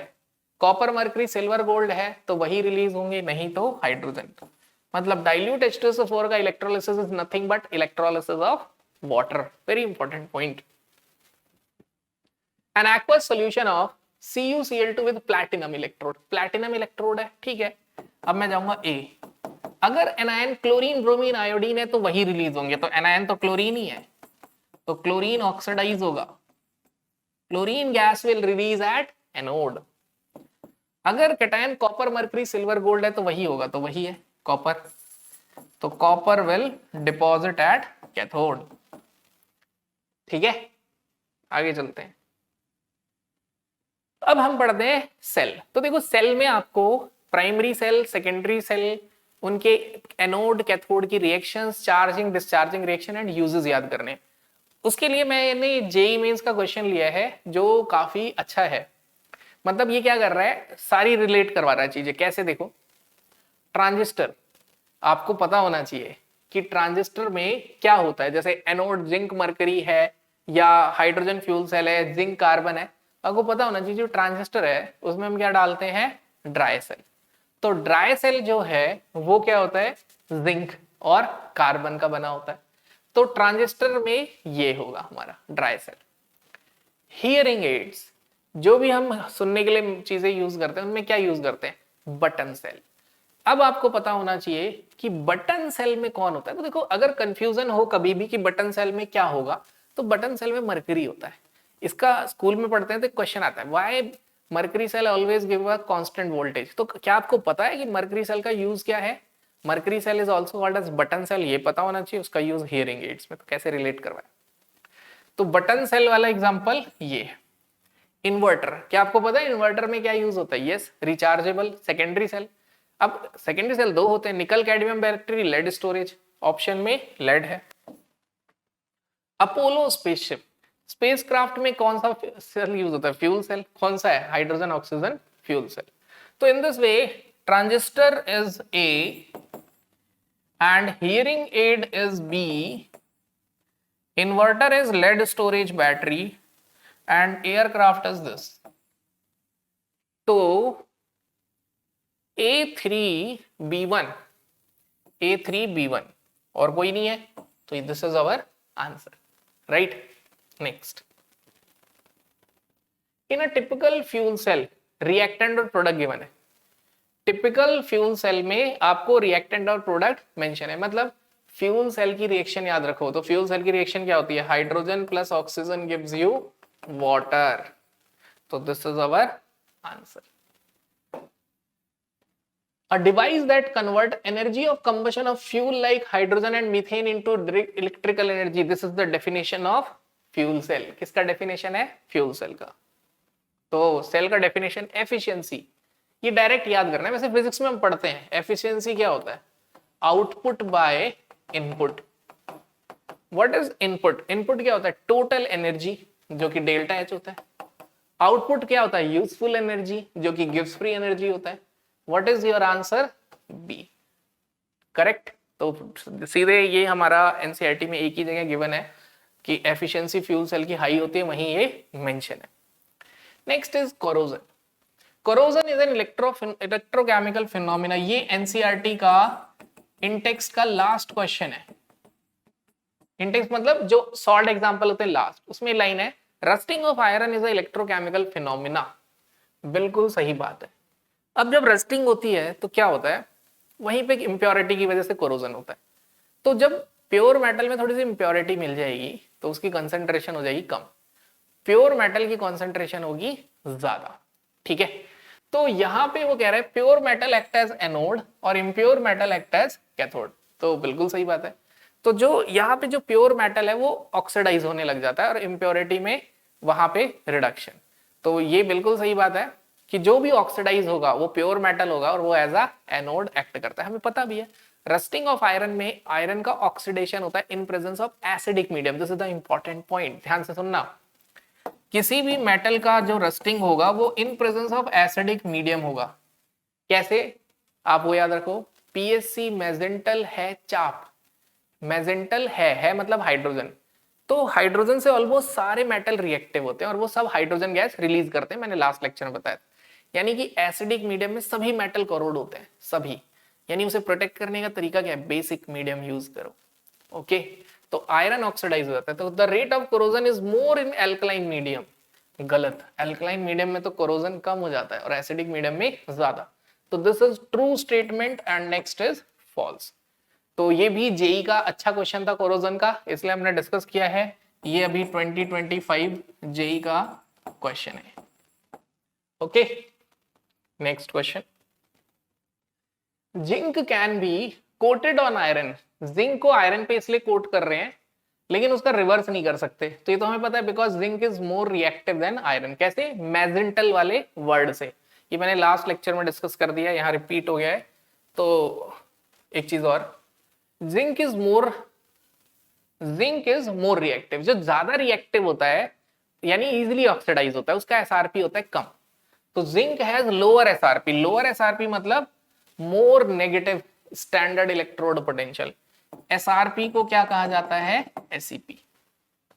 कॉपर मर्करी सिल्वर गोल्ड है तो वही रिलीज होंगे, नहीं तो हाइड्रोजन। मतलब डाइल्यूट H2SO4 का electrolysis is nothing but electrolysis of water. Very important point. An aqueous solution of CuCl2 with platinum electrode, platinum electrode है, ठीक है। अब मैं जाऊंगा ए, अगर एनायन क्लोरीन ब्रोमीन आयोडीन है तो वही रिलीज होंगे, तो एनायन तो क्लोरीन ही है, तो क्लोरीन ऑक्सीडाइज होगा, chlorine gas will release at anode. अगर cation copper mercury silver gold है तो वही होगा, तो वही है कॉपर, तो copper will deposit at cathode. ठीक है, आगे चलते हैं। अब हम पढ़ते हैं सेल। तो देखो सेल में आपको प्राइमरी सेल, सेकेंडरी सेल, उनके एनोड कैथोड की reactions, charging discharging reaction and uses याद करने। उसके लिए मैंने जेईई मेंस का क्वेश्चन लिया है जो काफी अच्छा है। मतलब ये क्या कर रहा है, सारी रिलेट करवा रहा है चीजें। कैसे, देखो ट्रांजिस्टर, आपको पता होना चाहिए कि ट्रांजिस्टर में क्या होता है। जैसे एनोड जिंक मरकरी है या हाइड्रोजन फ्यूल सेल है, जिंक कार्बन है, आपको पता होना चाहिए जो ट्रांजिस्टर है उसमें हम क्या डालते हैं, ड्राई सेल। तो ड्राई सेल जो है वो क्या होता है, जिंक और कार्बन का बना होता है। तो ट्रांजिस्टर में ये होगा हमारा ड्राई सेल। हियरिंग एड्स, जो भी हम सुनने के लिए चीजें यूज करते हैं उनमें क्या यूज करते हैं, बटन सेल। अब आपको पता होना चाहिए कि बटन सेल में कौन होता है। तो देखो अगर कंफ्यूजन हो कभी भी कि बटन सेल में क्या होगा, तो बटन सेल में मरकरी होता है। इसका स्कूल में पढ़ते हैं तो क्वेश्चन आता है, why mercury cell always give a constant voltage. तो क्या आपको पता है कि मरकरी सेल का यूज क्या है, mercury cell is also called as button cell, ये पता होना चाहिए। उसका यूज हियरिंग एड्स में, तो कैसे रिलेट करवाए। तो बटन सेल वाला एग्जांपल ये है। इन्वर्टर, क्या आपको पता है इन्वर्टर में क्या यूज होता है, यस रिचार्जेबल सेकेंडरी सेल। अब सेकेंडरी सेल दो होते हैं, nickel cadmium battery, lead storage, option में लेड है। अपोलो स्पेसशिप, स्पेसक्राफ्ट में कौन सा सेल यूज होता है, फ्यूल सेल। कौन सा है, हाइड्रोजन ऑक्सीजन फ्यूल सेल। तो in this way transistor is A and hearing aid is B, inverter is lead storage battery and aircraft is this. तो A3B1, A3B1 और कोई नहीं है, तो this is our answer, right. Next, in a typical fuel cell reactant और product given है। Typical fuel cell में आपको रिएक्टेंट और प्रोडक्ट मेंशन है। मतलब फ्यूल सेल की रिएक्शन याद रखो, तो फ्यूल सेल की रिएक्शन क्या होती है, hydrogen plus oxygen gives you water, तो this is our answer. A device that convert energy of combustion of fuel like hydrogen and methane into electrical energy. This is the definition of fuel cell. किसका definition है, fuel cell का। तो cell का definition efficiency, ये direct याद करना है। वैसे फिजिक्स में हम पढ़ते हैं efficiency क्या होता है, output by input. What is input, input क्या होता है, टोटल एनर्जी जो कि डेल्टा एच होता है। आउटपुट क्या होता है, यूजफुल एनर्जी जो कि गिव्स फ्री एनर्जी होता है। What is your answer? B. Correct. तो सीधे ये हमारा एनसीईआरटी में एक ही जगह गिवन है कि एफिशिएंसी फ्यूल सेल की हाई होती है, वहीं ये मेंशन है। Next is corrosion. Corrosion is an electrochemical phenomena. ये एनसीईआरटी का इंटेक्स का लास्ट क्वेश्चन है। इंटेक्स मतलब जो शॉर्ट एग्जांपल होते हैं लास्ट, उसमें लाइन है rusting of iron is a electrochemical phenomena. बिल्कुल सही बात है। अब जब रस्टिंग होती है तो क्या होता है, वहीं पे इम्प्योरिटी की वजह से कोरोजन होता है। तो जब प्योर मेटल में थोड़ी सी इम्प्योरिटी मिल जाएगी तो उसकी कंसंट्रेशन हो जाएगी कम, प्योर मेटल की कंसंट्रेशन होगी ज्यादा, ठीक है। तो यहाँ पे वो कह रहा है pure metal act as anode और impure metal act as cathode. तो बिल्कुल सही बात है। तो जो यहाँ पे जो प्योर मेटल है वो ऑक्सीडाइज होने लग जाता है और इम्प्योरिटी में वहां पे रिडक्शन। तो ये बिल्कुल सही बात है कि जो भी ऑक्सीडाइज होगा वो प्योर मेटल होगा और वो एज अ एनोड एक्ट करता है। हमें पता भी है रस्टिंग ऑफ आयरन में आयरन का ऑक्सीडेशन होता है in presence of acidic medium. This is the important point, ध्यान से सुनना। किसी भी मेटल का जो रस्टिंग होगा वो in presence of acidic medium होगा। कैसे, आप वो याद रखो, पीएससी मैजेंटल है चाप, मैजेंटल है मतलब हाइड्रोजन। तो हाइड्रोजन से ऑलमोस्ट सारे मेटल रिएक्टिव होते हैं और वो सब हाइड्रोजन गैस रिलीज करते हैं, मैंने लास्ट लेक्चर में बताया। यानी कि एसिडिक मीडियम में सभी मेटल कोरोड होते हैं, सभी, यानी उसे प्रोटेक्ट करने का तरीका क्या है, बेसिक मीडियम यूज करो। ओके, तो आयरन ऑक्सीडाइज हो जाता है, तो the rate of corrosion is more in alkaline medium. गलत, एल्कलाइन मीडियम में तो कोरोजन कम हो जाता है और एसिडिक मीडियम में ज्यादा। तो this is true statement and next is false. तो ये भी जेई का अच्छा क्वेश्चन था कोरोजन का, इसलिए हमने डिस्कस किया है। ये अभी 2025 जेई का क्वेश्चन है। Okay, next question, zinc can be coated on iron. Zinc को आयरन पे इसलिए कोट कर रहे हैं, लेकिन उसका रिवर्स नहीं कर सकते, तो ये तो हमें पता है, because zinc is more reactive than iron. कैसे, मैजेंटल वाले वर्ड से, ये मैंने लास्ट लेक्चर में डिस्कस कर दिया, यहाँ रिपीट हो गया है। तो एक चीज और, जिंक इज मोर रिएक्टिव। जो ज्यादा रिएक्टिव होता है यानी इजीली ऑक्सीडाइज होता है, उसका एसआरपी होता है कम। तो zinc has lower SRP. Lower SRP मतलब more negative standard electrode potential. SRP को क्या कहा जाता है, एसईपी।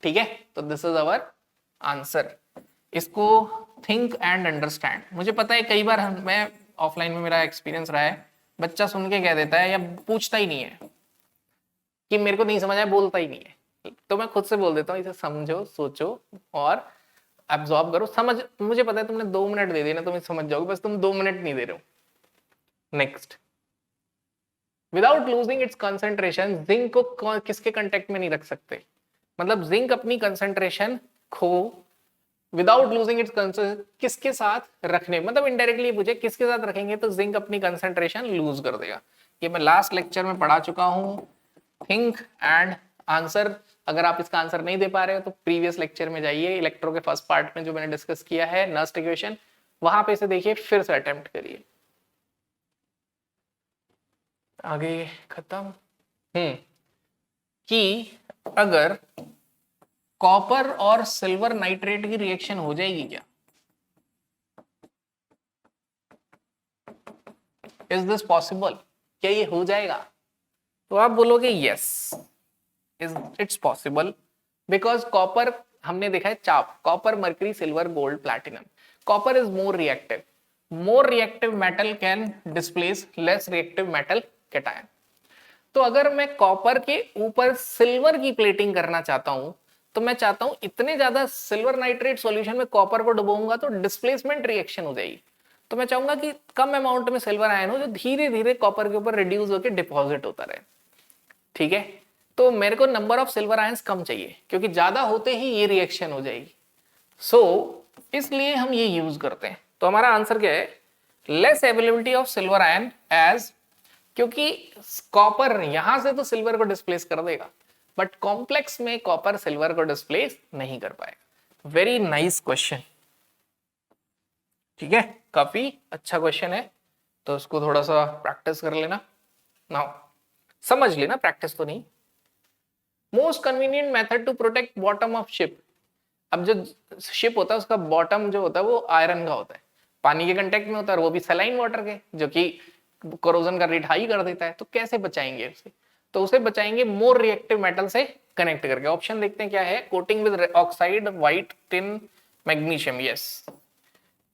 ठीक है, तो दिस इज अवर आंसर। इसको थिंक एंड अंडरस्टैंड। मुझे पता है कई बार मैं ऑफलाइन में मेरा एक्सपीरियंस रहा है, बच्चा सुन के कह देता है या पूछता ही नहीं है कि मेरे को नहीं समझ आया, बोलता ही नहीं है, तो मैं खुद से बोल देता हूँ इसे समझो, सोचो और एब्जॉर्ब करो। समझ, मुझे पता है तुमने 2 मिनट दे दिए ना, तुम्हें समझ जाओगे, बस तुम 2 मिनट नहीं दे रहे हो। Next, without losing its concentration. Zinc को किसके कांटेक्ट में नहीं रख सकते, मतलब जिंक अपनी कंसंट्रेशन खो विदाउट लूजिंग इट्स कंसंट्रेशन किसके साथ रखने, मतलब इनडायरेक्टली पूछे किसके साथ रखेंगे तो जिंक अपनी कंसंट्रेशन लूज कर देगा। ये मैं लास्ट लेक्चर में पढ़ा चुका हूं। Think and answer. अगर आप इसका आंसर नहीं दे पा रहे हो तो प्रीवियस लेक्चर में जाइए, इलेक्ट्रो के फर्स्ट पार्ट में जो मैंने डिस्कस किया है नस्ट इक्वेशन, वहां पे इसे देखिए, फिर से अटेम्प्ट करिए। आगे खत्म। कि अगर कॉपर और सिल्वर नाइट्रेट की रिएक्शन हो जाएगी क्या, इज दिस पॉसिबल, क्या ये हो जाएगा? तो आप बोलोगे yes, it's possible, because copper हमने देखा है चाप, copper mercury silver gold platinum. Copper is more reactive metal can displace less reactive metal cation. तो अगर मैं कॉपर के ऊपर सिल्वर की प्लेटिंग करना चाहता हूं, तो मैं चाहता हूं इतने ज्यादा सिल्वर नाइट्रेट सॉल्यूशन में कॉपर को डुबोऊंगा तो डिस्प्लेसमेंट रिएक्शन हो जाएगी। तो मैं चाहूंगा कि कम अमाउंट में सिल्वर आयन हो जो धीरे धीरे कॉपर के ऊपर रिड्यूस होकर डिपॉजिट होता रहे। ठीक है, तो मेरे को नंबर ऑफ सिल्वर आयंस कम चाहिए, क्योंकि ज्यादा होते ही ये रिएक्शन हो जाएगी। इसलिए हम ये यूज करते हैं। तो हमारा आंसर क्या है, less availability of silver ion as, क्योंकि कॉपर यहां से तो सिल्वर को डिस्प्लेस कर देगा, बट कॉम्प्लेक्स में कॉपर सिल्वर को डिस्प्लेस नहीं कर पाएगा। Very nice question. ठीक है, काफी अच्छा क्वेश्चन है, तो उसको थोड़ा सा प्रैक्टिस कर लेना, नाउ समझ लेना, प्रैक्टिस तो नहीं। Most convenient method to protect bottom of ship. अब जो शिप होता है उसका बॉटम जो होता है वो आयरन का होता है, पानी के कंटेक्ट में होता है, और वो भी सलाइन वाटर के, जो कि कोरोजन का रेट हाई कर देता है। तो कैसे बचाएंगे उसे, तो उसे बचाएंगे मोर रिएक्टिव मेटल से कनेक्ट करके। ऑप्शन देखते हैं क्या है, coating with oxide, white, tin, magnesium. Yes,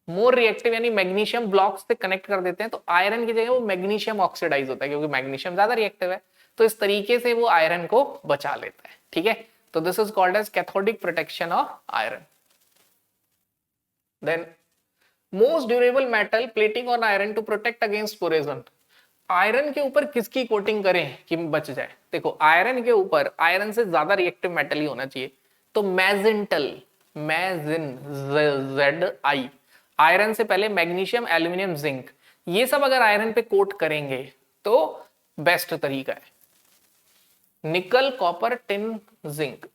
more reactive यानी मैग्नीशियम ब्लॉक्स से कनेक्ट कर देते हैं, तो आयरन की जगह वो मैग्नीशियम ऑक्सीडाइज होता है, क्योंकि मैग्नीशियम ज्यादा रिएक्टिव है, तो इस तरीके से वो आयरन को बचा लेता है। ठीक है, तो this is called as cathodic protection of iron. Then most durable metal plating on iron to protect against corrosion. Iron के ऊपर किसकी कोटिंग करें कि बच जाए? देखो, आयरन के ऊपर आयरन से ज्यादा रिएक्टिव मेटल ही होना चाहिए, तो मैजेंटल, ZI, आयरन से पहले मैग्नीशियम, एल्यूमिनियम, जिंक, ये सब अगर आयरन पे कोट करेंगे तो बेस्ट तरीका है। निकल, कॉपर, टिन, जिंक,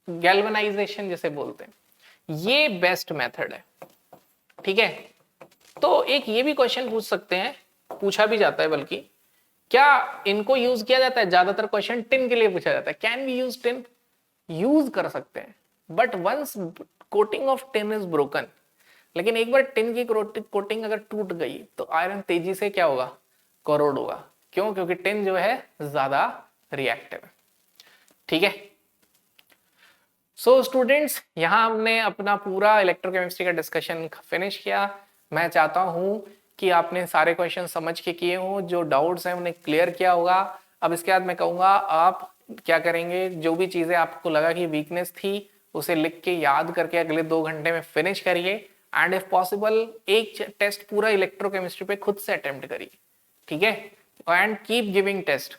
गैल्वेनाइजेशन जिसे बोलते हैं, ये बेस्ट मेथड है। ठीक है, तो एक ये भी क्वेश्चन पूछ सकते हैं, पूछा भी जाता है बल्कि, क्या इनको यूज किया जाता है? ज्यादातर क्वेश्चन टिन के लिए पूछा जाता है, can we use tin? Use कर सकते हैं, but once coating of tin is broken, लेकिन एक बार टिन की कोटिंग अगर टूट गई तो आयरन तेजी से क्या होगा, कोरोड होगा। क्यों? क्योंकि टिन जो है ज्यादा रिएक्टिव है। ठीक है, सो स्टूडेंट्स, यहां हमने अपना पूरा इलेक्ट्रोकेमिस्ट्री का डिस्कशन फिनिश किया। मैं चाहता हूँ कि आपने सारे क्वेश्चन समझ के किए हों, जो डाउट्स हैं उन्हें क्लियर किया होगा। अब इसके बाद मैं कहूँगा आप क्या करेंगे, जो भी चीज़ें आपको लगा कि वीकनेस थी उसे लिख के याद करके अगले 2 घंटे में फिनिश करिए। एंड इफ पॉसिबल एक टेस्ट पूरा इलेक्ट्रोकेमिस्ट्री पे खुद से अटेम्प्ट करिए, ठीक है। And keep giving test.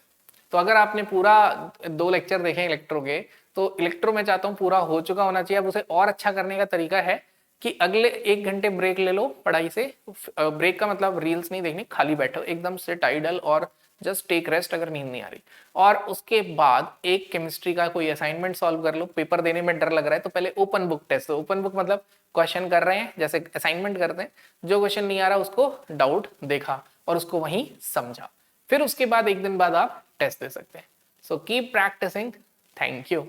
तो अगर आपने पूरा 2 लेक्चर देखे इलेक्ट्रो के, तो इलेक्ट्रो में चाहता हूँ पूरा हो चुका होना चाहिए। अब उसे और अच्छा करने का तरीका है कि अगले 1 घंटे ब्रेक ले लो पढ़ाई से। ब्रेक का मतलब रील्स नहीं देखनी, खाली बैठो एकदम से टाइडल और जस्ट टेक रेस्ट अगर नींद नहीं आ रही। और उसके बाद एक केमिस्ट्री का कोई असाइनमेंट सॉल्व कर लो। पेपर देने में डर लग रहा है तो पहले open book test. Open book मतलब क्वेश्चन कर रहे हैं जैसे असाइनमेंट करते हैं, जो क्वेश्चन नहीं आ रहा उसको डाउट देखा और उसको वहीं समझा। फिर उसके बाद 1 दिन बाद आप टेस्ट दे सकते हैं। So keep practicing. Thank you.